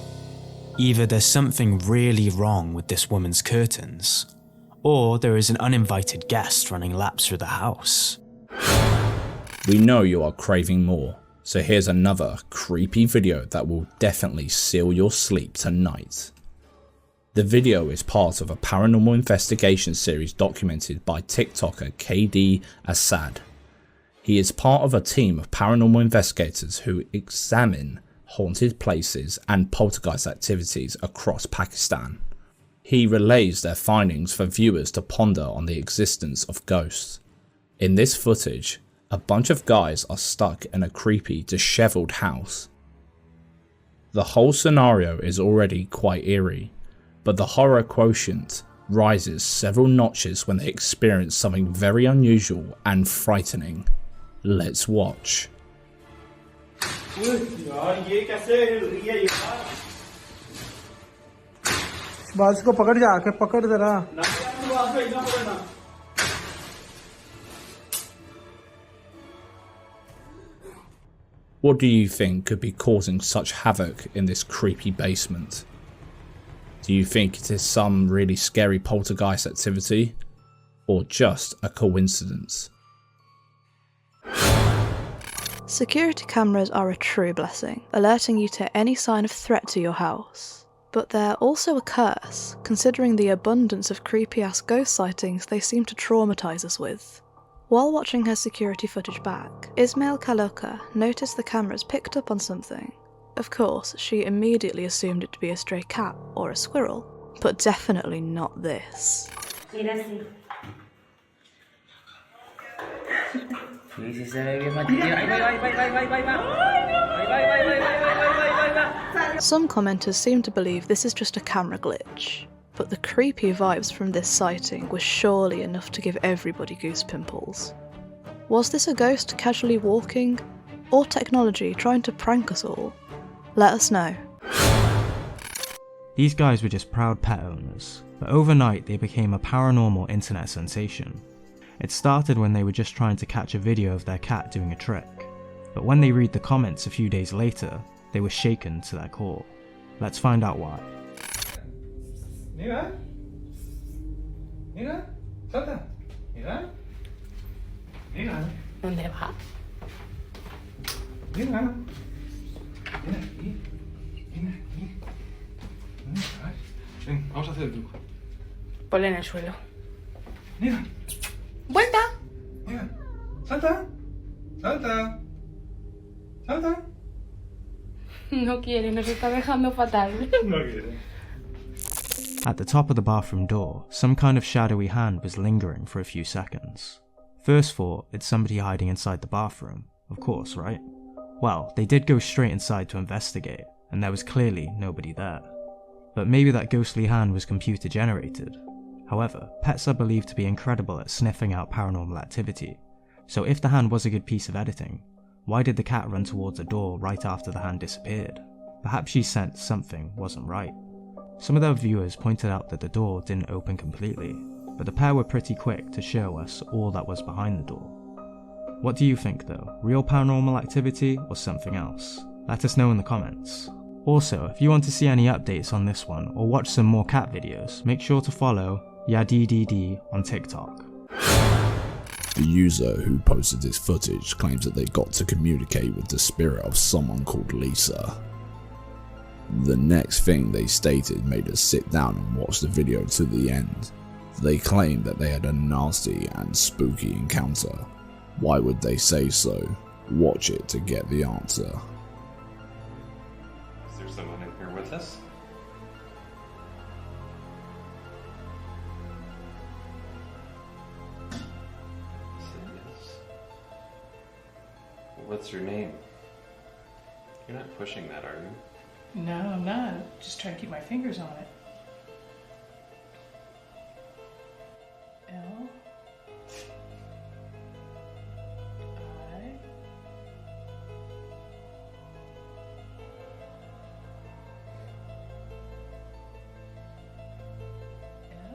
Speaker 1: Either there's something really wrong with this woman's curtains, or there is an uninvited guest running laps through the house.
Speaker 2: We know you are craving more, so here's another creepy video that will definitely seal your sleep tonight. The video is part of a paranormal investigation series documented by TikToker KD Assad. He is part of a team of paranormal investigators who examine haunted places and poltergeist activities across Pakistan. He relays their findings for viewers to ponder on the existence of ghosts. In this footage, a bunch of guys are stuck in a creepy, dishevelled house. The whole scenario is already quite eerie, but the horror quotient rises several notches when they experience something very unusual and frightening. Let's watch.
Speaker 16: बाज को पकड़ जा के पकड़ जरा
Speaker 2: What do you think could be causing such havoc in this creepy basement? Do you think it is some really scary poltergeist activity, or just a coincidence?
Speaker 5: Security cameras are a true blessing, alerting you to any sign of threat to your house. But they're also a curse, considering the abundance of creepy-ass ghost sightings they seem to traumatise us with. While watching her security footage back, Ismail Kaloka noticed the cameras picked up on something. Of course, she immediately assumed it to be a stray cat or a squirrel, but definitely not this. Some commenters seem to believe this is just a camera glitch, but the creepy vibes from this sighting were surely enough to give everybody goose pimples. Was this a ghost casually walking, or technology trying to prank us all? Let us know.
Speaker 1: These guys were just proud pet owners, but overnight they became a paranormal internet sensation. It started when they were just trying to catch a video of their cat doing a trick, but when they read the comments a few days later, they were shaken to their core. Let's find out why.
Speaker 16: Mira, mira, salta, mira, mira.
Speaker 12: ¿Dónde va?
Speaker 16: Mira, ven aquí, ven aquí. Ven, vamos a hacer el truco.
Speaker 12: Ponle en el suelo.
Speaker 16: Mira.
Speaker 12: ¡Vuelta!
Speaker 16: Mira, salta, salta, salta.
Speaker 12: No quiere, nos está dejando fatal.
Speaker 16: No quiere.
Speaker 1: At the top of the bathroom door, some kind of shadowy hand was lingering for a few seconds. First thought, it's somebody hiding inside the bathroom, of course, right? Well, they did go straight inside to investigate, and there was clearly nobody there. But maybe that ghostly hand was computer generated. However, pets are believed to be incredible at sniffing out paranormal activity, so if the hand was a good piece of editing, why did the cat run towards the door right after the hand disappeared? Perhaps she sensed something wasn't right. Some of their viewers pointed out that the door didn't open completely, but the pair were pretty quick to show us all that was behind the door. What do you think though? Real paranormal activity or something else? Let us know in the comments. Also, if you want to see any updates on this one or watch some more cat videos, make sure to follow YaDDD on TikTok.
Speaker 2: The user who posted this footage claims that they got to communicate with the spirit of someone called Lisa. The next thing they stated made us sit down and watch the video to the end. They claimed that they had a nasty and spooky encounter. Why would they say so? Watch it to get the answer.
Speaker 6: Is there someone in here with us? What's your name? You're not pushing that, are you?
Speaker 7: No, I'm not. I'm just trying to keep my fingers on it. L I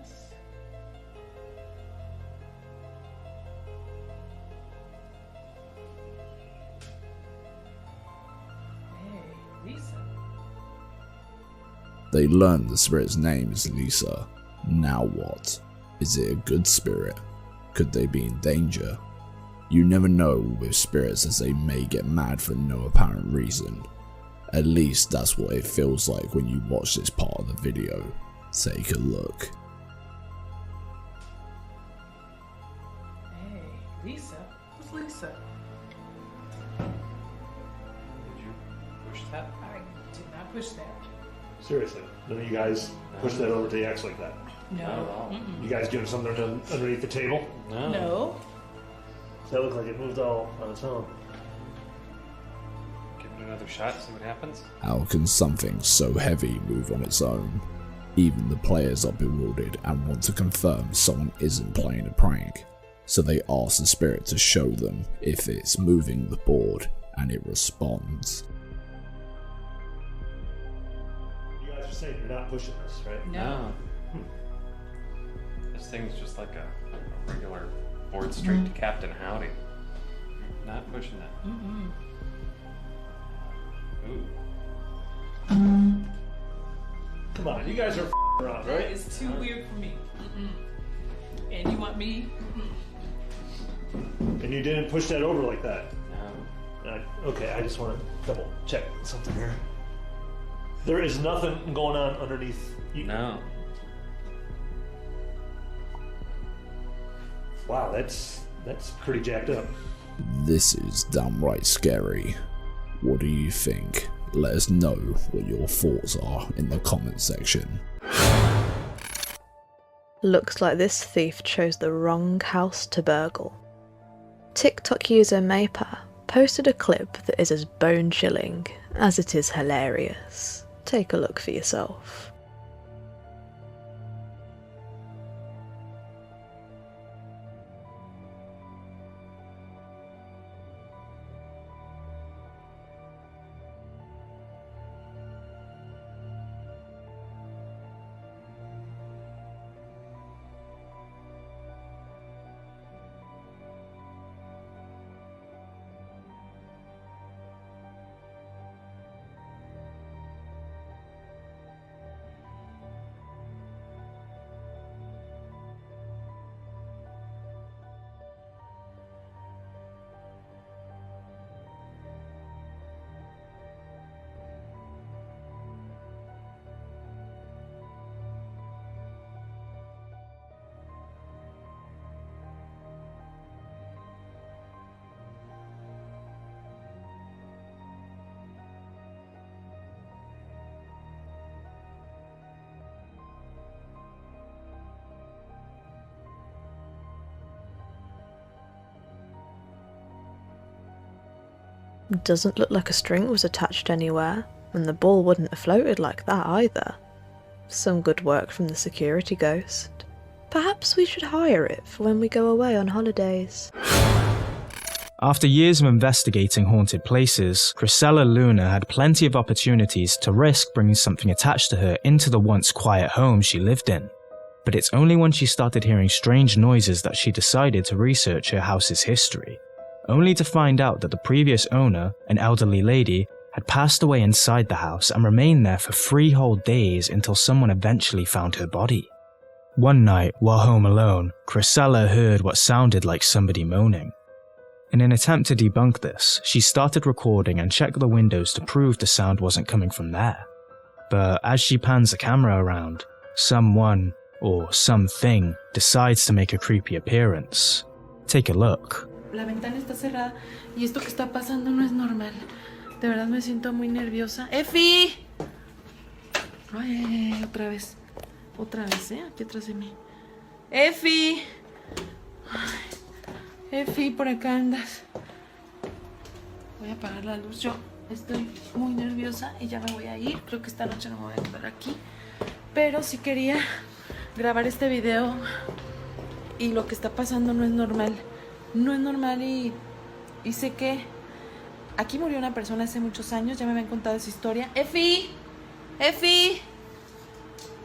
Speaker 7: S Lisa.
Speaker 2: They learned the spirit's name is Lisa. Now what? Is it a good spirit? Could they be in danger? You never know with spirits, as they may get mad for no apparent reason. At least that's what it feels like when you watch this part of the video. Take a look.
Speaker 7: Hey, Lisa? Who's Lisa? I did not push that.
Speaker 18: Seriously, none of you guys push that over to the X like that?
Speaker 7: No.
Speaker 18: You guys doing something underneath the table?
Speaker 7: No.
Speaker 18: Does that look like it moved all on its own?
Speaker 21: Give it another shot, see what happens.
Speaker 2: How can something so heavy move on its own? Even the players are bewildered and want to confirm someone isn't playing a prank, so they ask the spirit to show them if it's moving the board, and it responds.
Speaker 18: You guys are saying you're not pushing this, right?
Speaker 21: No. This thing's just like a regular board straight to Captain Howdy. Not pushing that. Ooh.
Speaker 18: Come on, you guys are around, right?
Speaker 7: It's too weird for me. And you want me?
Speaker 18: And you didn't push that over like that?
Speaker 21: No.
Speaker 18: Okay, I just want to double check something here. There is nothing going on underneath you.
Speaker 21: No.
Speaker 18: Wow, that's pretty jacked up.
Speaker 2: This is downright scary. What do you think? Let us know what your thoughts are in the comment section.
Speaker 5: Looks like this thief chose the wrong house to burgle. TikTok user Maypa posted a clip that is as bone-chilling as it is hilarious. Take a look for yourself. Doesn't look like a string was attached anywhere, and the ball wouldn't have floated like that either. Some good work from the security ghost. Perhaps we should hire it for when we go away on holidays.
Speaker 1: After years of investigating haunted places, Chrysella Luna had plenty of opportunities to risk bringing something attached to her into the once quiet home she lived in. But it's only when she started hearing strange noises that she decided to research her house's history, only to find out that the previous owner, an elderly lady, had passed away inside the house and remained there for 3 whole days until someone eventually found her body. One night, while home alone, Chrysella heard what sounded like somebody moaning. In an attempt to debunk this, she started recording and checked the windows to prove the sound wasn't coming from there. But as she pans the camera around, someone, or something, decides to make a creepy appearance. Take a look.
Speaker 22: La ventana está cerrada y esto que está pasando no es normal. De verdad me siento muy nerviosa. ¡Efi! Ay, otra vez, aquí atrás de mí. ¡Efi! Ay, Efi, por acá andas. Voy a apagar la luz. Yo estoy muy nerviosa y ya me voy a ir. Creo que esta noche no me voy a quedar aquí. Pero sí quería grabar este video y lo que está pasando no es normal. No es normal y sé que aquí murió una persona hace muchos años, ya me habían contado esa historia. ¡Efi! ¡Efi!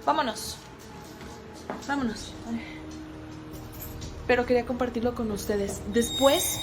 Speaker 22: Vámonos. Vámonos. Pero quería compartirlo con ustedes. Después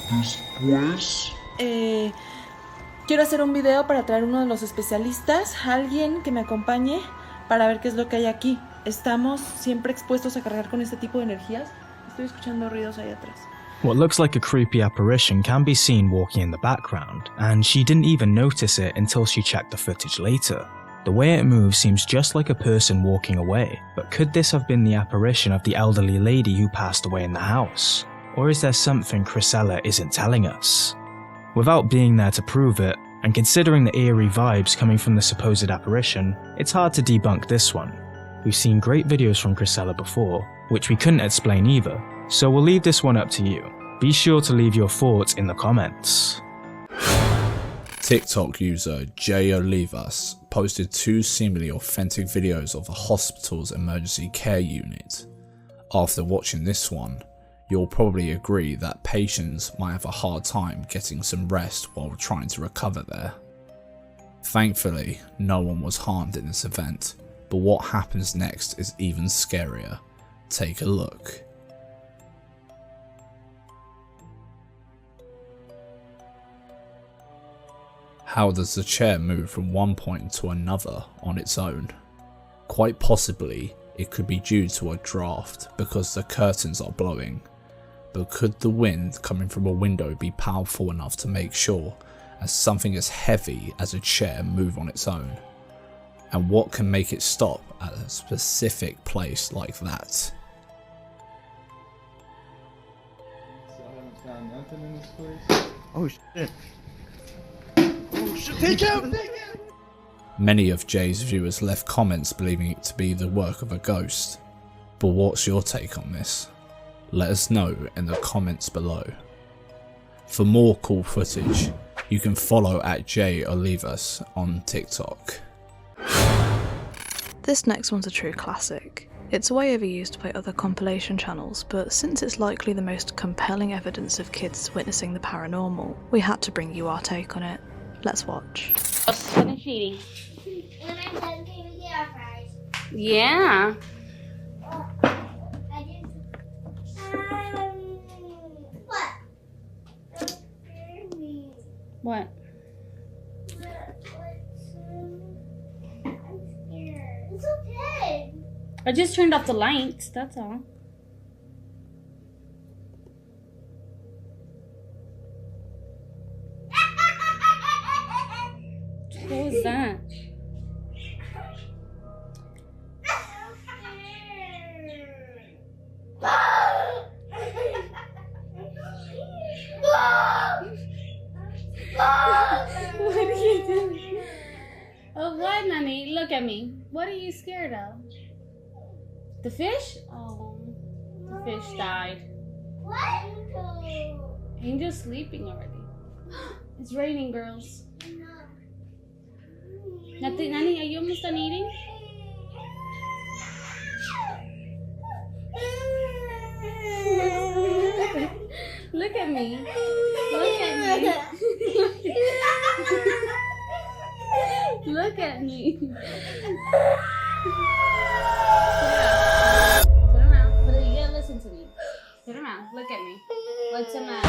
Speaker 22: quiero hacer un video para traer uno de los especialistas, alguien que me acompañe para ver qué es lo que hay aquí. Estamos siempre expuestos a cargar con este tipo de energías. Estoy escuchando ruidos ahí atrás.
Speaker 1: What looks like a creepy apparition can be seen walking in the background, and she didn't even notice it until she checked the footage later. The way it moves seems just like a person walking away, but could this have been the apparition of the elderly lady who passed away in the house? Or is there something Chrysella isn't telling us? Without being there to prove it, And considering the eerie vibes coming from the supposed apparition, it's hard to debunk this one. We've seen great videos from Chrisella before, which we couldn't explain either, so we'll leave this one up to you. Be sure to leave your thoughts in the comments.
Speaker 2: TikTok user Jay Olivas posted 2 seemingly authentic videos of a hospital's emergency care unit. After watching this one, you'll probably agree that patients might have a hard time getting some rest while trying to recover there. Thankfully, no one was harmed in this event, but what happens next is even scarier. Take a look. How does the chair move from one point to another on its own? Quite possibly, it could be due to a draft because the curtains are blowing. But could the wind coming from a window be powerful enough to make sure as something as heavy as a chair move on its own? And what can make it stop at a specific place like that?
Speaker 4: Oh shit. Oh shit, take him!
Speaker 2: Many of Jay's viewers left comments believing it to be the work of a ghost. But what's your take on this? Let us know in the comments below. For more cool footage, you can follow at Jay Olivas on TikTok.
Speaker 5: This next one's a true classic. It's way overused by other compilation channels, but since it's likely the most compelling evidence of kids witnessing the paranormal, we had to bring you our take on it. Let's watch.
Speaker 14: When I'm done, can we get our fries? Yeah.
Speaker 20: What? Don't scare me.
Speaker 14: What?
Speaker 20: I'm scared. It's okay.
Speaker 14: I just turned off the lights, that's all. What was that? What are you doing? Oh, what, Nanny? Look at me. What are you scared of? The fish? Oh, the fish died.
Speaker 20: What?
Speaker 14: Angel's sleeping already. It's raining, girls. Nanny, are you almost done eating? Look at me. Look at me. Look at me. Turn around. You gotta listen to me. Turn around. Look at me. What's the matter?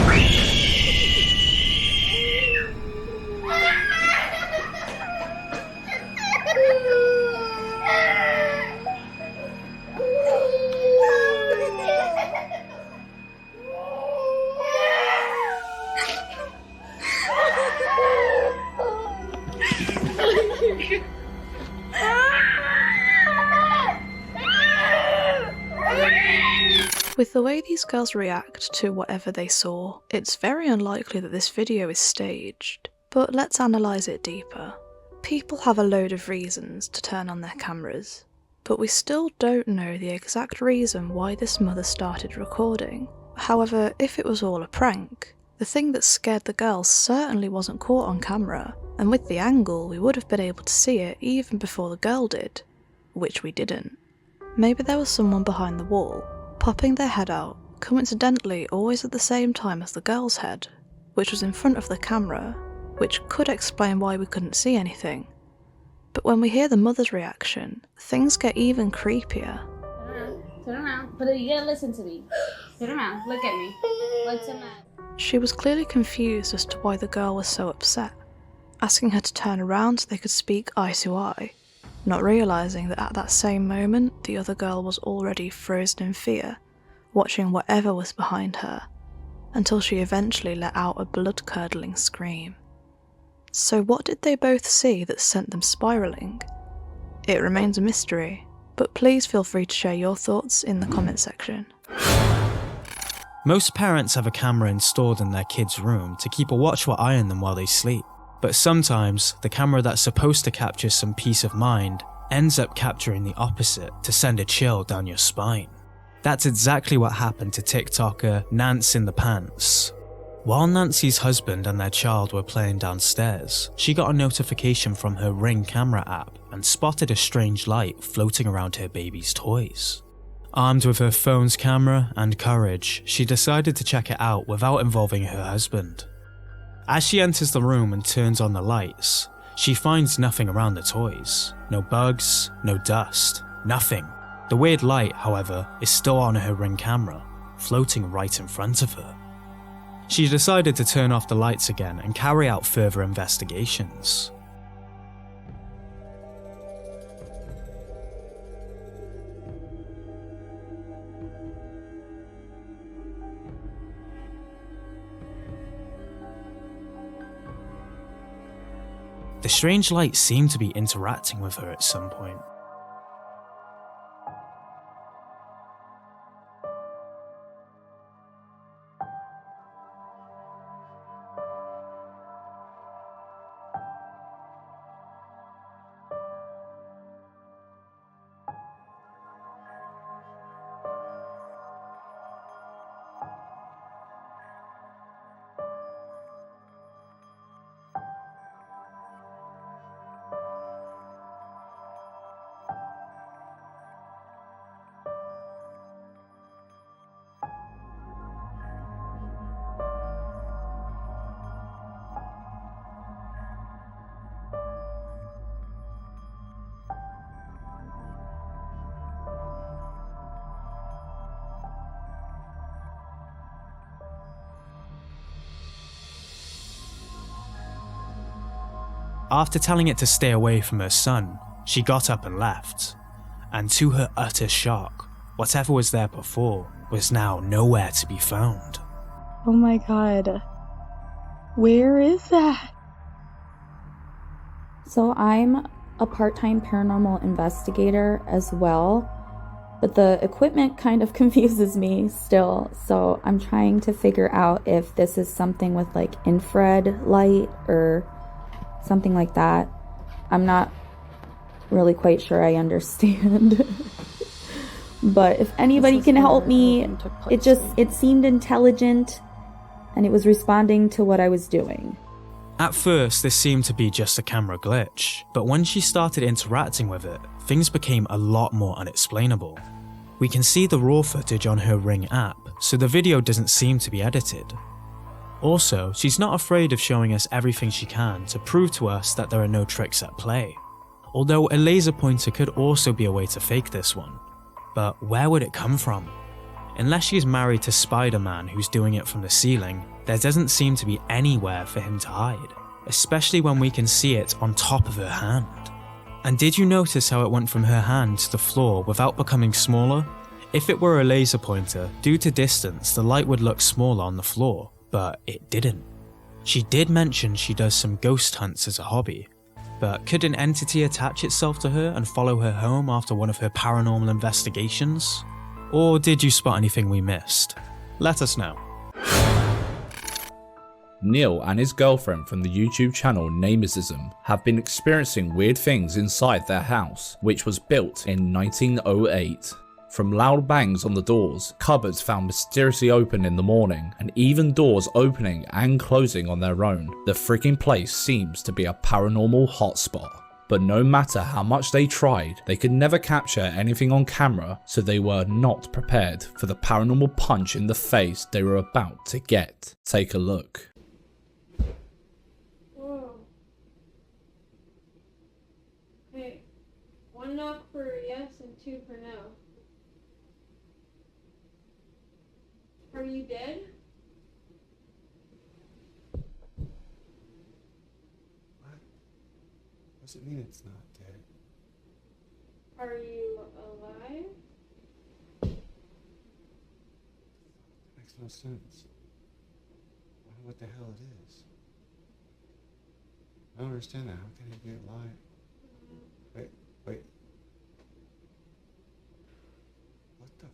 Speaker 5: With the way these girls react to whatever they saw, it's very unlikely that this video is staged. But let's analyse it deeper. People have a load of reasons to turn on their cameras, but we still don't know the exact reason why this mother started recording. However, if it was all a prank, the thing that scared the girls certainly wasn't caught on camera, and with the angle we would have been able to see it even before the girl did, which we didn't. Maybe there was someone behind the wall, popping their head out, coincidentally always at the same time as the girl's head, which was in front of the camera, which could explain why we couldn't see anything. But when we hear the mother's reaction, things get even creepier.
Speaker 14: Turn around. You gotta listen to me. Turn around. Look at me. What's the matter?
Speaker 5: She was clearly confused as to why the girl was so upset, asking her to turn around so they could speak eye to eye, not realising that at that same moment the other girl was already frozen in fear, watching whatever was behind her, until she eventually let out a blood-curdling scream. So what did they both see that sent them spiralling? It remains a mystery, but please feel free to share your thoughts in the comment section.
Speaker 1: Most parents have a camera installed in their kids' room to keep a watchful eye on them while they sleep. But sometimes, the camera that's supposed to capture some peace of mind ends up capturing the opposite to send a chill down your spine. That's exactly what happened to TikToker Nance in the Pants. While Nancy's husband and their child were playing downstairs, she got a notification from her Ring camera app and spotted a strange light floating around her baby's toys. Armed with her phone's camera and courage, she decided to check it out without involving her husband. As she enters the room and turns on the lights, she finds nothing around the toys. No bugs, no dust, nothing. The weird light, however, is still on her Ring camera, floating right in front of her. She decided to turn off the lights again and carry out further investigations. The strange light seemed to be interacting with her at some point. After telling it to stay away from her son, she got up and left. And to her utter shock, whatever was there before was now nowhere to be found.
Speaker 3: Oh my god. Where is that?
Speaker 10: So I'm a part-time paranormal investigator as well, but the equipment kind of confuses me still. So I'm trying to figure out if this is something with like infrared light or something like that. I'm not really quite sure I understand. But if anybody can help me, it seemed intelligent and it was responding to what I was doing.
Speaker 1: At first, this seemed to be just a camera glitch, but when she started interacting with it, things became a lot more unexplainable. We can see the raw footage on her Ring app, so the video doesn't seem to be edited. Also, she's not afraid of showing us everything she can to prove to us that there are no tricks at play. Although a laser pointer could also be a way to fake this one. But where would it come from? Unless she's married to Spider-Man who's doing it from the ceiling, there doesn't seem to be anywhere for him to hide, especially when we can see it on top of her hand. And did you notice how it went from her hand to the floor without becoming smaller? If it were a laser pointer, due to distance, the light would look smaller on the floor. But it didn't. She did mention she does some ghost hunts as a hobby, but could an entity attach itself to her and follow her home after one of her paranormal investigations? Or did you spot anything we missed? Let us know.
Speaker 2: Neil and his girlfriend from the YouTube channel Namesism have been experiencing weird things inside their house, which was built in 1908. From loud bangs on the doors, cupboards found mysteriously open in the morning, and even doors opening and closing on their own. The freaking place seems to be a paranormal hotspot. But no matter how much they tried, they could never capture anything on camera, so they were not prepared for the paranormal punch in the face they were about to get. Take a look.
Speaker 14: Whoa. Hey, 1 knock for yes and 2 for no. Are you dead?
Speaker 9: What? What does it mean it's not dead?
Speaker 14: Are you alive?
Speaker 9: Makes no sense. I don't know what the hell it is. I don't understand that. How can it be alive? Wait. What the?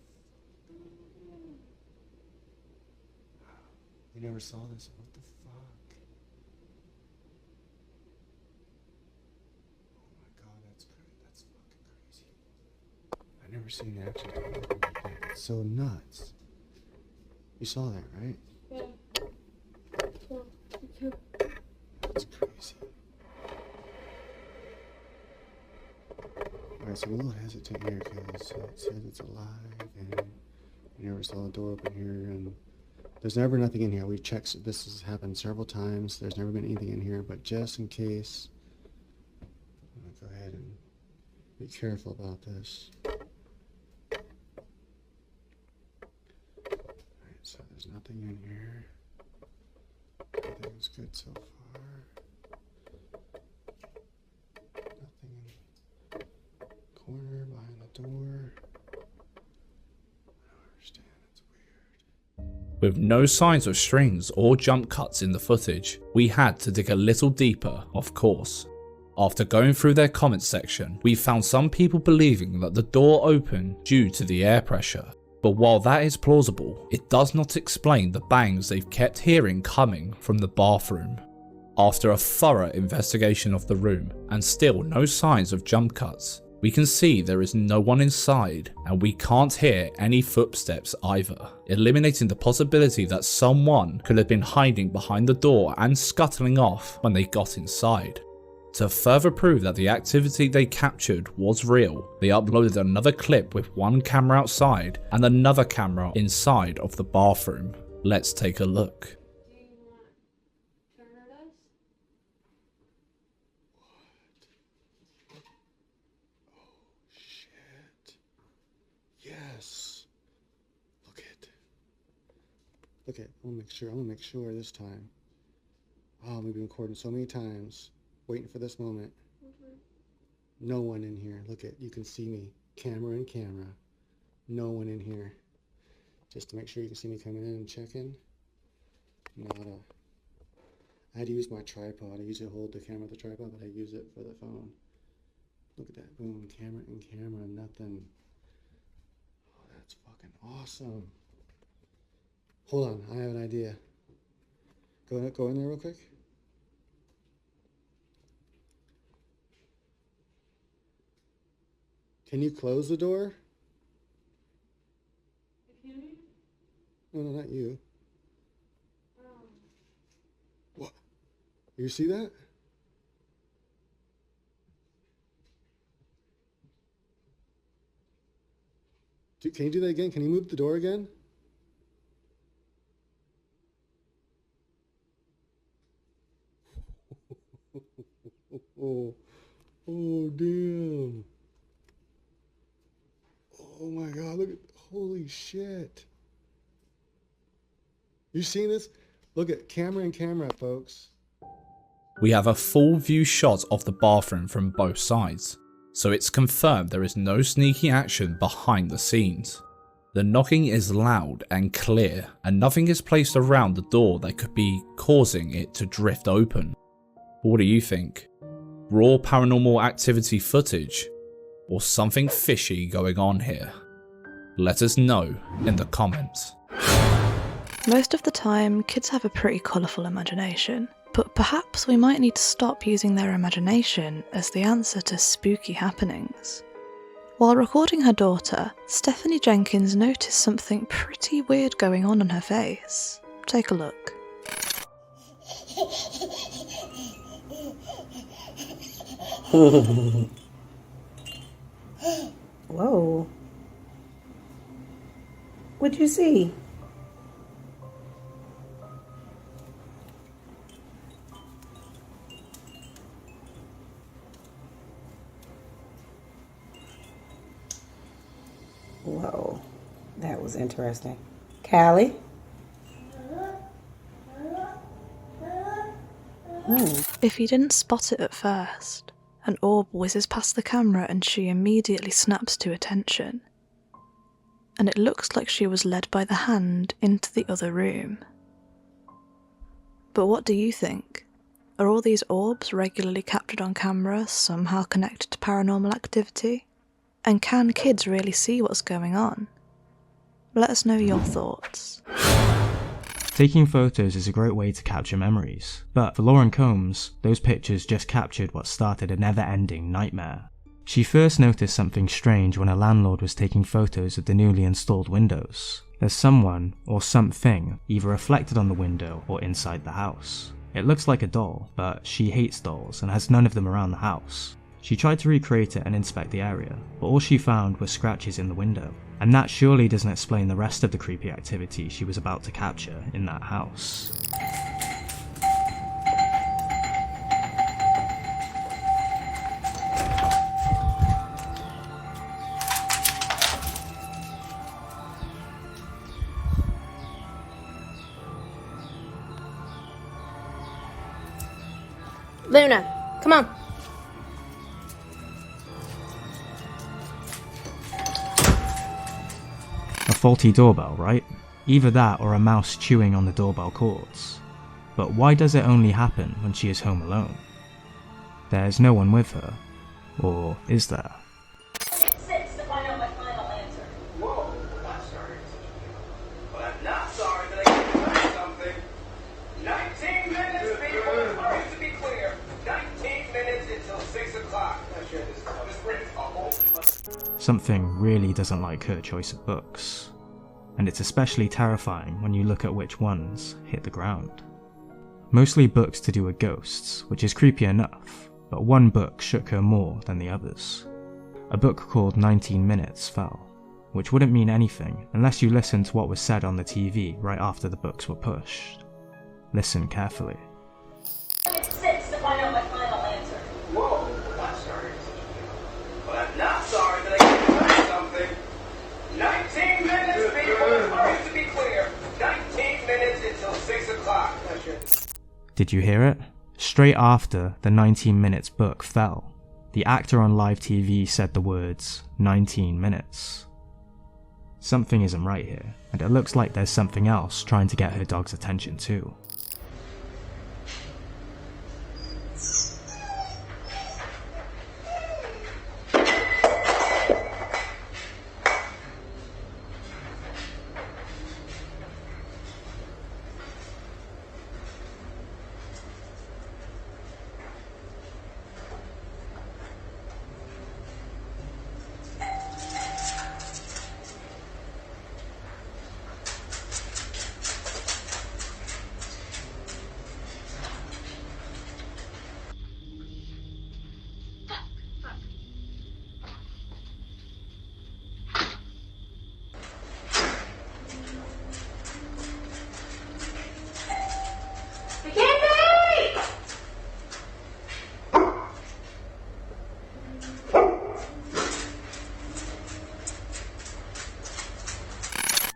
Speaker 9: You never saw this? What the fuck?
Speaker 4: never seen it actually open like that. It's so nuts. You saw that, right? That's crazy. Alright, so I'm a little hesitant here because it says it's alive and we never saw the door open here, and there's never nothing in here. We've checked, this has happened several times. There's never been anything in here, but just in case, I'm gonna go ahead and be careful about this. Alright, so there's nothing in here. Everything's good so far. Nothing in the corner, behind the door.
Speaker 2: With no signs of strings or jump cuts in the footage, we had to dig a little deeper, of course. After going through their comments section, we found some people believing that the door opened due to the air pressure. But while that is plausible, it does not explain the bangs they've kept hearing coming from the bathroom. After a thorough investigation of the room, and still no signs of jump cuts, we can see there is no one inside, and we can't hear any footsteps either, eliminating the possibility that someone could have been hiding behind the door and scuttling off when they got inside. To further prove that the activity they captured was real, they uploaded another clip with one camera outside and another camera inside of the bathroom. Let's take a look.
Speaker 4: Yes. Look at, I'm gonna make sure this time. Oh, we've been recording so many times, waiting for this moment. No one in here. Look at, you can see me, camera in camera. No one in here. Just to make sure you can see me coming in and checking. Nada. I had to use my tripod. I usually hold the camera with the tripod, but I use it for the phone. Look at that, boom, camera in camera, nothing. Oh, that's fucking awesome. Hold on, I have an idea. Go in there real quick. Can you close the door? No, not you. What? You see that? Can you do that again? Can you move the door again? Oh, damn. Oh my God, look at, holy shit. You seen this? Look at camera in camera, folks.
Speaker 2: We have a full view shot of the bathroom from both sides, so it's confirmed there is no sneaky action behind the scenes. The knocking is loud and clear, and nothing is placed around the door that could be causing it to drift open. What do you think? Raw paranormal activity footage, or something fishy going on here? Let us know in the comments.
Speaker 5: Most of the time, kids have a pretty colourful imagination, but perhaps we might need to stop using their imagination as the answer to spooky happenings. While recording her daughter, Stephanie Jenkins noticed something pretty weird going on her face. Take a look.
Speaker 8: Whoa. What'd you see? Whoa, that was interesting. Callie?
Speaker 5: If you didn't spot it at first, an orb whizzes past the camera and she immediately snaps to attention. And it looks like she was led by the hand into the other room. But what do you think? Are all these orbs regularly captured on camera somehow connected to paranormal activity? And can kids really see what's going on? Let us know your thoughts.
Speaker 1: Taking photos is a great way to capture memories, but for Lauren Combs, those pictures just captured what started a never-ending nightmare. She first noticed something strange when her landlord was taking photos of the newly installed windows. There's someone or something either reflected on the window or inside the house. It looks like a doll, but she hates dolls and has none of them around the house. She tried to recreate it and inspect the area, but all she found were scratches in the window. And that surely doesn't explain the rest of the creepy activity she was about to capture in that house.
Speaker 11: Luna, come on.
Speaker 1: A faulty doorbell, right? Either that or a mouse chewing on the doorbell cords. But why does it only happen when she is home alone? There's no one with her. Or is there?
Speaker 17: 6 to find out my final answer. Whoa, I'm sorry. But I'm not sorry that I can't find something. 19 minutes, people. Just to be clear, 19 minutes until 6 o'clock. I'm sure this brings a whole new...
Speaker 1: Something really doesn't like her choice of books. And it's especially terrifying when you look at which ones hit the ground. Mostly books to do with ghosts, which is creepy enough, but one book shook her more than the others. A book called 19 Minutes fell, which wouldn't mean anything unless you listened to what was said on the TV right after the books were pushed. Listen carefully.
Speaker 17: 6 to find out my final answer. Whoa, I'm sorry. But I'm not sorry that I can't find something. 19 minutes, people. Just to be clear, 19 minutes until 6 o'clock. I'm sure.
Speaker 1: Did you hear it? Straight after the 19 Minutes book fell, the actor on live TV said the words, 19 minutes. Something isn't right here, and it looks like there's something else trying to get her dog's attention too.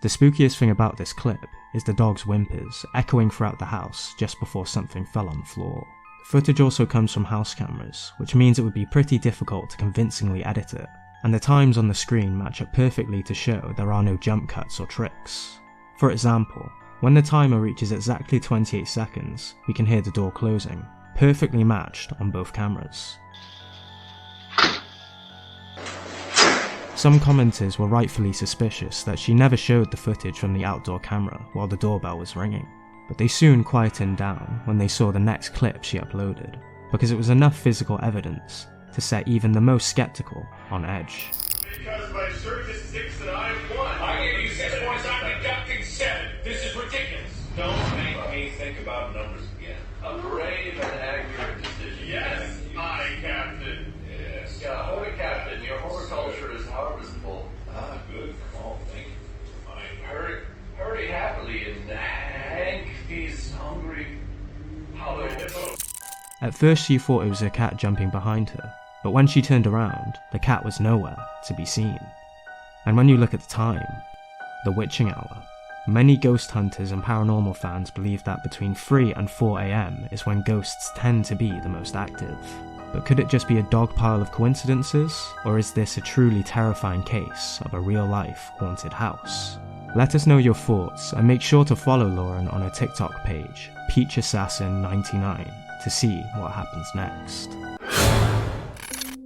Speaker 1: The spookiest thing about this clip is the dog's whimpers echoing throughout the house just before something fell on the floor. The footage also comes from house cameras, which means it would be pretty difficult to convincingly edit it, and the times on the screen match up perfectly to show there are no jump cuts or tricks. For example, when the timer reaches exactly 28 seconds, we can hear the door closing, perfectly matched on both cameras. Some commenters were rightfully suspicious that she never showed the footage from the outdoor camera while the doorbell was ringing, but they soon quietened down when they saw the next clip she uploaded, because it was enough physical evidence to set even the most skeptical on edge.
Speaker 15: Because my search is 6 and I have 1. I give you 6 points, I'm deducting 7. This is ridiculous. Don't make me think about numbers again. A brave and accurate decision. Yes, my captain. Yes. Yeah, holy captain, your horticulture is harvestable. Ah, good call, thank you. Fine. Hurry happily and Hank, he's hungry. Hollow hippo.
Speaker 1: At first she thought it was a cat jumping behind her, but when she turned around, the cat was nowhere to be seen. And when you look at the time, the witching hour, many ghost hunters and paranormal fans believe that between 3 and 4 AM is when ghosts tend to be the most active. But could it just be a dog pile of coincidences, or is this a truly terrifying case of a real-life haunted house? Let us know your thoughts, and make sure to follow Lauren on her TikTok page, peachassassin99, to see what happens next.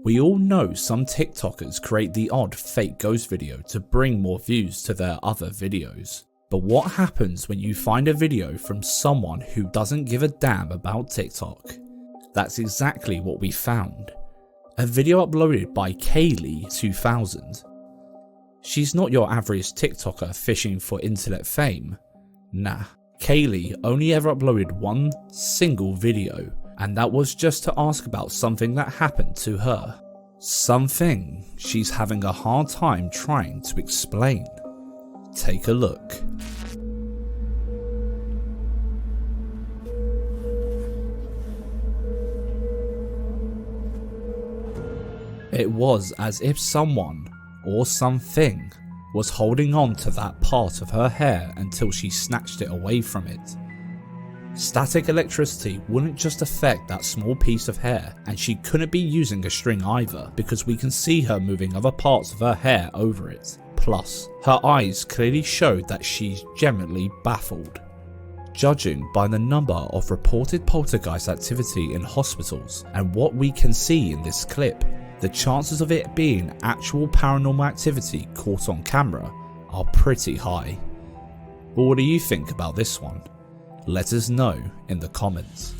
Speaker 2: We all know some TikTokers create the odd fake ghost video to bring more views to their other videos. But what happens when you find a video from someone who doesn't give a damn about TikTok? That's exactly what we found. A video uploaded by Kaylee2000. She's not your average TikToker fishing for internet fame. Nah, Kaylee only ever uploaded one single video, and that was just to ask about something that happened to her. Something she's having a hard time trying to explain. Take a look. It was as if someone, or something, was holding on to that part of her hair until she snatched it away from it. Static electricity wouldn't just affect that small piece of hair, and she couldn't be using a string either, because we can see her moving other parts of her hair over it. Plus, her eyes clearly showed that she's genuinely baffled. Judging by the number of reported poltergeist activity in hospitals and what we can see in this clip, the chances of it being actual paranormal activity caught on camera are pretty high. But what do you think about this one? Let us know in the comments.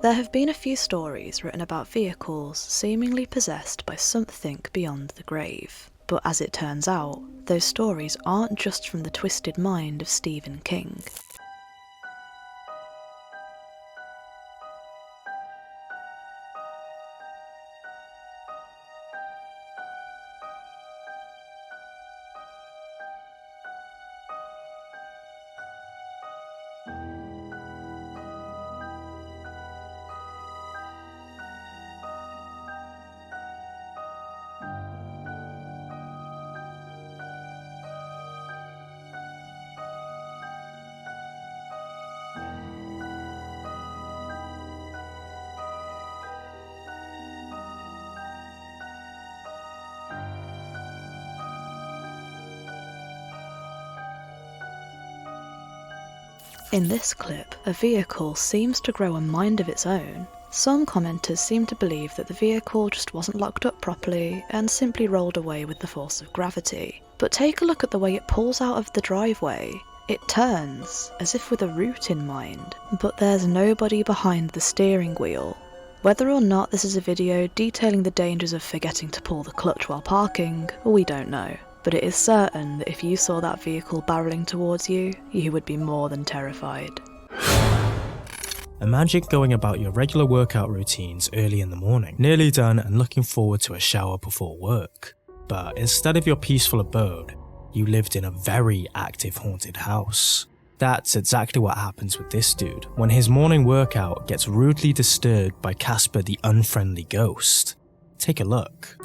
Speaker 5: There have been a few stories written about vehicles seemingly possessed by something beyond the grave. But as it turns out, those stories aren't just from the twisted mind of Stephen King. In this clip, a vehicle seems to grow a mind of its own. Some commenters seem to believe that the vehicle just wasn't locked up properly and simply rolled away with the force of gravity. But take a look at the way it pulls out of the driveway. It turns, as if with a route in mind, but there's nobody behind the steering wheel. Whether or not this is a video detailing the dangers of forgetting to pull the clutch while parking, we don't know. But it is certain that if you saw that vehicle barreling towards you, you would be more than terrified.
Speaker 1: Imagine going about your regular workout routines early in the morning, nearly done and looking forward to a shower before work. But instead of your peaceful abode, you lived in a very active haunted house. That's exactly what happens with this dude when his morning workout gets rudely disturbed by Casper the unfriendly ghost. Take a look.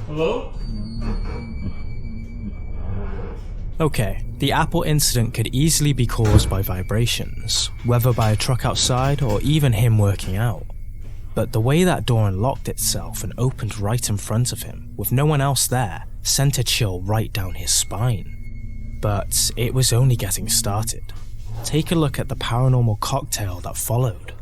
Speaker 18: Hello?
Speaker 1: Okay, the Apple incident could easily be caused by vibrations, whether by a truck outside or even him working out. But the way that door unlocked itself and opened right in front of him, with no one else there, sent a chill right down his spine. But it was only getting started. Take a look at the paranormal cocktail that followed.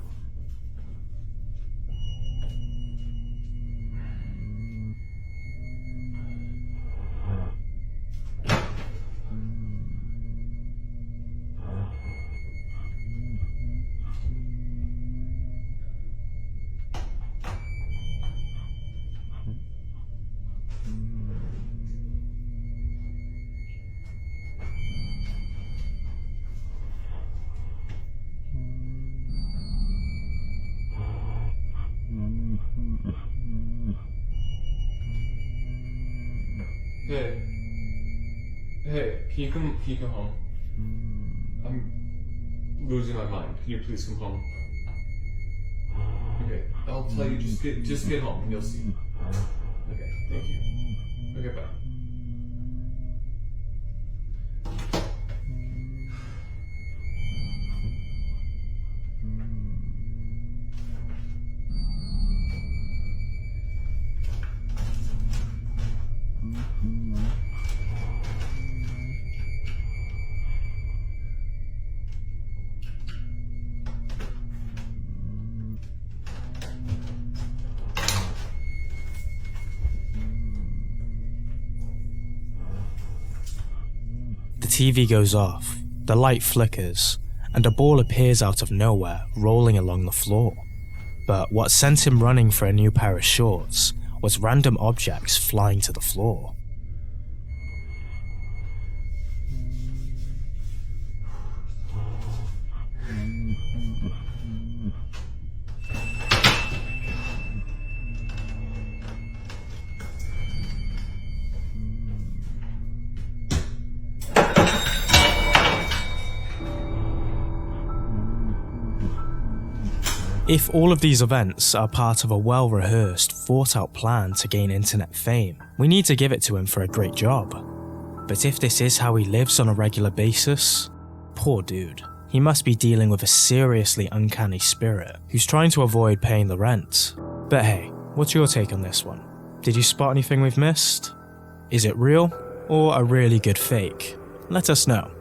Speaker 6: Hey, can you come home? I'm losing my mind. Can you please come home? Okay, I'll tell you, just get home and you'll see. Okay, thank you. Okay, bye.
Speaker 1: The TV goes off, the light flickers, and a ball appears out of nowhere, rolling along the floor. But what sent him running for a new pair of shorts was random objects flying to the floor. If all of these events are part of a well-rehearsed, thought-out plan to gain internet fame, we need to give it to him for a great job. But if this is how he lives on a regular basis, poor dude. He must be dealing with a seriously uncanny spirit who's trying to avoid paying the rent. But hey, what's your take on this one? Did you spot anything we've missed? Is it real, or a really good fake? Let us know.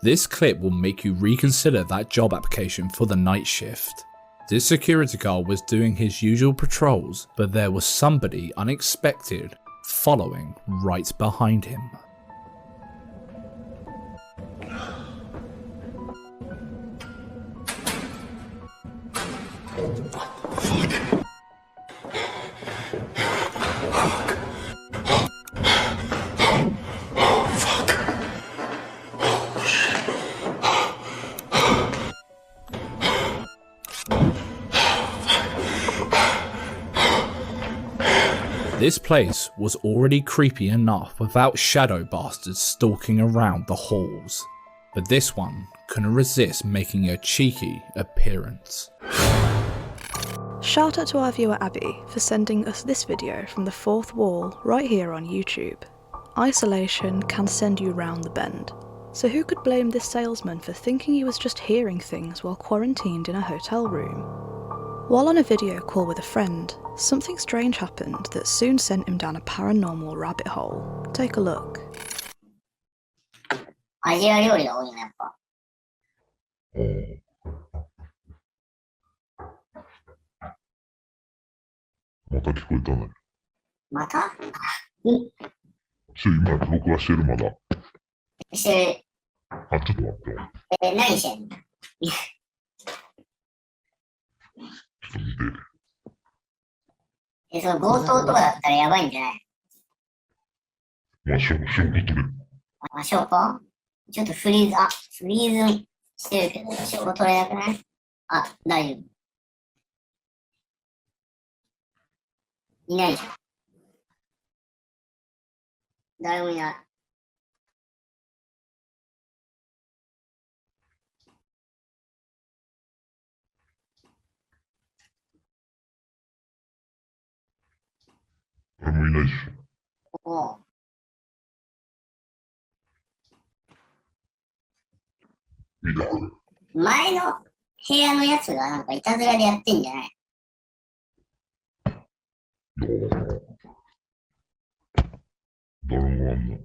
Speaker 2: This clip will make you reconsider that job application for the night shift. This security guard was doing his usual patrols, but there was somebody unexpected following right behind him. This place was already creepy enough without shadow bastards stalking around the halls, but this one couldn't resist making a cheeky appearance.
Speaker 5: Shout out to our viewer Abby for sending us this video from the fourth wall right here on YouTube. Isolation can send you round the bend, so who could blame this salesman for thinking he was just hearing things while quarantined in a hotel room? While on a video call with a friend, something strange happened that soon sent him down a paranormal rabbit hole. Take a look.
Speaker 13: アジア料理が多いな、やっぱ。
Speaker 19: また聞こえたね。
Speaker 13: また？
Speaker 19: 今、録画してるまだ。
Speaker 13: してる。
Speaker 19: あ、ちょっと待って。
Speaker 13: 何してんの？
Speaker 19: ちょっと見て。
Speaker 13: その強盗とかだったらやばいんじゃない？
Speaker 19: まあ、証拠取れ。
Speaker 13: あ、証拠？ちょっとフリーズしてるけど、証拠取れなくない？あ、大丈夫。いないじゃん。誰もいない。
Speaker 19: 誰もいないでしょ。
Speaker 13: おう。
Speaker 19: 見てくれ。
Speaker 13: 前の部屋のやつがなんかいたずらでやってんじゃない？
Speaker 19: 誰もあんの。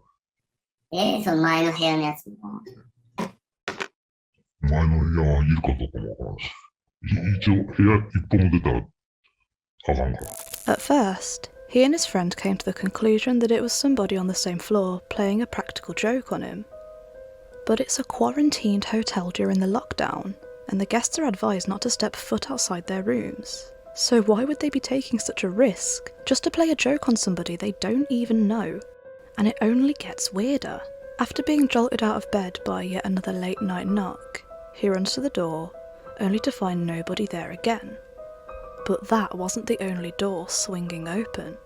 Speaker 13: その前の部屋のやつも。
Speaker 19: 前の部屋いるかどうかもわからんし。一応部屋一歩も出たらあかんから。
Speaker 5: At first, he and his friend came to the conclusion that it was somebody on the same floor playing a practical joke on him. But it's a quarantined hotel during the lockdown, and the guests are advised not to step foot outside their rooms. So why would they be taking such a risk just to play a joke on somebody they don't even know? And it only gets weirder. After being jolted out of bed by yet another late night knock, he runs to the door, only to find nobody there again. But that wasn't the only door swinging open.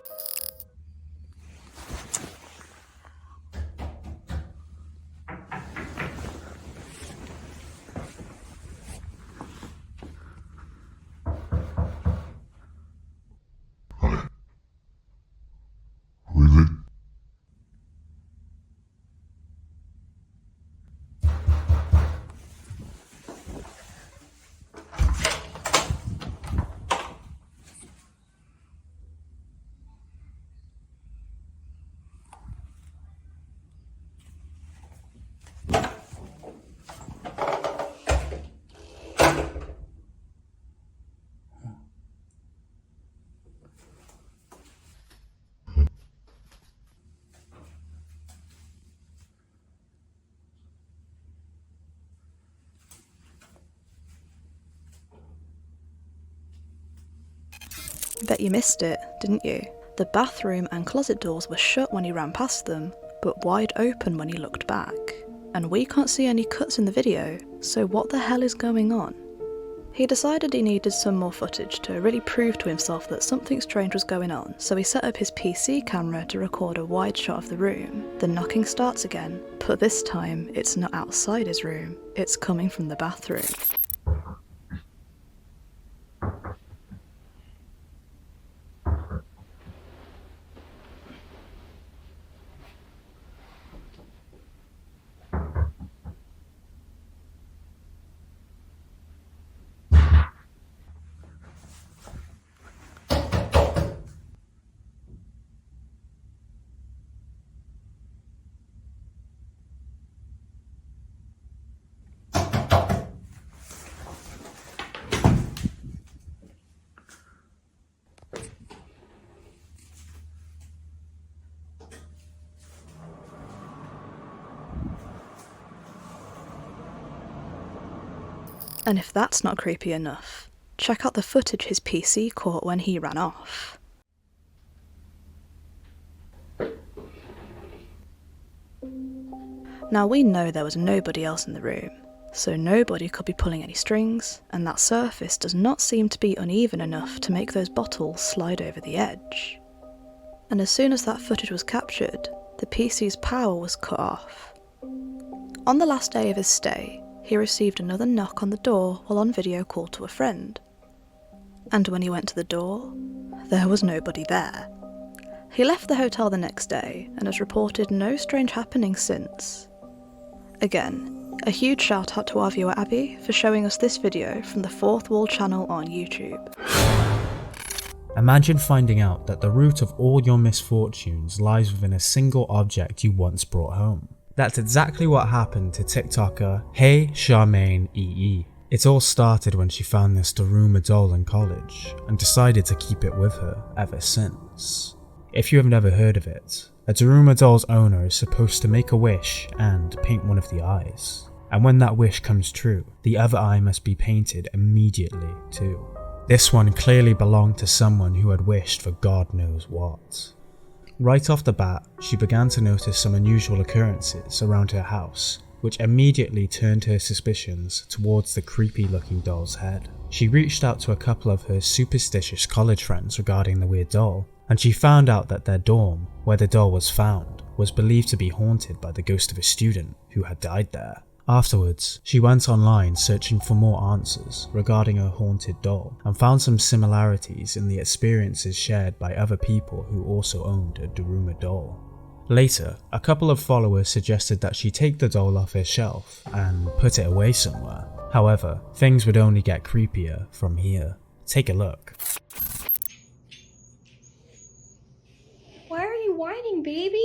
Speaker 5: Bet you missed it, didn't you? The bathroom and closet doors were shut when he ran past them, but wide open when he looked back. And we can't see any cuts in the video, so what the hell is going on? He decided he needed some more footage to really prove to himself that something strange was going on, so he set up his PC camera to record a wide shot of the room. The knocking starts again, but this time it's not outside his room, it's coming from the bathroom. And if that's not creepy enough, check out the footage his PC caught when he ran off. Now we know there was nobody else in the room, so nobody could be pulling any strings, and that surface does not seem to be uneven enough to make those bottles slide over the edge. And as soon as that footage was captured, the PC's power was cut off. On the last day of his stay, he received another knock on the door while on video call to a friend. And when he went to the door, there was nobody there. He left the hotel the next day and has reported no strange happenings since. Again, a huge shout out to our viewer Abby for showing us this video from the Fourth Wall channel on YouTube.
Speaker 1: Imagine finding out that the root of all your misfortunes lies within a single object you once brought home. That's exactly what happened to TikToker Hey Charmaine EE. It all started when she found this Daruma doll in college and decided to keep it with her ever since. If you have never heard of it, a Daruma doll's owner is supposed to make a wish and paint one of the eyes. And when that wish comes true, the other eye must be painted immediately too. This one clearly belonged to someone who had wished for God knows what. Right off the bat, she began to notice some unusual occurrences around her house, which immediately turned her suspicions towards the creepy looking doll's head. She reached out to a couple of her superstitious college friends regarding the weird doll, and she found out that their dorm, where the doll was found, was believed to be haunted by the ghost of a student who had died there. Afterwards, she went online searching for more answers regarding her haunted doll and found some similarities in the experiences shared by other people who also owned a Daruma doll. Later, a couple of followers suggested that she take the doll off her shelf and put it away somewhere. However, things would only get creepier from here. Take a look.
Speaker 12: Why are you whining, baby?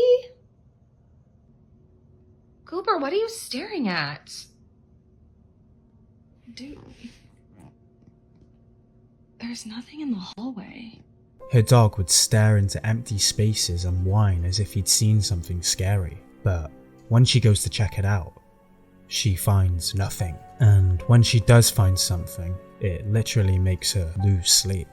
Speaker 12: Cooper, what are you staring at? Dude, there's nothing in the hallway.
Speaker 1: Her dog would stare into empty spaces and whine as if he'd seen something scary, but when she goes to check it out, she finds nothing. And when she does find something, it literally makes her lose sleep.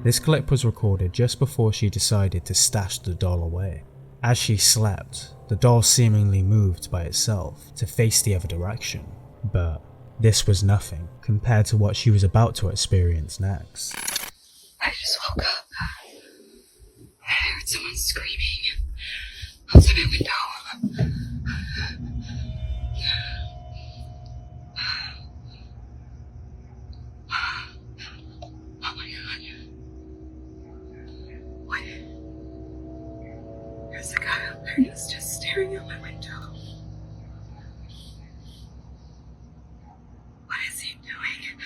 Speaker 1: This clip was recorded just before she decided to stash the doll away. As she slept, the doll seemingly moved by itself to face the other direction, but this was nothing compared to what she was about to experience next.
Speaker 12: I just woke up. I heard someone screaming outside my window. Oh my god. What? There's a guy up there who's just staring out my window. What is he doing?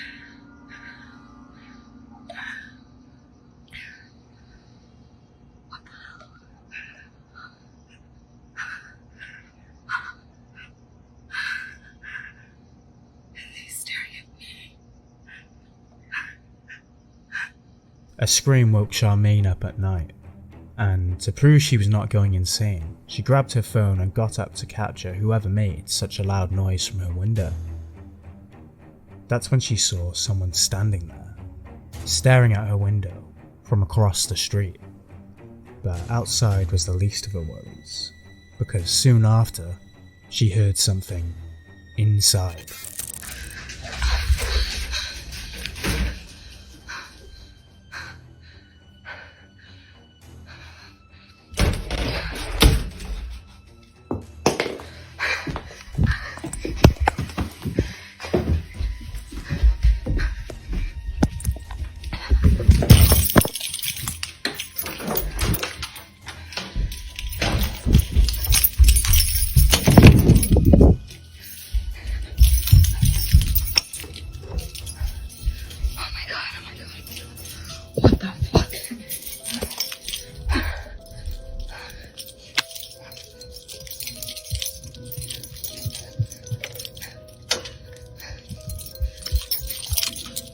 Speaker 1: A scream woke Charmaine up at night, and to prove she was not going insane, she grabbed her phone and got up to capture whoever made such a loud noise from her window. That's when she saw someone standing there, staring at her window from across the street. But outside was the least of her worries, because soon after, she heard something inside.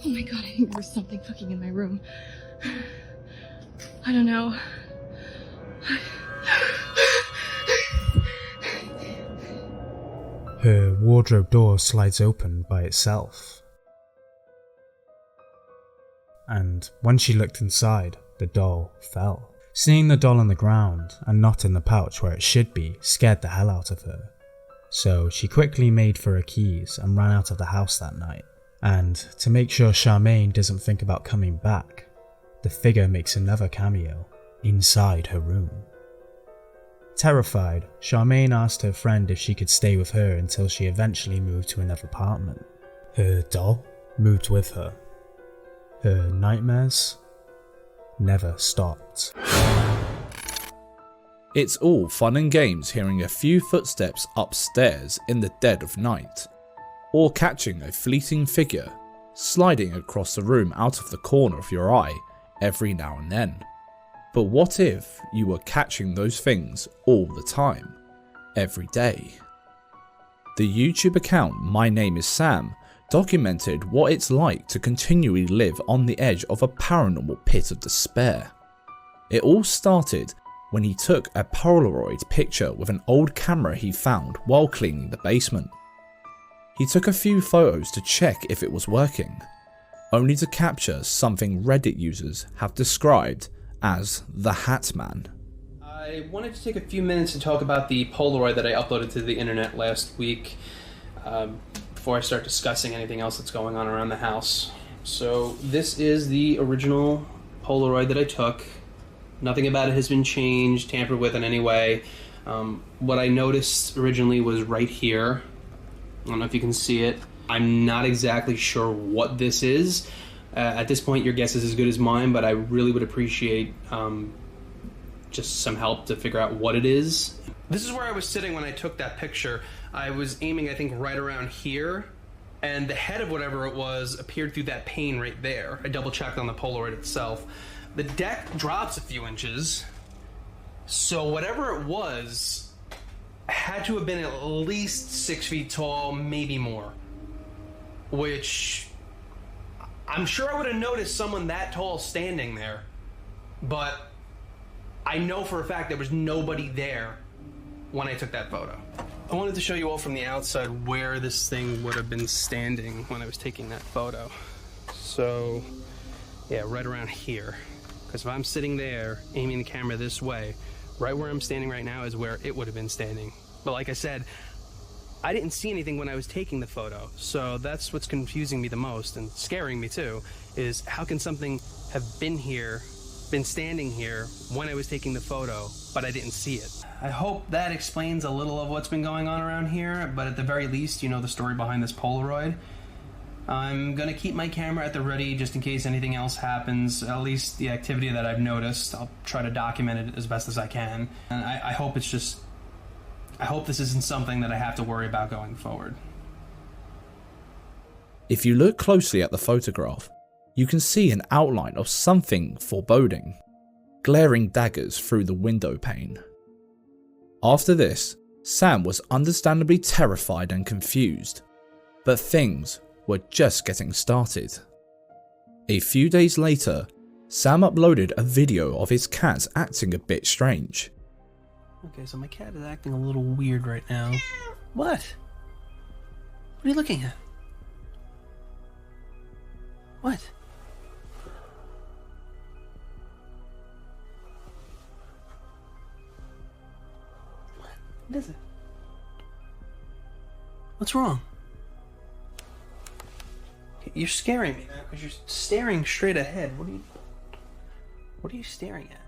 Speaker 12: Oh my god, I think there was something fucking in my room. I don't know.
Speaker 1: Her wardrobe door slides open by itself. And when she looked inside, the doll fell. Seeing the doll on the ground and not in the pouch where it should be scared the hell out of her. So she quickly made for her keys and ran out of the house that night. And to make sure Charmaine doesn't think about coming back, the figure makes another cameo inside her room. Terrified, Charmaine asked her friend if she could stay with her until she eventually moved to another apartment. Her doll moved with her. Her nightmares never stopped.
Speaker 2: It's all fun and games hearing a few footsteps upstairs in the dead of night, or catching a fleeting figure sliding across the room out of the corner of your eye every now and then. But what if you were catching those things all the time, every day? The YouTube account My Name is Sam documented what it's like to continually live on the edge of a paranormal pit of despair. It all started when he took a Polaroid picture with an old camera he found while cleaning the basement. He took a few photos to check if it was working, only to capture something Reddit users have described as the Hat Man.
Speaker 7: I wanted to take a few minutes to talk about the Polaroid that I uploaded to the internet last week before I start discussing anything else that's going on around the house. So this is the original Polaroid that I took. Nothing about it has been changed, tampered with in any way. What I noticed originally was right here. I don't know if you can see it. I'm not exactly sure what this is. At this point, your guess is as good as mine, but I really would appreciate just some help to figure out what it is. This is where I was sitting when I took that picture. I was aiming, I think, right around here, and the head of whatever it was appeared through that pane right there. I double-checked on the Polaroid itself. The deck drops a few inches, so whatever it was had to have been at least 6 feet tall, maybe more. Which, I'm sure I would have noticed someone that tall standing there, but I know for a fact there was nobody there when I took that photo. I wanted to show you all from the outside where this thing would have been standing when I was taking that photo. So, yeah, right around here. Because if I'm sitting there, aiming the camera this way, right where I'm standing right now is where it would have been standing. But like I said, I didn't see anything when I was taking the photo, so that's what's confusing me the most and scaring me too, is how can something have been here, been standing here when I was taking the photo, but I didn't see it. I hope that explains a little of what's been going on around here, but at the very least, you know the story behind this Polaroid. I'm gonna keep my camera at the ready just in case anything else happens, at least the activity that I've noticed. I'll try to document it as best as I can. And I hope it's just, I hope this isn't something that I have to worry about going forward.
Speaker 2: If you look closely at the photograph, you can see an outline of something foreboding, glaring daggers through the window pane. After this, Sam was understandably terrified and confused, but things were just getting started. A few days later, Sam uploaded a video of his cats acting a bit strange.
Speaker 7: Okay, so my cat is acting a little weird right now. What? What are you looking at? What? What is it? What's wrong? You're scaring me now because you're staring straight ahead. What are you staring at?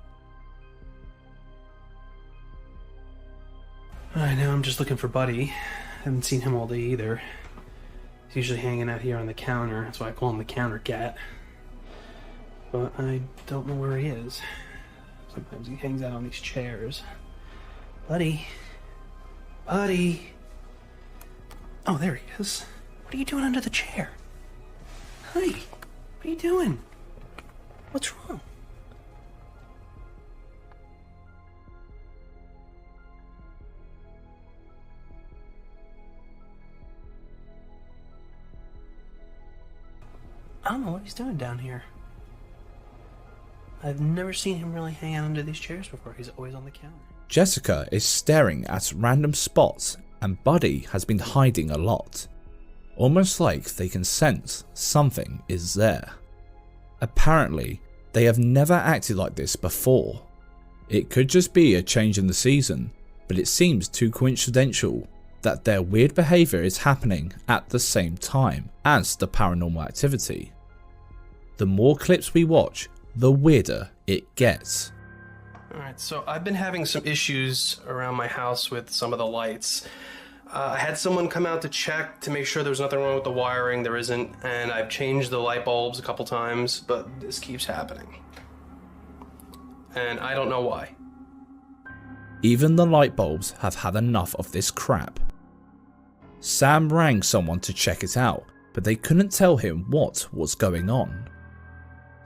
Speaker 7: Alright, now I'm just looking for Buddy. Haven't seen him all day either. He's usually hanging out here on the counter. That's why I call him the counter cat. But I don't know where he is. Sometimes he hangs out on these chairs. Buddy. Buddy. Oh, there he is. What are you doing under the chair? Hi. What are you doing? What's wrong? I don't know what he's doing down here. I've never seen him really hang out under these chairs before. He's always on the counter.
Speaker 2: Jessica is staring at random spots and Buddy has been hiding a lot. Almost like they can sense something is there. Apparently, they have never acted like this before. It could just be a change in the season, but it seems too coincidental that their weird behaviour is happening at the same time as the paranormal activity. The more clips we watch, the weirder it gets.
Speaker 7: Alright, so I've been having some issues around my house with some of the lights. I had someone come out to check to make sure there was nothing wrong with the wiring. There isn't, and I've changed the light bulbs a couple times, but this keeps happening. And I don't know why.
Speaker 2: Even the light bulbs have had enough of this crap. Sam rang someone to check it out, but they couldn't tell him what was going on.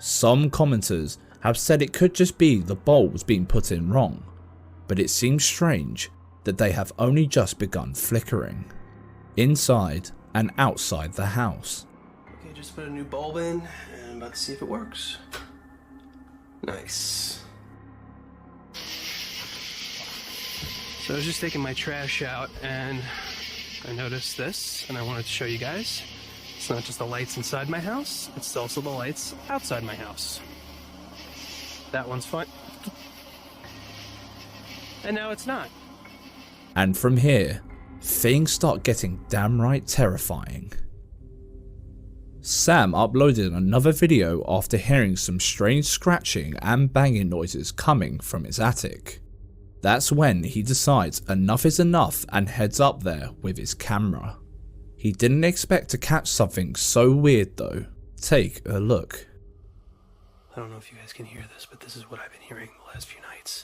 Speaker 2: Some commenters have said it could just be the bulbs being put in wrong, but it seems strange that they have only just begun flickering, inside and outside the house.
Speaker 7: Okay, just put a new bulb in, and I'm about to see if it works. Nice. So I was just taking my trash out, and I noticed this, and I wanted to show you guys. It's not just the lights inside my house, it's also the lights outside my house. That one's fine. And now it's not.
Speaker 2: And from here, things start getting damn right terrifying. Sam uploaded another video after hearing some strange scratching and banging noises coming from his attic. That's when he decides enough is enough and heads up there with his camera. He didn't expect to catch something so weird though. Take a look.
Speaker 7: I don't know if you guys can hear this, but this is what I've been hearing the last few nights.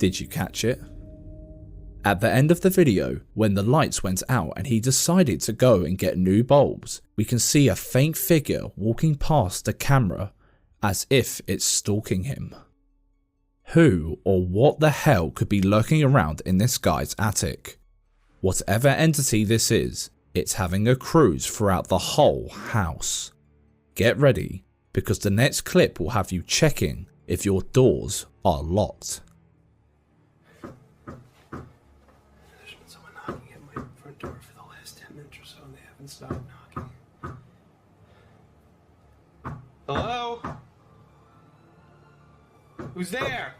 Speaker 2: Did you catch it? At the end of the video, when the lights went out and he decided to go and get new bulbs, we can see a faint figure walking past the camera as if it's stalking him. Who or what the hell could be lurking around in this guy's attic? Whatever entity this is, it's having a cruise throughout the whole house. Get ready, because the next clip will have you checking if your doors are locked.
Speaker 7: There's been someone knocking at my front door for the last 10 minutes or so, and they haven't stopped knocking. Hello? Who's there?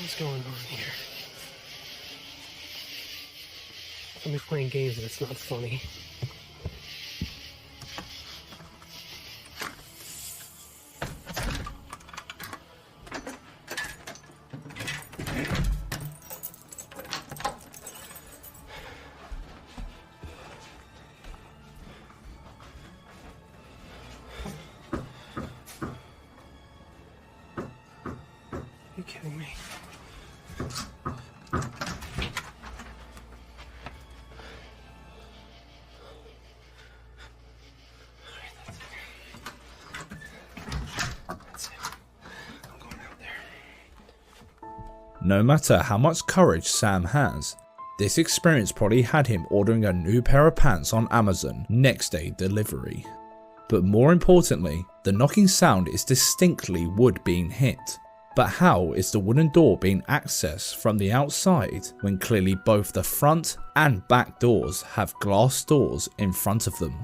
Speaker 7: What's going on here? Somebody's playing games and it's not funny. Are you kidding me?
Speaker 2: No matter how much courage Sam has, this experience probably had him ordering a new pair of pants on Amazon next day delivery. But more importantly, the knocking sound is distinctly wood being hit. But how is the wooden door being accessed from the outside when clearly both the front and back doors have glass doors in front of them?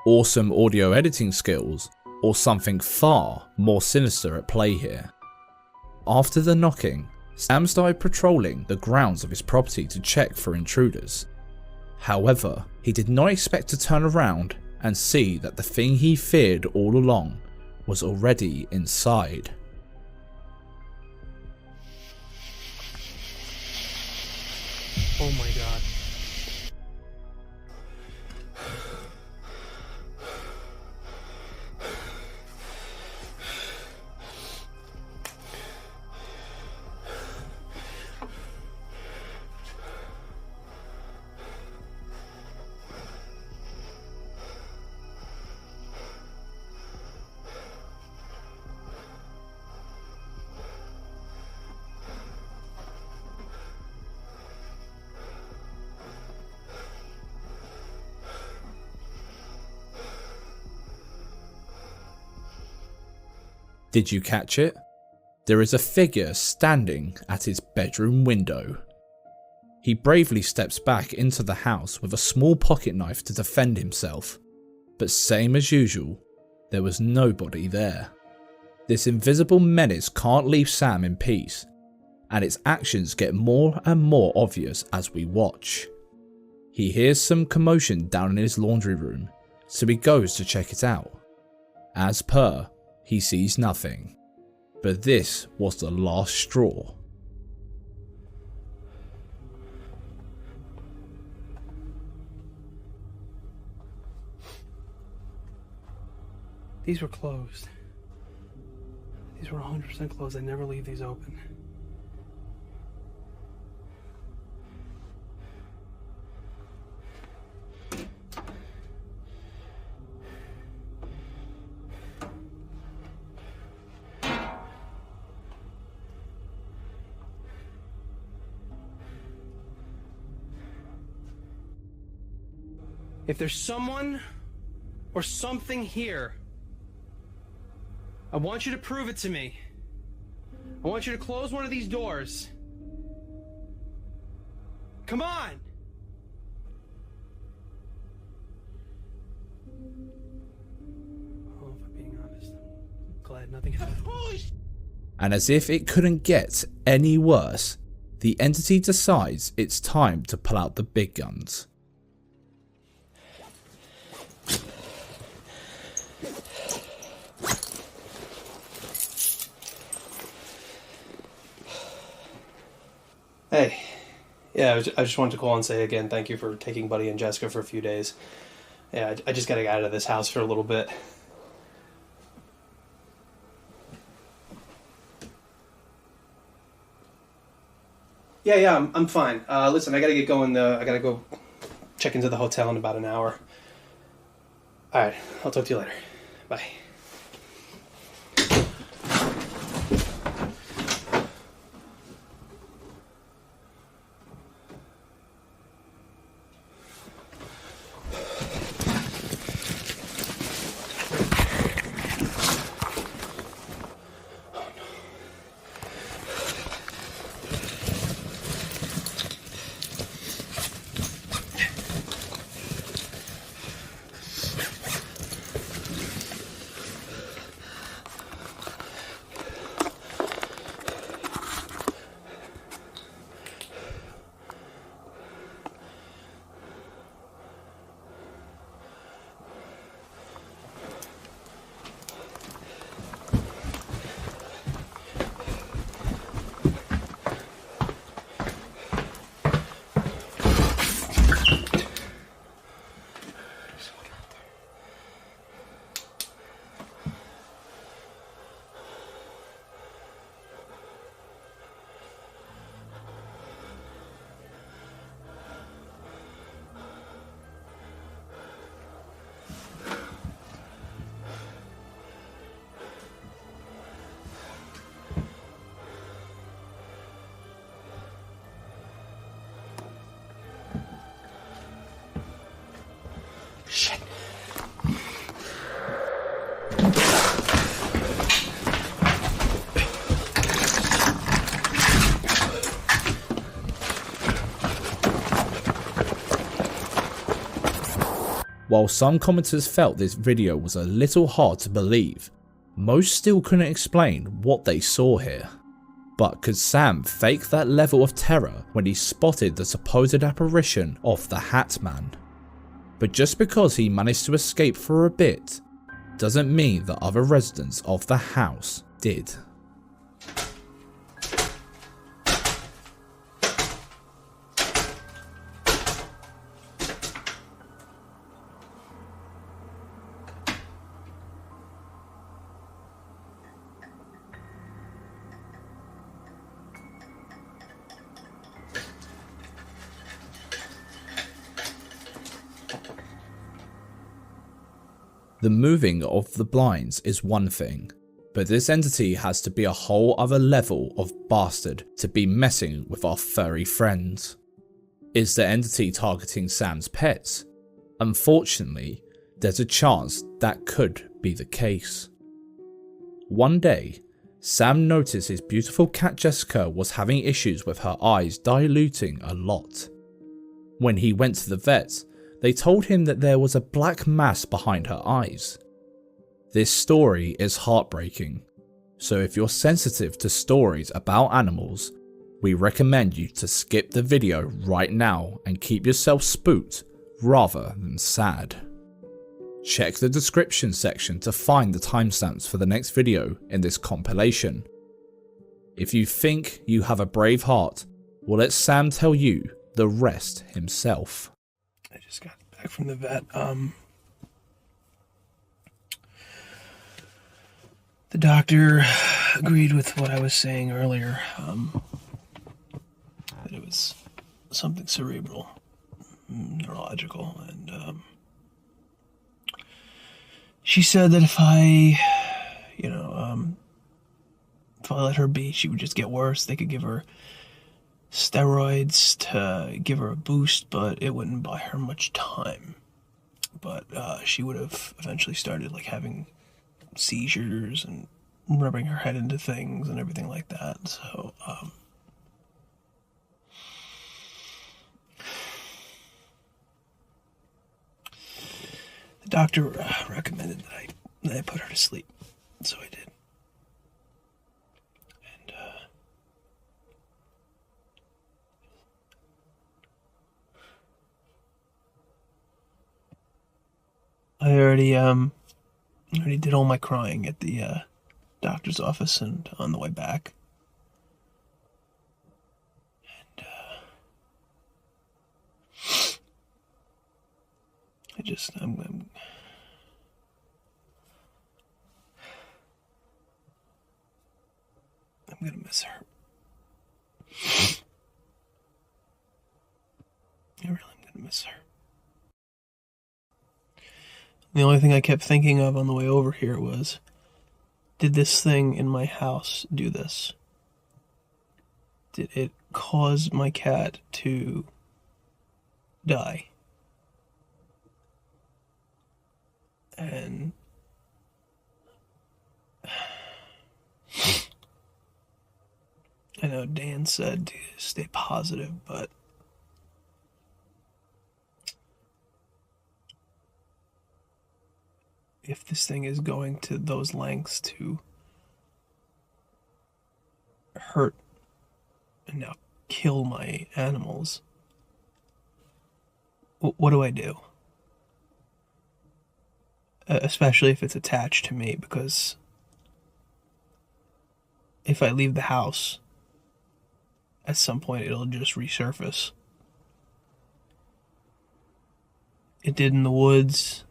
Speaker 2: Awesome audio editing skills, or something far more sinister at play here? After the knocking, Sam started patrolling the grounds of his property to check for intruders. However, he did not expect to turn around and see that the thing he feared all along was already inside.
Speaker 7: Oh my god.
Speaker 2: Did you catch it? There is a figure standing at his bedroom window. He bravely steps back into the house with a small pocket knife to defend himself, but same as usual, there was nobody there. This invisible menace can't leave Sam in peace, and its actions get more and more obvious as we watch. He hears some commotion down in his laundry room, so he goes to check it out. As per, he sees nothing, but this was the last straw.
Speaker 7: These were closed. These were 100% closed. I never leave these open. If there's someone or something here, I want you to prove it to me. I want you to close one of these doors. Come on! Oh, if I'm being honest, I'm glad nothing happened.
Speaker 2: And as if it couldn't get any worse, the entity decides it's time to pull out the big guns.
Speaker 7: Hey, yeah, I just wanted to call and say again, thank you for taking Buddy and Jessica for a few days. Yeah, I just gotta get out of this house for a little bit. Yeah, I'm fine. Listen, I gotta get going. I gotta go check into the hotel in about an hour. Alright, I'll talk to you later. Bye. Shit.
Speaker 2: While some commenters felt this video was a little hard to believe, most still couldn't explain what they saw here. But could Sam fake that level of terror when he spotted the supposed apparition of the Hat Man? But just because he managed to escape for a bit, doesn't mean that other residents of the house did. The moving of the blinds is one thing, but this entity has to be a whole other level of bastard to be messing with our furry friends. Is the entity targeting Sam's pets? Unfortunately, there's a chance that could be the case. One day, Sam noticed his beautiful cat Jessica was having issues with her eyes diluting a lot. When he went to the vet, they told him that there was a black mass behind her eyes. This story is heartbreaking, so if you're sensitive to stories about animals, we recommend you to skip the video right now and keep yourself spooked rather than sad. Check the description section to find the timestamps for the next video in this compilation. If you think you have a brave heart, we'll let Sam tell you the rest himself.
Speaker 7: I just got back from the vet. The doctor agreed with what I was saying earlier, that it was something cerebral, neurological, and she said that if I let her be, she would just get worse. They could give her steroids to give her a boost, but it wouldn't buy her much time. But she would have eventually started having seizures and rubbing her head into things and everything like that. So the doctor recommended that I put her to sleep, so I did. And I already did all my crying at the doctor's office and on the way back. And I'm gonna miss her. I really am gonna miss her. The only thing I kept thinking of on the way over here was, did this thing in my house do this? Did it cause my cat to die? And I know Dan said to stay positive, but if this thing is going to those lengths to hurt and now kill my animals, what do I do? Especially if it's attached to me, because if I leave the house, at some point it'll just resurface. It did in the woods.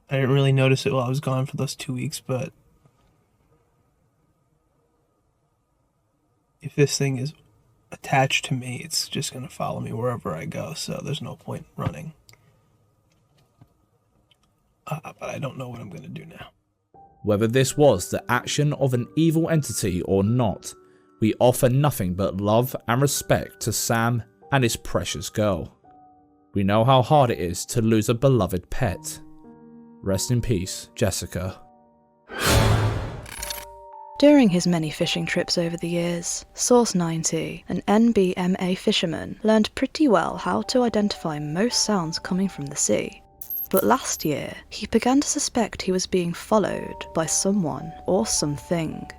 Speaker 7: I didn't really notice it while I was gone for those 2 weeks, but if this thing is attached to me, it's just going to follow me wherever I go, so there's no point running. But I don't know what I'm going to do now.
Speaker 2: Whether this was the action of an evil entity or not, we offer nothing but love and respect to Sam and his precious girl. We know how hard it is to lose a beloved pet. Rest in peace, Jessica.
Speaker 5: During his many fishing trips over the years, Source 90, an NBMA fisherman, learned pretty well how to identify most sounds coming from the sea. But last year, he began to suspect he was being followed by someone or something.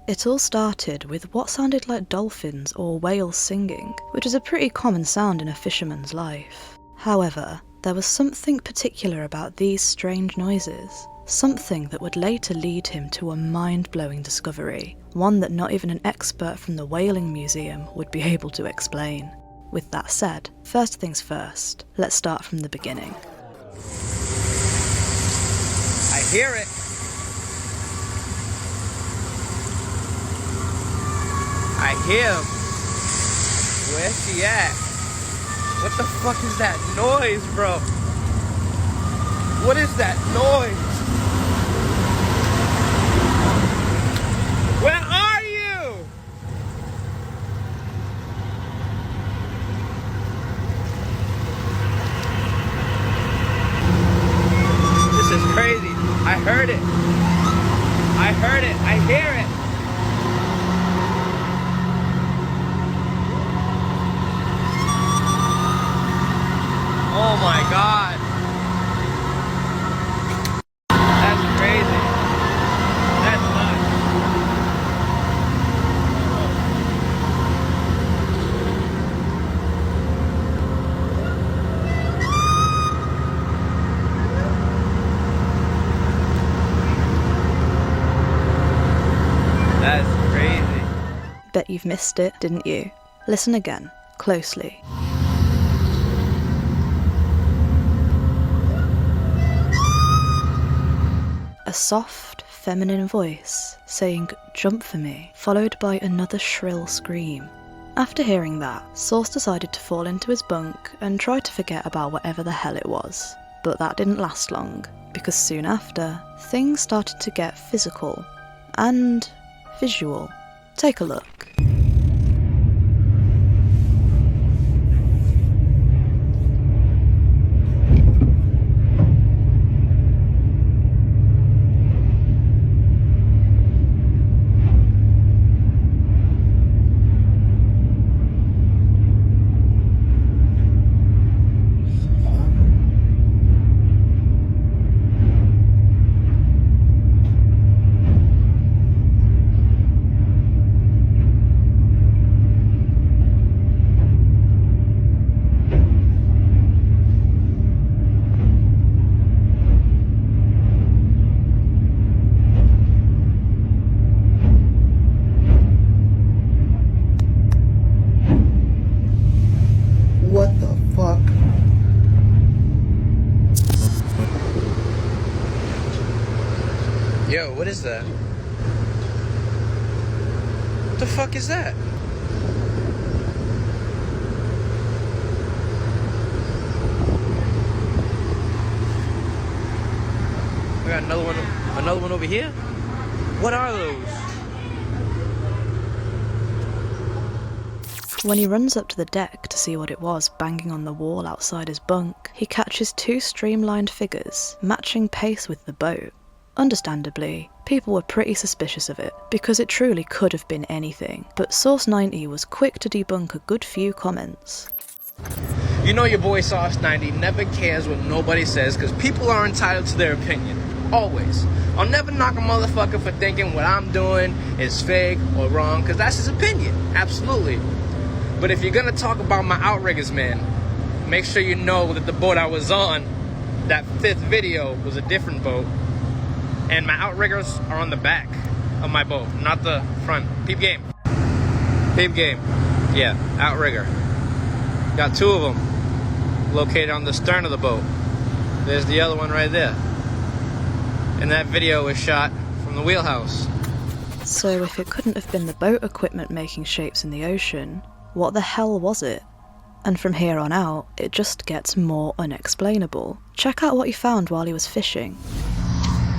Speaker 5: It all started with what sounded like dolphins or whales singing, which is a pretty common sound in a fisherman's life. However, there was something particular about these strange noises, something that would later lead him to a mind-blowing discovery, one that not even an expert from the Whaling Museum would be able to explain. With that said, first things first, let's start from the beginning.
Speaker 16: I hear it. I hear him. Where's he at? What the fuck is that noise, bro? What is that noise? Where are you? This is crazy. I heard it. I heard it. I hear it. my god. That's crazy. That's nuts. That's crazy.
Speaker 5: Bet you've missed it, didn't you? Listen again, closely. A soft, feminine voice saying, "Jump for me," followed by another shrill scream. After hearing that, Source decided to fall into his bunk and try to forget about whatever the hell it was. But that didn't last long, because soon after, things started to get physical and visual. Take a look.
Speaker 4: What the fuck?
Speaker 16: Yo, what is that? What the fuck is that? We got another one over here? What are those?
Speaker 5: When he runs up to the deck to see what it was banging on the wall outside his bunk, he catches two streamlined figures, matching pace with the boat. Understandably, people were pretty suspicious of it, because it truly could have been anything, but Source 90 was quick to debunk a good few comments.
Speaker 16: You know your boy Sauce 90 never cares what nobody says, because people are entitled to their opinion. Always. I'll never knock a motherfucker for thinking what I'm doing is fake or wrong, because that's his opinion. Absolutely. But if you're gonna talk about my outriggers, man, make sure you know that the boat I was on, that fifth video, was a different boat. And my outriggers are on the back of my boat, not the front. Peep game. Peep game. Yeah, outrigger. Got two of them located on the stern of the boat. There's the other one right there. And that video was shot from the wheelhouse.
Speaker 5: So if it couldn't have been the boat equipment making shapes in the ocean, what the hell was it? And from here on out, it just gets more unexplainable. Check out what he found while he was fishing.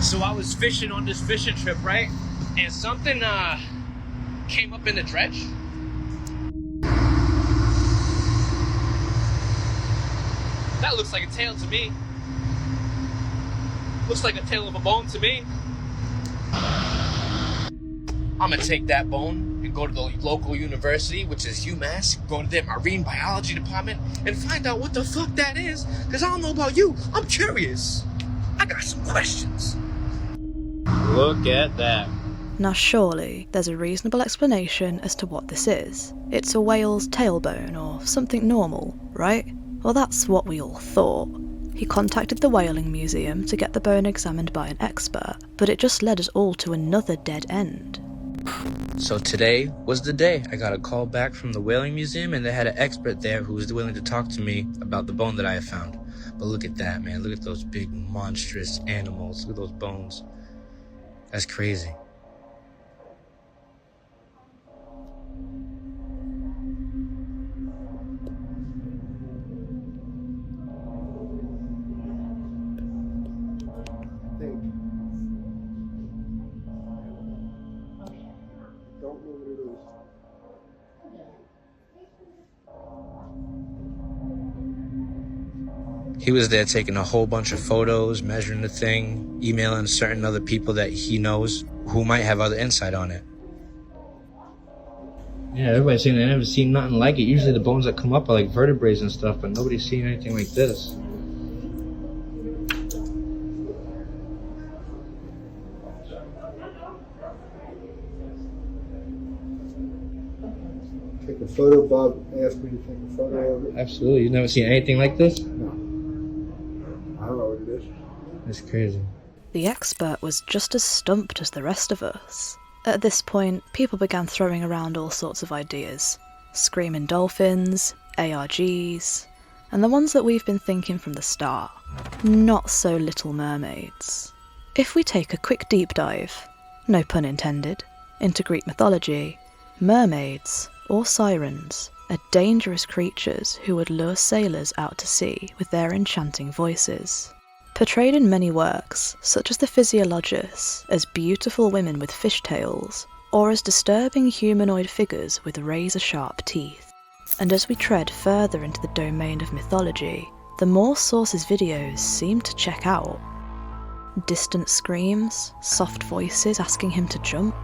Speaker 16: So I was fishing on this fishing trip, right? And something came up in the dredge. That looks like a tail to me. Looks like a tail of a bone to me. I'm gonna take that bone and go to the local university, which is UMass, go to their marine biology department and find out what the fuck that is, because I don't know about you, I'm curious. I got some questions. Look at that.
Speaker 5: Now surely, there's a reasonable explanation as to what this is. It's a whale's tailbone or something normal, right? Well, that's what we all thought. He contacted the whaling museum to get the bone examined by an expert, but it just led us all to another dead end.
Speaker 16: So today was the day. I got a call back from the whaling museum and they had an expert there who was willing to talk to me about the bone that I had found. But look at that, man. Look at those big monstrous animals. Look at those bones. That's crazy. He was there taking a whole bunch of photos, measuring the thing, emailing certain other people that he knows who might have other insight on it. Yeah, everybody's saying they never seen nothing like it. Usually the bones that come up are like vertebrae and stuff, but nobody's seen anything like this.
Speaker 4: photo. Bob asked me to take a photo of it.
Speaker 16: Absolutely. You've never seen anything like this?
Speaker 4: No. I don't know what it is.
Speaker 16: It's crazy.
Speaker 5: The expert was just as stumped as the rest of us. At this point, people began throwing around all sorts of ideas. Screaming dolphins, ARGs, and the ones that we've been thinking from the start. Not so Little Mermaids. If we take a quick deep dive, no pun intended, into Greek mythology, mermaids, or sirens, are dangerous creatures who would lure sailors out to sea with their enchanting voices. Portrayed in many works, such as the Physiologists, as beautiful women with fishtails, or as disturbing humanoid figures with razor-sharp teeth. And as we tread further into the domain of mythology, the more sources' videos seem to check out. Distant screams, soft voices asking him to jump,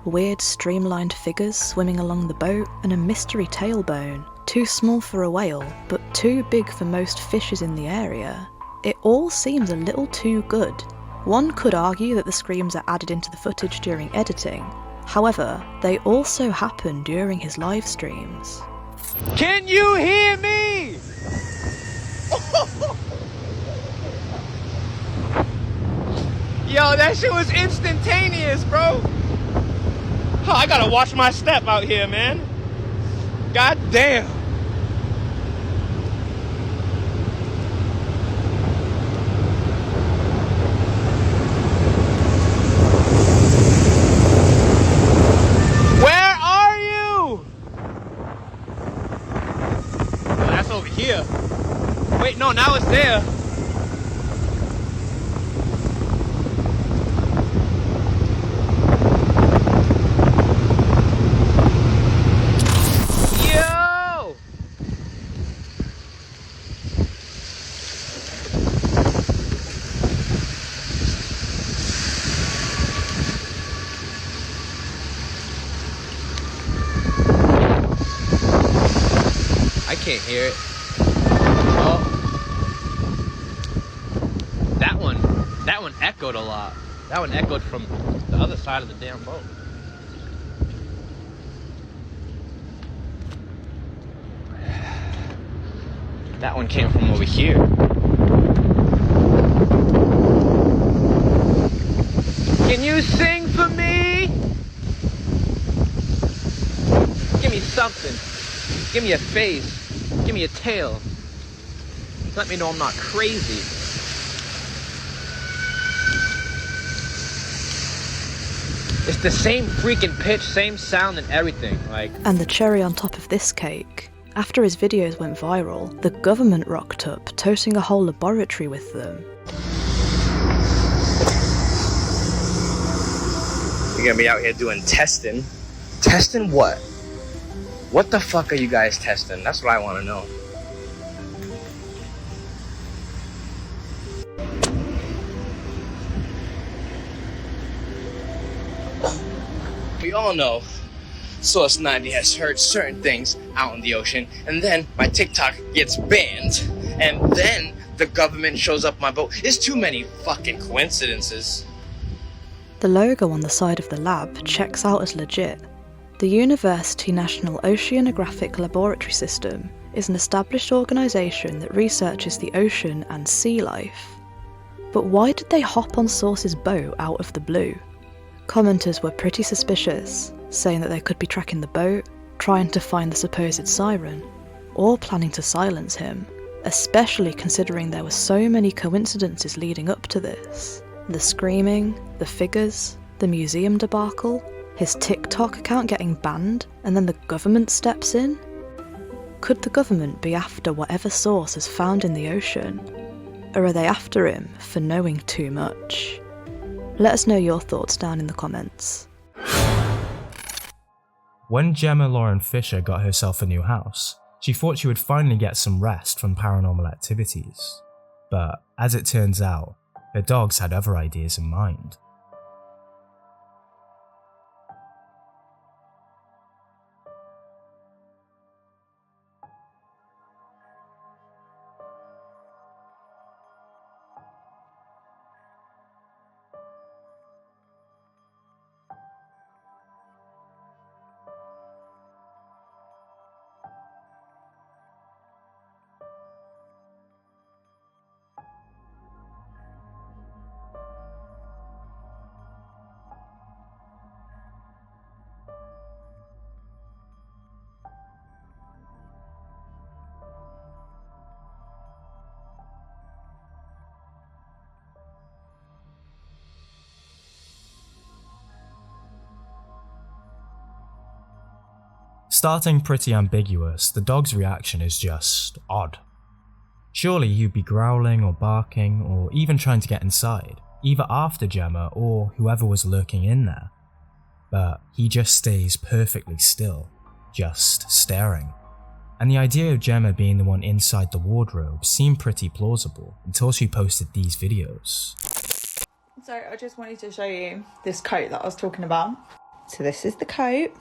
Speaker 5: weird streamlined figures swimming along the boat, and a mystery tailbone, too small for a whale, but too big for most fishes in the area. It all seems a little too good. One could argue that the screams are added into the footage during editing. However, they also happen during his live streams.
Speaker 16: Can you hear me? Yo, that shit was instantaneous, bro. Oh, I gotta watch my step out here, man. God damn. Where are you? Oh, that's over here. Wait, no, now it's there. Yo! I can't hear it. Oh. That one echoed a lot. That one echoed from the other side of the damn boat. That one came from over here. Can you sing for me? Give me something. Give me a face. Give me a tail. Let me know I'm not crazy. It's the same freaking pitch, same sound and everything. Like.
Speaker 5: And the cherry on top of this cake, after his videos went viral, the government rocked up, toting a whole laboratory with them.
Speaker 16: You're gonna be out here doing testing. Testing what? What the fuck are you guys testing? That's what I want to know. We all know Source 90 has heard certain things out in the ocean, and then my TikTok gets banned, and then the government shows up my boat. It's too many fucking coincidences.
Speaker 5: The logo on the side of the lab checks out as legit. The University National Oceanographic Laboratory System is an established organisation that researches the ocean and sea life. But why did they hop on Source's boat out of the blue? Commenters were pretty suspicious, saying that they could be tracking the boat, trying to find the supposed siren, or planning to silence him, especially considering there were so many coincidences leading up to this. The screaming, the figures, the museum debacle, his TikTok account getting banned, and then the government steps in? Could the government be after whatever Source is found in the ocean? Or are they after him for knowing too much? Let us know your thoughts down in the comments.
Speaker 1: When Gemma Lauren Fisher got herself a new house, she thought she would finally get some rest from paranormal activities. But as it turns out, her dogs had other ideas in mind. Starting pretty ambiguous, the dog's reaction is just odd. Surely he'd be growling or barking or even trying to get inside, either after Gemma or whoever was lurking in there. But he just stays perfectly still, just staring. And the idea of Gemma being the one inside the wardrobe seemed pretty plausible until she posted these videos.
Speaker 21: So I just wanted to show you this coat that I was talking about. So this is the coat,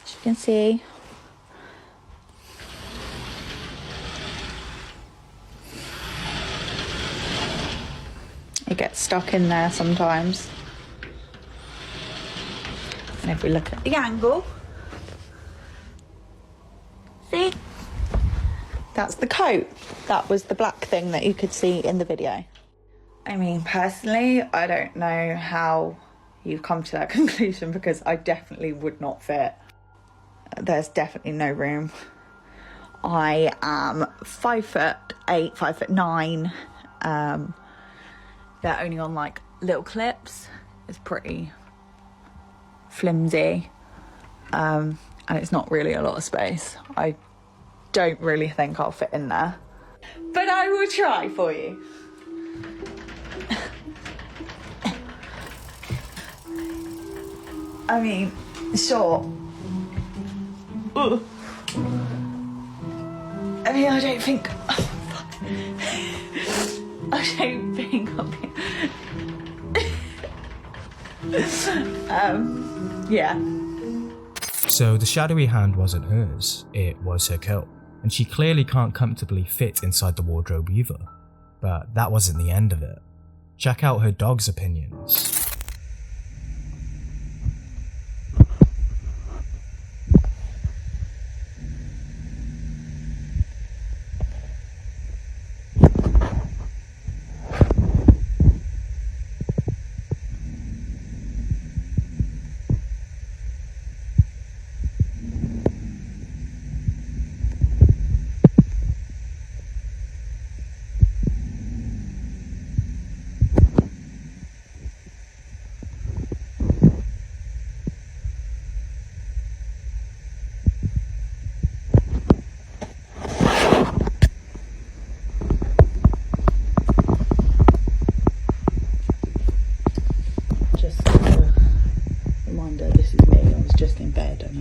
Speaker 21: as you can see. It gets stuck in there sometimes. And if we look at the angle, see? That's the coat. That was the black thing that you could see in the video. I mean, personally, I don't know how you've come to that conclusion because I definitely would not fit. There's definitely no room. I am 5'8", 5'9". They're only on like little clips. It's pretty flimsy. And it's not really a lot of space. I don't really think I'll fit in there. But I will try for you. I mean, sure. Ugh. I mean, I don't think... Oh, fuck. I don't think I'll be... yeah.
Speaker 1: So the shadowy hand wasn't hers, it was her coat. And she clearly can't comfortably fit inside the wardrobe either. But that wasn't the end of it. Check out her dog's opinions.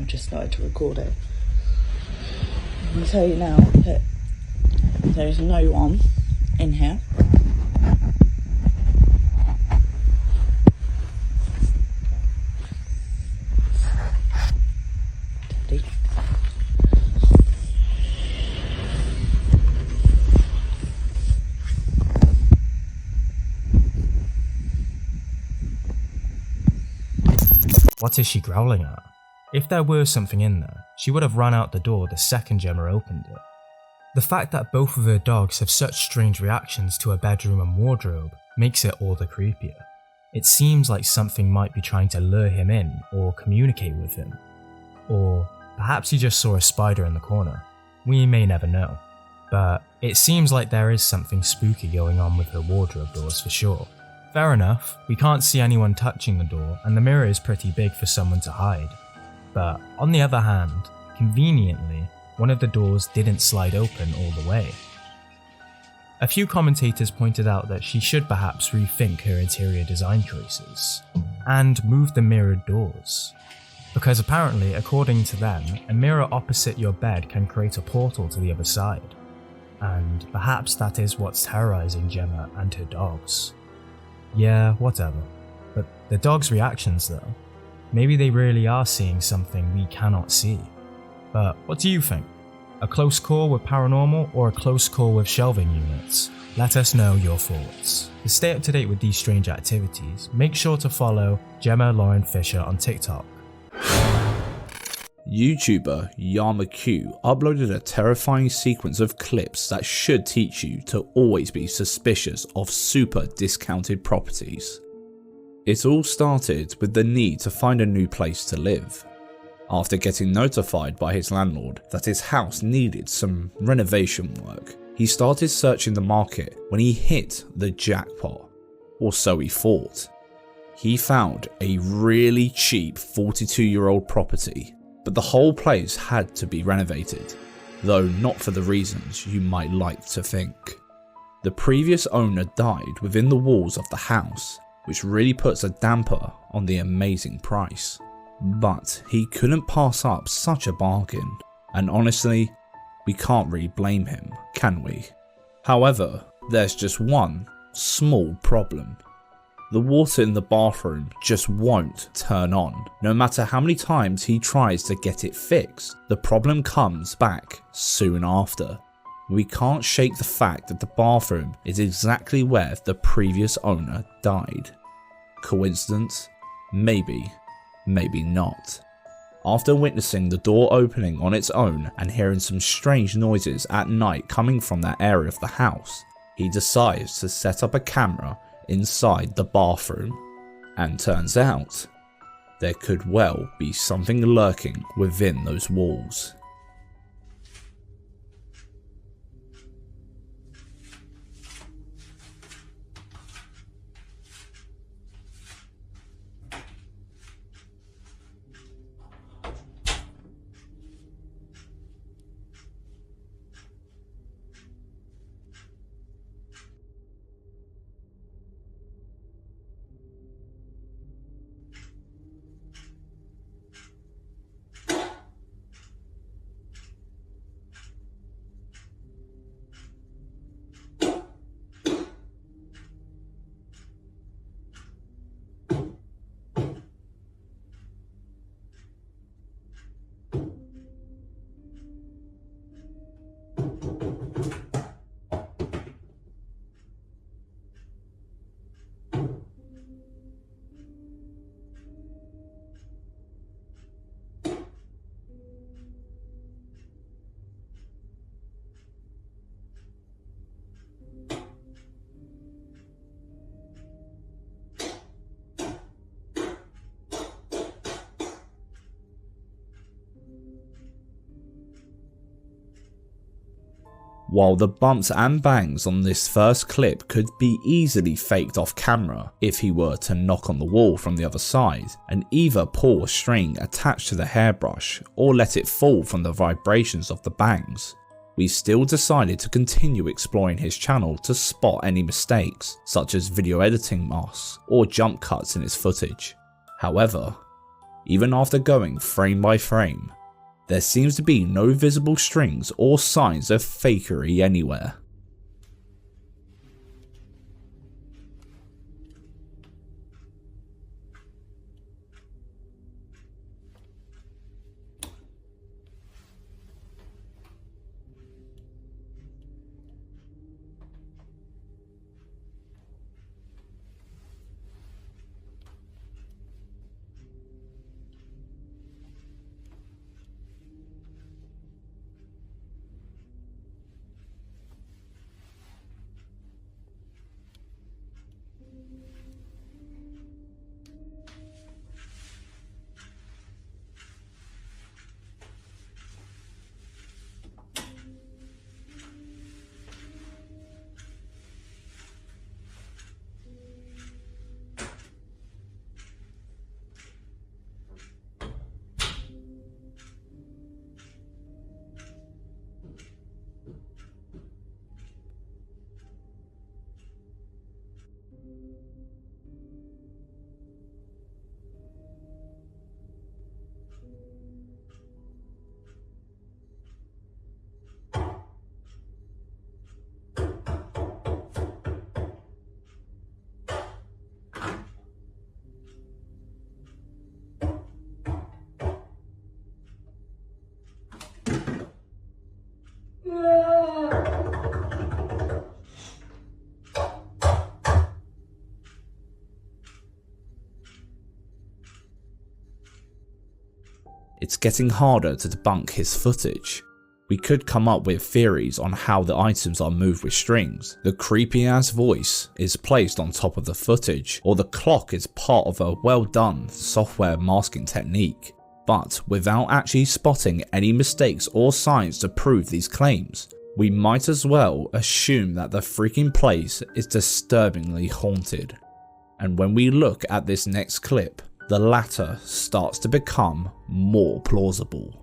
Speaker 21: Just started to record it. I'm going to tell you now that there is no one in here.
Speaker 1: What is she growling at? If there were something in there, she would have run out the door the second Gemma opened it. The fact that both of her dogs have such strange reactions to her bedroom and wardrobe makes it all the creepier. It seems like something might be trying to lure him in or communicate with him. Or perhaps he just saw a spider in the corner. We may never know. But it seems like there is something spooky going on with her wardrobe doors for sure. Fair enough, we can't see anyone touching the door and the mirror is pretty big for someone to hide. But on the other hand, conveniently, one of the doors didn't slide open all the way. A few commentators pointed out that she should perhaps rethink her interior design choices and move the mirrored doors. Because apparently, according to them, a mirror opposite your bed can create a portal to the other side. And perhaps that is what's terrorizing Gemma and her dogs. Yeah, whatever. But the dogs' reactions though? Maybe they really are seeing something we cannot see. But what do you think? A close call with paranormal or a close call with shelving units? Let us know your thoughts. To stay up to date with these strange activities, make sure to follow Gemma Lauren Fisher on TikTok.
Speaker 2: YouTuber YamaQ uploaded a terrifying sequence of clips that should teach you to always be suspicious of super discounted properties. It all started with the need to find a new place to live. After getting notified by his landlord that his house needed some renovation work, he started searching the market when he hit the jackpot, or so he thought. He found a really cheap 42-year-old property but the whole place had to be renovated, though not for the reasons you might like to think. The previous owner died within the walls of the house, which really puts a damper on the amazing price. But he couldn't pass up such a bargain, and honestly, we can't really blame him, can we? However, there's just one small problem. The water in the bathroom just won't turn on. No matter how many times he tries to get it fixed, the problem comes back soon after. We can't shake the fact that the bathroom is exactly where the previous owner died. Coincidence? Maybe, maybe not. After witnessing the door opening on its own and hearing some strange noises at night coming from that area of the house, he decides to set up a camera inside the bathroom. And turns out, there could well be something lurking within those walls. While the bumps and bangs on this first clip could be easily faked off camera if he were to knock on the wall from the other side and either pull a string attached to the hairbrush or let it fall from the vibrations of the bangs, we still decided to continue exploring his channel to spot any mistakes, such as video editing masks or jump cuts in his footage. However, even after going frame by frame, there seems to be no visible strings or signs of fakery anywhere. It's getting harder to debunk his footage. We could come up with theories on how the items are moved with strings, the creepy ass voice is placed on top of the footage, or the clock is part of a well done software masking technique. But without actually spotting any mistakes or signs to prove these claims, we might as well assume that the freaking place is disturbingly haunted. And when we look at this next clip, the latter starts to become more plausible.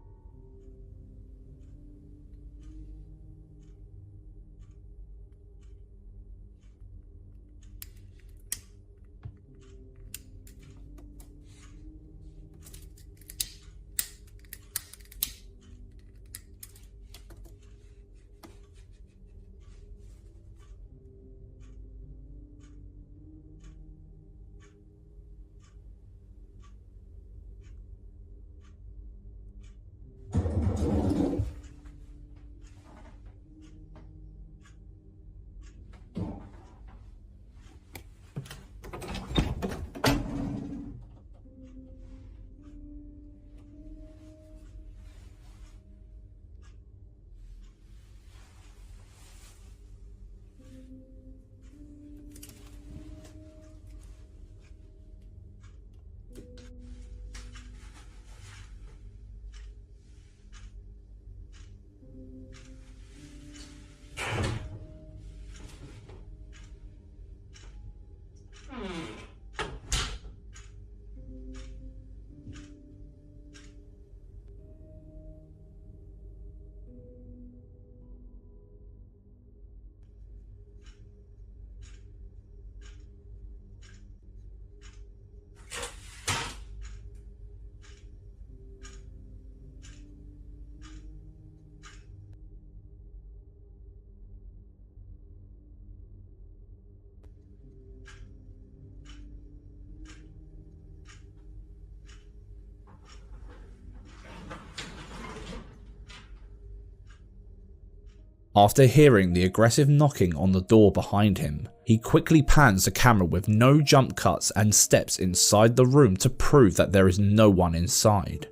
Speaker 2: After hearing the aggressive knocking on the door behind him, he quickly pans the camera with no jump cuts and steps inside the room to prove that there is no one inside.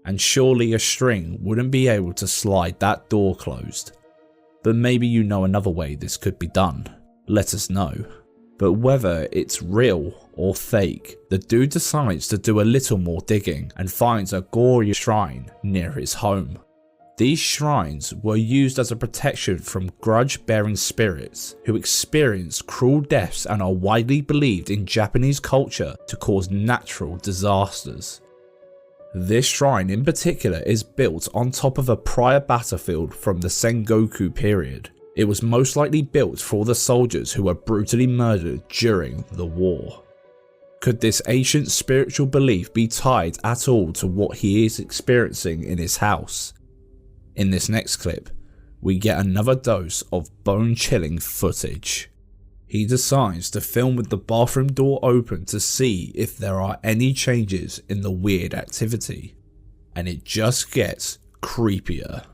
Speaker 2: And surely a string wouldn't be able to slide that door closed. But maybe you know another way this could be done. Let us know. But whether it's real or fake, the dude decides to do a little more digging and finds a gory shrine near his home. These shrines were used as a protection from grudge-bearing spirits who experience cruel deaths and are widely believed in Japanese culture to cause natural disasters. This shrine in particular is built on top of a prior battlefield from the Sengoku period. It was most likely built for the soldiers who were brutally murdered during the war. Could this ancient spiritual belief be tied at all to what he is experiencing in his house? In this next clip, we get another dose of bone-chilling footage. He decides to film with the bathroom door open to see if there are any changes in the weird activity, and it just gets creepier.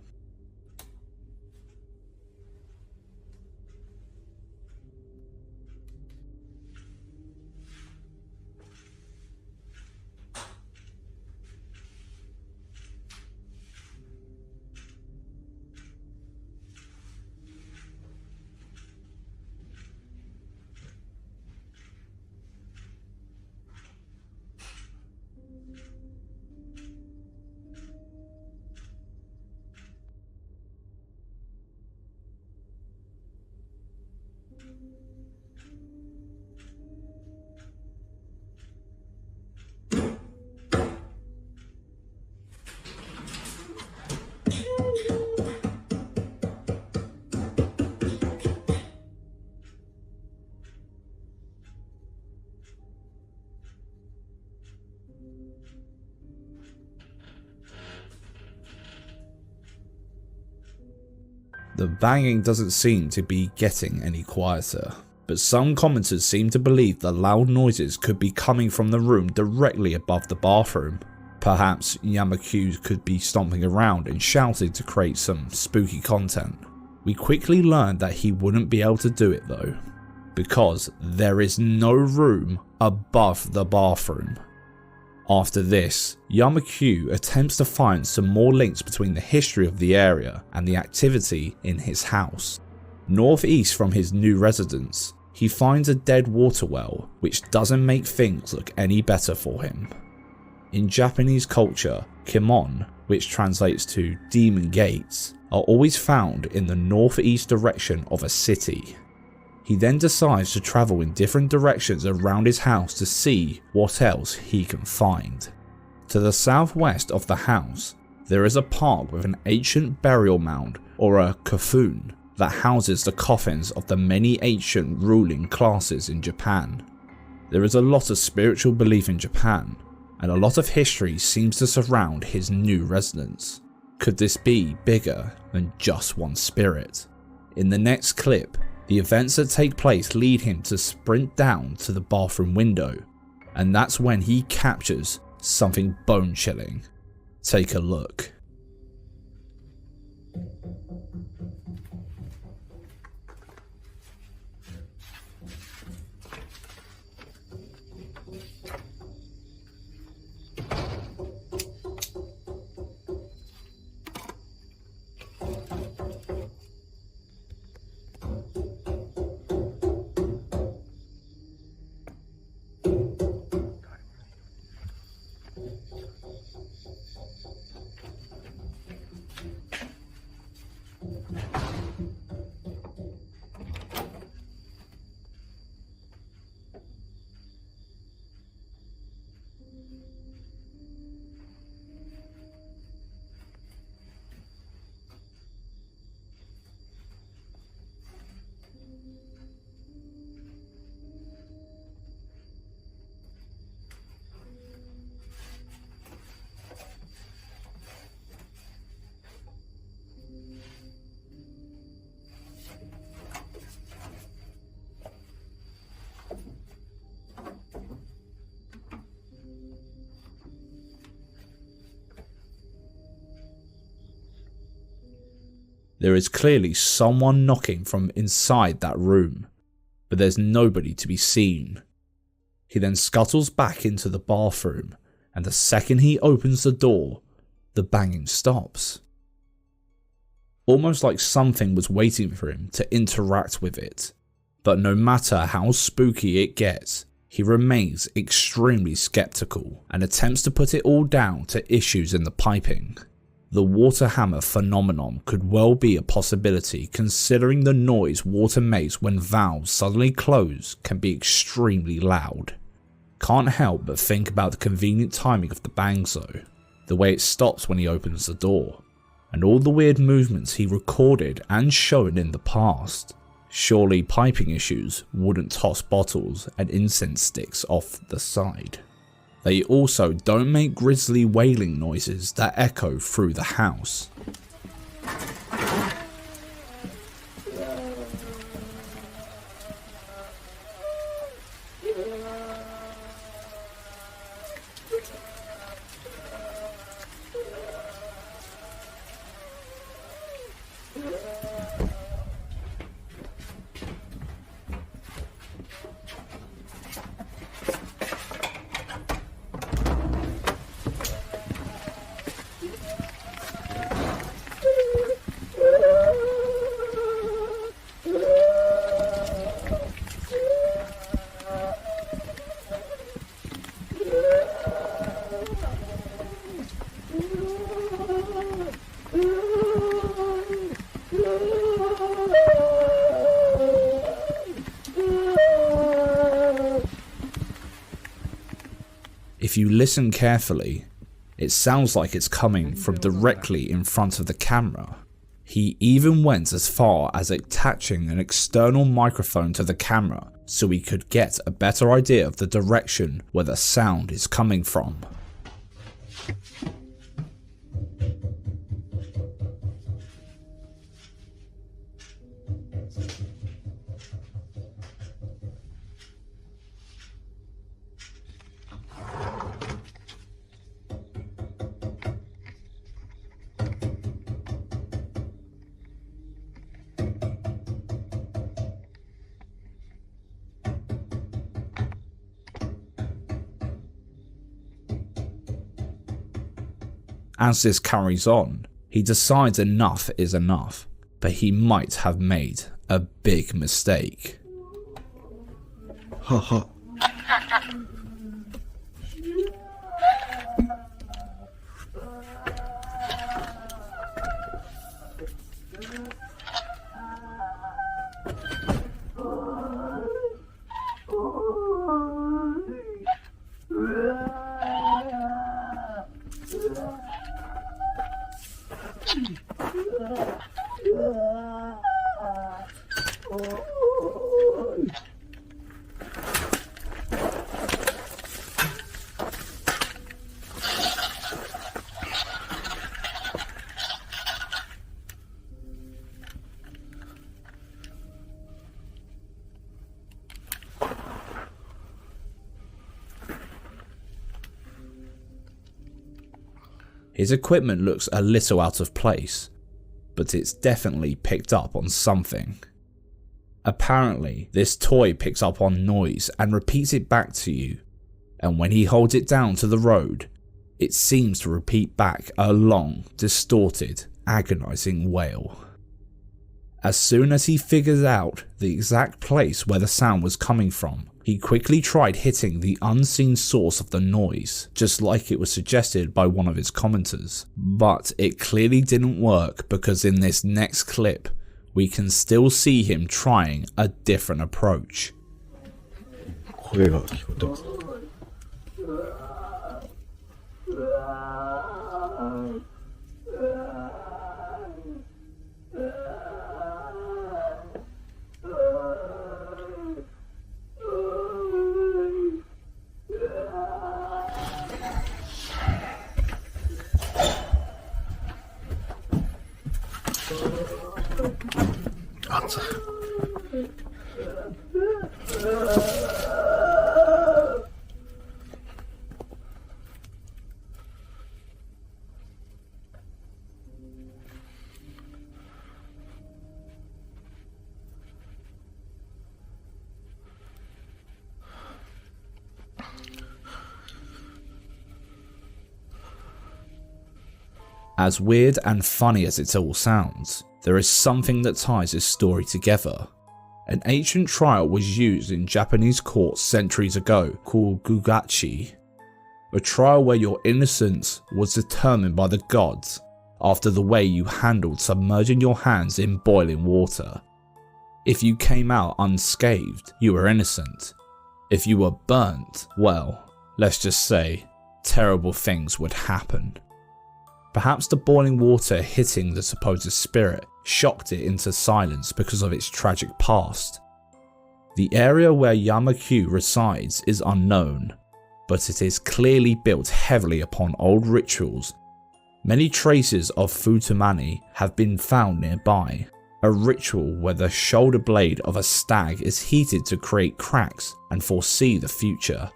Speaker 2: The banging doesn't seem to be getting any quieter, but some commenters seem to believe the loud noises could be coming from the room directly above the bathroom. Perhaps Yamakyu could be stomping around and shouting to create some spooky content. We quickly learned that he wouldn't be able to do it though, because there is no room above the bathroom. After this, Yamakyu attempts to find some more links between the history of the area and the activity in his house. Northeast from his new residence, he finds a dead water well, which doesn't make things look any better for him. In Japanese culture, Kimon, which translates to demon gates, are always found in the northeast direction of a city. He then decides to travel in different directions around his house to see what else he can find. To the southwest of the house, there is a park with an ancient burial mound, or a coffin, that houses the coffins of the many ancient ruling classes in Japan. There is a lot of spiritual belief in Japan, and a lot of history seems to surround his new residence. Could this be bigger than just one spirit? In the next clip, the events that take place lead him to sprint down to the bathroom window, and that's when he captures something bone-chilling. Take a look. There is clearly someone knocking from inside that room, but there's nobody to be seen. He then scuttles back into the bathroom, and the second he opens the door, the banging stops. Almost like something was waiting for him to interact with it, but no matter how spooky it gets, he remains extremely skeptical and attempts to put it all down to issues in the piping. The water hammer phenomenon could well be a possibility, considering the noise water makes when valves suddenly close can be extremely loud. Can't help but think about the convenient timing of the bangs though, the way it stops when he opens the door, and all the weird movements he recorded and shown in the past. Surely piping issues wouldn't toss bottles and incense sticks off the side. They also don't make grisly wailing noises that echo through the house. If you listen carefully, it sounds like it's coming from directly in front of the camera. He even went as far as attaching an external microphone to the camera so he could get a better idea of the direction where the sound is coming from. As this carries on, he decides enough is enough, but he might have made a big mistake. Haha. His equipment looks a little out of place, but it's definitely picked up on something. Apparently, this toy picks up on noise and repeats it back to you, and when he holds it down to the road, it seems to repeat back a long, distorted, agonizing wail. As soon as he figures out the exact place where the sound was coming from, he quickly tried hitting the unseen source of the noise, just like it was suggested by one of his commenters. But it clearly didn't work, because in this next clip, we can still see him trying a different approach. As weird and funny as it all sounds, there is something that ties this story together. An ancient trial was used in Japanese courts centuries ago called gugachi, a trial where your innocence was determined by the gods after the way you handled submerging your hands in boiling water. If you came out unscathed, you were innocent. If you were burnt, well, let's just say, terrible things would happen. Perhaps the boiling water hitting the supposed spirit shocked it into silence because of its tragic past. The area where Yamakyu resides is unknown, but it is clearly built heavily upon old rituals. Many traces of futamani have been found nearby, a ritual where the shoulder blade of a stag is heated to create cracks and foresee the future.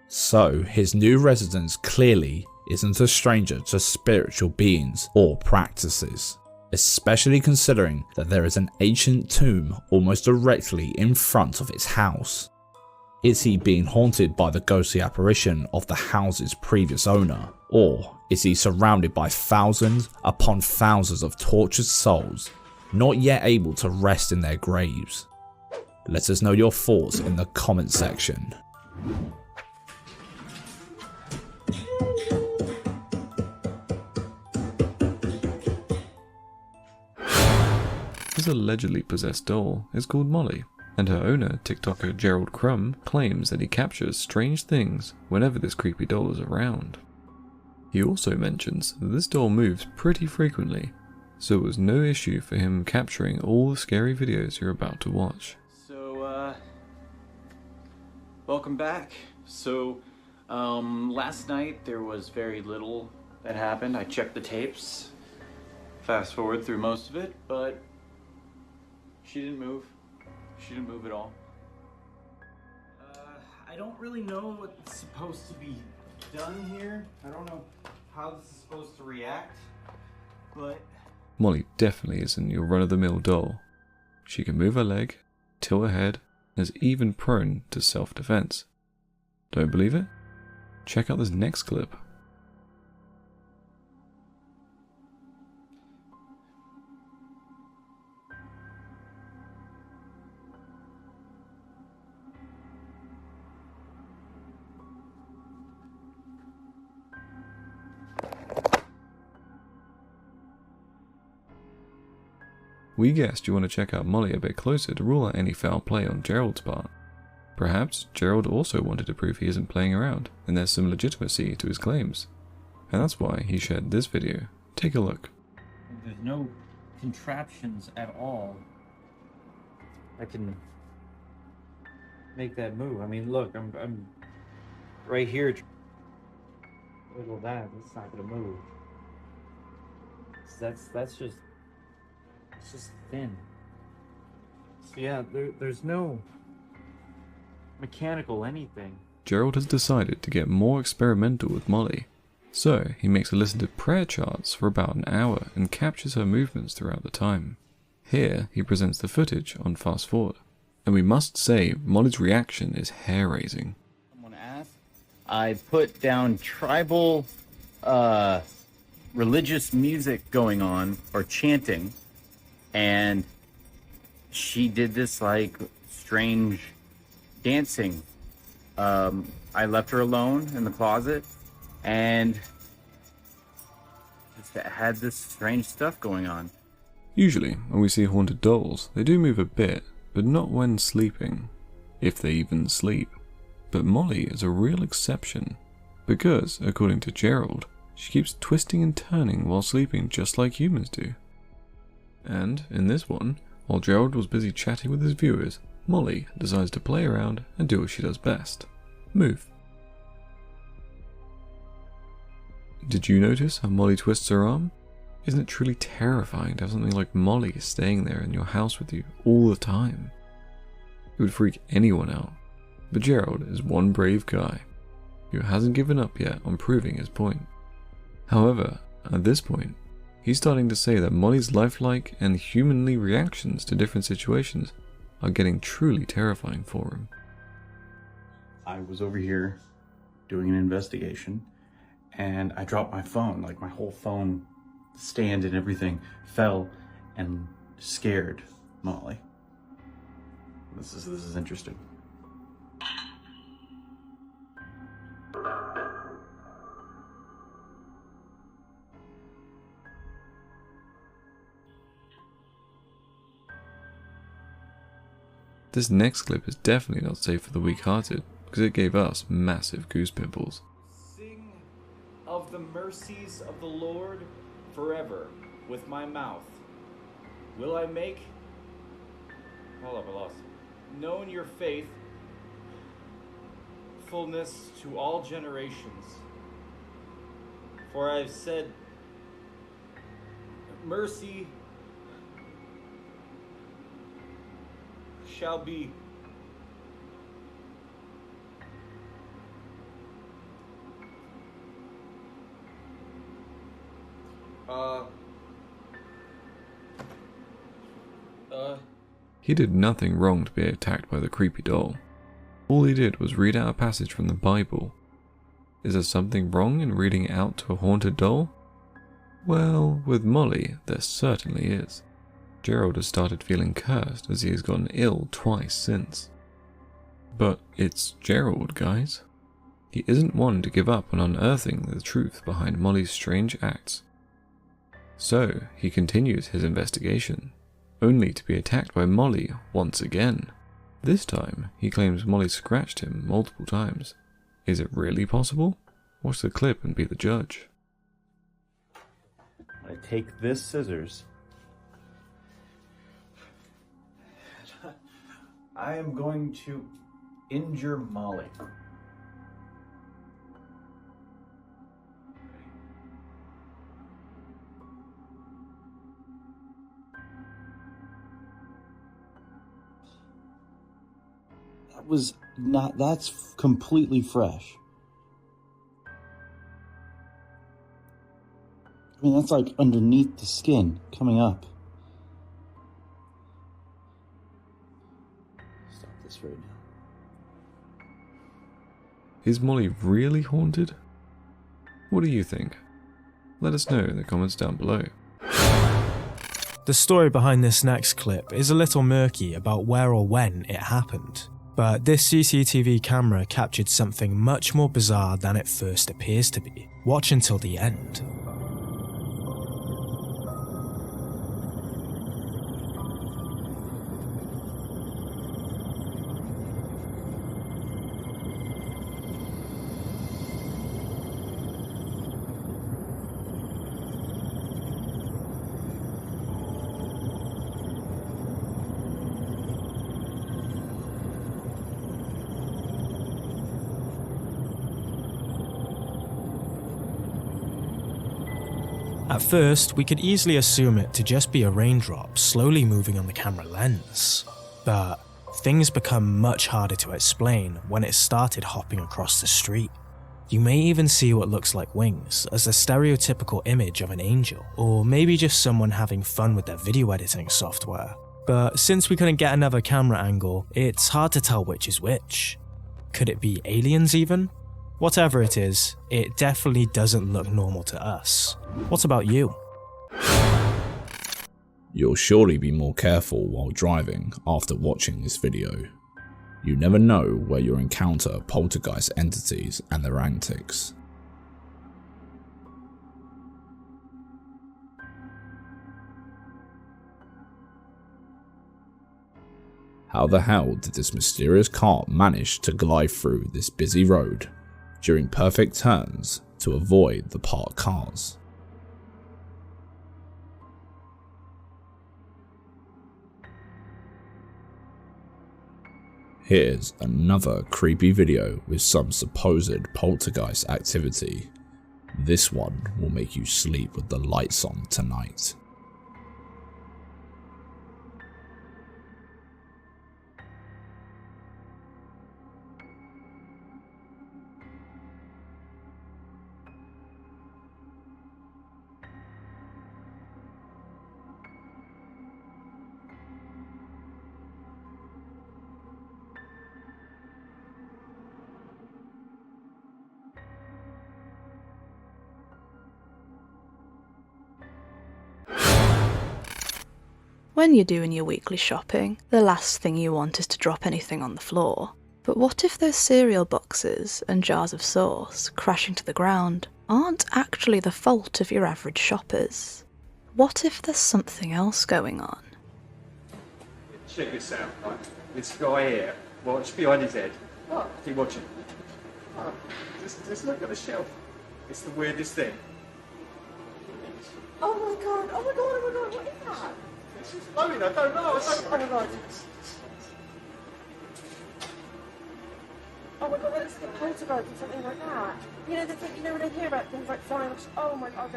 Speaker 2: So his new residence clearly isn't a stranger to spiritual beings or practices, especially considering that there is an ancient tomb almost directly in front of his house. Is he being haunted by the ghostly apparition of the house's previous owner, or is he surrounded by thousands upon thousands of tortured souls not yet able to rest in their graves? Let us know your thoughts in the comment section.
Speaker 6: This allegedly possessed doll is called Molly, and her owner, TikToker Gerald Crumb, claims that he captures strange things whenever this creepy doll is around. He also mentions that this doll moves pretty frequently, so it was no issue for him capturing all the scary videos you're about to watch.
Speaker 20: So, welcome back. So, last night there was very little that happened. I checked the tapes, fast forward through most of it, but she didn't move. She didn't move at all. I don't really know what's supposed to be done here. I don't know how this is supposed to react, but
Speaker 6: Molly definitely isn't your run-of-the-mill doll. She can move her leg, tilt her head, and is even prone to self-defense. Don't believe it? Check out this next clip. We guessed you want to check out Molly a bit closer to rule out any foul play on Gerald's part. Perhaps Gerald also wanted to prove he isn't playing around, and there's some legitimacy to his claims. And that's why he shared this video. Take a look.
Speaker 20: there's no contraptions at all that can make that move. I mean, look, I'm right here. Wiggle that. It's not gonna move. That's just. It's just thin. So yeah, there's no mechanical anything.
Speaker 6: Gerald has decided to get more experimental with Molly, So he makes her listen to prayer charts for about an hour and captures her movements throughout the time. Here he presents the footage on fast forward, and we must say Molly's reaction is hair-raising.
Speaker 3: Someone asked. I put down tribal religious music going on, or chanting, and she did this like strange dancing. I left her alone in the closet and just had this strange stuff going on.
Speaker 6: Usually, when we see haunted dolls, they do move a bit, but not when sleeping, if they even sleep. But Molly is a real exception, because, according to Gerald, she keeps twisting and turning while sleeping just like humans do. And, in this one, while Gerald was busy chatting with his viewers, Molly decides to play around and do what she does best: move. Did you notice how Molly twists her arm? Isn't it truly terrifying to have something like Molly staying there in your house with you all the time? It would freak anyone out, but Gerald is one brave guy who hasn't given up yet on proving his point. However, at this point, he's starting to say that Molly's lifelike and humanly reactions to different situations are getting truly terrifying for him.
Speaker 3: I was over here doing an investigation and I dropped my phone, like my whole phone stand and everything fell and scared Molly. This is interesting.
Speaker 6: This next clip is definitely not safe for the weak-hearted, because it gave us massive goose pimples.
Speaker 20: Sing of the mercies of the Lord forever with my mouth. Will I make, hold up, I lost, known your faith, fullness to all generations. For I have said, mercy shall be
Speaker 6: He did nothing wrong to be attacked by the creepy doll. All he did was read out a passage from the Bible. Is there something wrong in reading out to a haunted doll? Well, with Molly, there certainly is. Gerald has started feeling cursed as he has gotten ill twice since. But it's Gerald, guys. He isn't one to give up on unearthing the truth behind Molly's strange acts. So, he continues his investigation, only to be attacked by Molly once again. This time, he claims Molly scratched him multiple times. Is it really possible? Watch the clip and be the judge.
Speaker 3: I take this scissors. I am going to injure Molly. That's completely fresh. I mean, that's like underneath the skin coming up. Stop this right now.
Speaker 6: Is Molly really haunted? What do you think? Let us know in the comments down below.
Speaker 1: The story behind this next clip is a little murky about where or when it happened, but this CCTV camera captured something much more bizarre than it first appears to be. Watch until the end. At first, we could easily assume it to just be a raindrop slowly moving on the camera lens, but things become much harder to explain when it started hopping across the street. You may even see what looks like wings as a stereotypical image of an angel, or maybe just someone having fun with their video editing software. But since we couldn't get another camera angle, it's hard to tell which is which. Could it be aliens even? Whatever it is, it definitely doesn't look normal to us. What about you?
Speaker 2: You'll surely be more careful while driving after watching this video. You never know where you'll encounter poltergeist entities and their antics. How the hell did this mysterious car manage to glide through this busy road during perfect turns to avoid the parked cars? Here's another creepy video with some supposed poltergeist activity. This one will make you sleep with the lights on tonight.
Speaker 5: When you're doing your weekly shopping, the last thing you want is to drop anything on the floor. But what if those cereal boxes and jars of sauce crashing to the ground aren't actually the fault of your average shoppers? What if there's something else going on?
Speaker 10: Check this out, right? This guy here, watch behind his head. What? Keep watching. Oh, just look at the shelf. It's the weirdest thing.
Speaker 17: Oh my god, oh my god, oh my god, what is that?
Speaker 10: It's just flowing, I don't know.
Speaker 17: Oh my god. Oh my god, what is the poltergeist or something like that? You know, the thing, you know when I hear about things like flying, oh my god,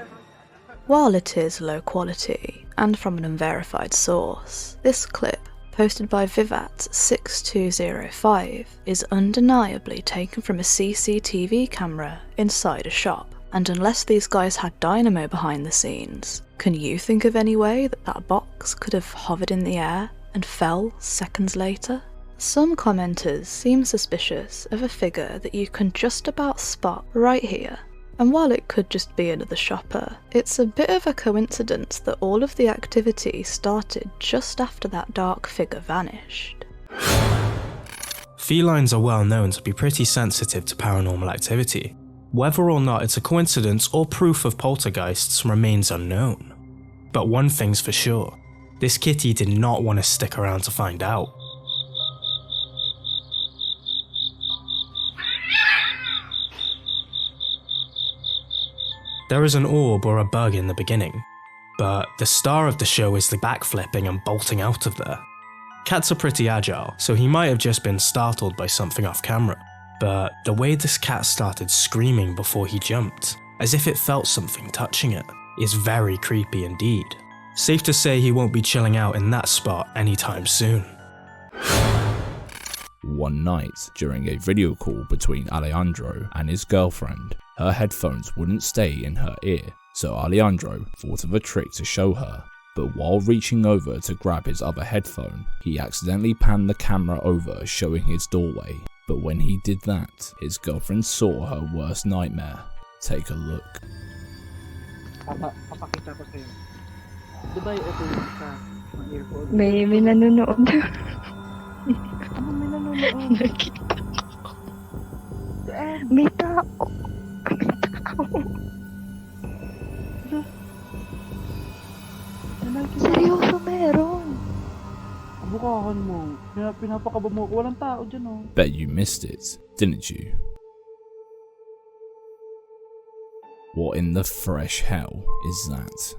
Speaker 5: While it is low quality and from an unverified source, this clip, posted by Vivat6205, is undeniably taken from a CCTV camera inside a shop. And unless these guys had dynamo behind the scenes, can you think of any way that that box could have hovered in the air and fell seconds later? Some commenters seem suspicious of a figure that you can just about spot right here. And while it could just be another shopper, it's a bit of a coincidence that all of the activity started just after that dark figure vanished.
Speaker 1: Felines are well known to be pretty sensitive to paranormal activity. Whether or not it's a coincidence or proof of poltergeists remains unknown. But one thing's for sure, this kitty did not want to stick around to find out. There is an orb or a bug in the beginning, but the star of the show is the backflipping and bolting out of there. Cats are pretty agile, so he might have just been startled by something off camera. But the way this cat started screaming before he jumped, as if it felt something touching it, is very creepy indeed. Safe to say he won't be chilling out in that spot anytime soon.
Speaker 2: One night, during a video call between Alejandro and his girlfriend, her headphones wouldn't stay in her ear, so Alejandro thought of a trick to show her. But while reaching over to grab his other headphone, he accidentally panned the camera over, showing his doorway. But when he did that, his girlfriend saw her worst nightmare. Take a look.
Speaker 9: Papakita ko sa'yo. Diba ito yung isa? Earphone?
Speaker 12: May nanonood.
Speaker 9: Ano may nanonood?
Speaker 12: Nakita ko. May tao. May tao. Seryoso meron.
Speaker 9: Bukahan mo. Pinapakaba mo. Walang tao dyan, oh.
Speaker 2: Bet you missed it, didn't you? What in the fresh hell is that?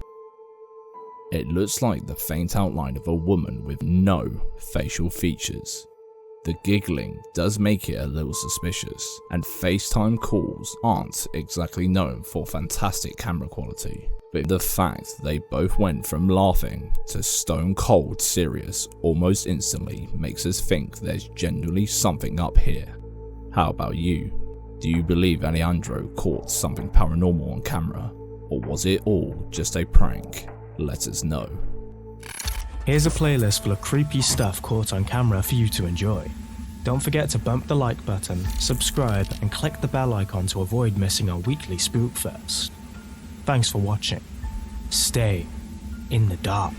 Speaker 2: It looks like the faint outline of a woman with no facial features. The giggling does make it a little suspicious, and FaceTime calls aren't exactly known for fantastic camera quality. But the fact they both went from laughing to stone cold serious almost instantly makes us think there's genuinely something up here. How about you? Do you believe Alejandro caught something paranormal on camera, or was it all just a prank? Let us know.
Speaker 1: Here's a playlist full of creepy stuff caught on camera for you to enjoy. Don't forget to bump the like button, subscribe, and click the bell icon to avoid missing our weekly Spookfest. Thanks for watching. Stay in the dark.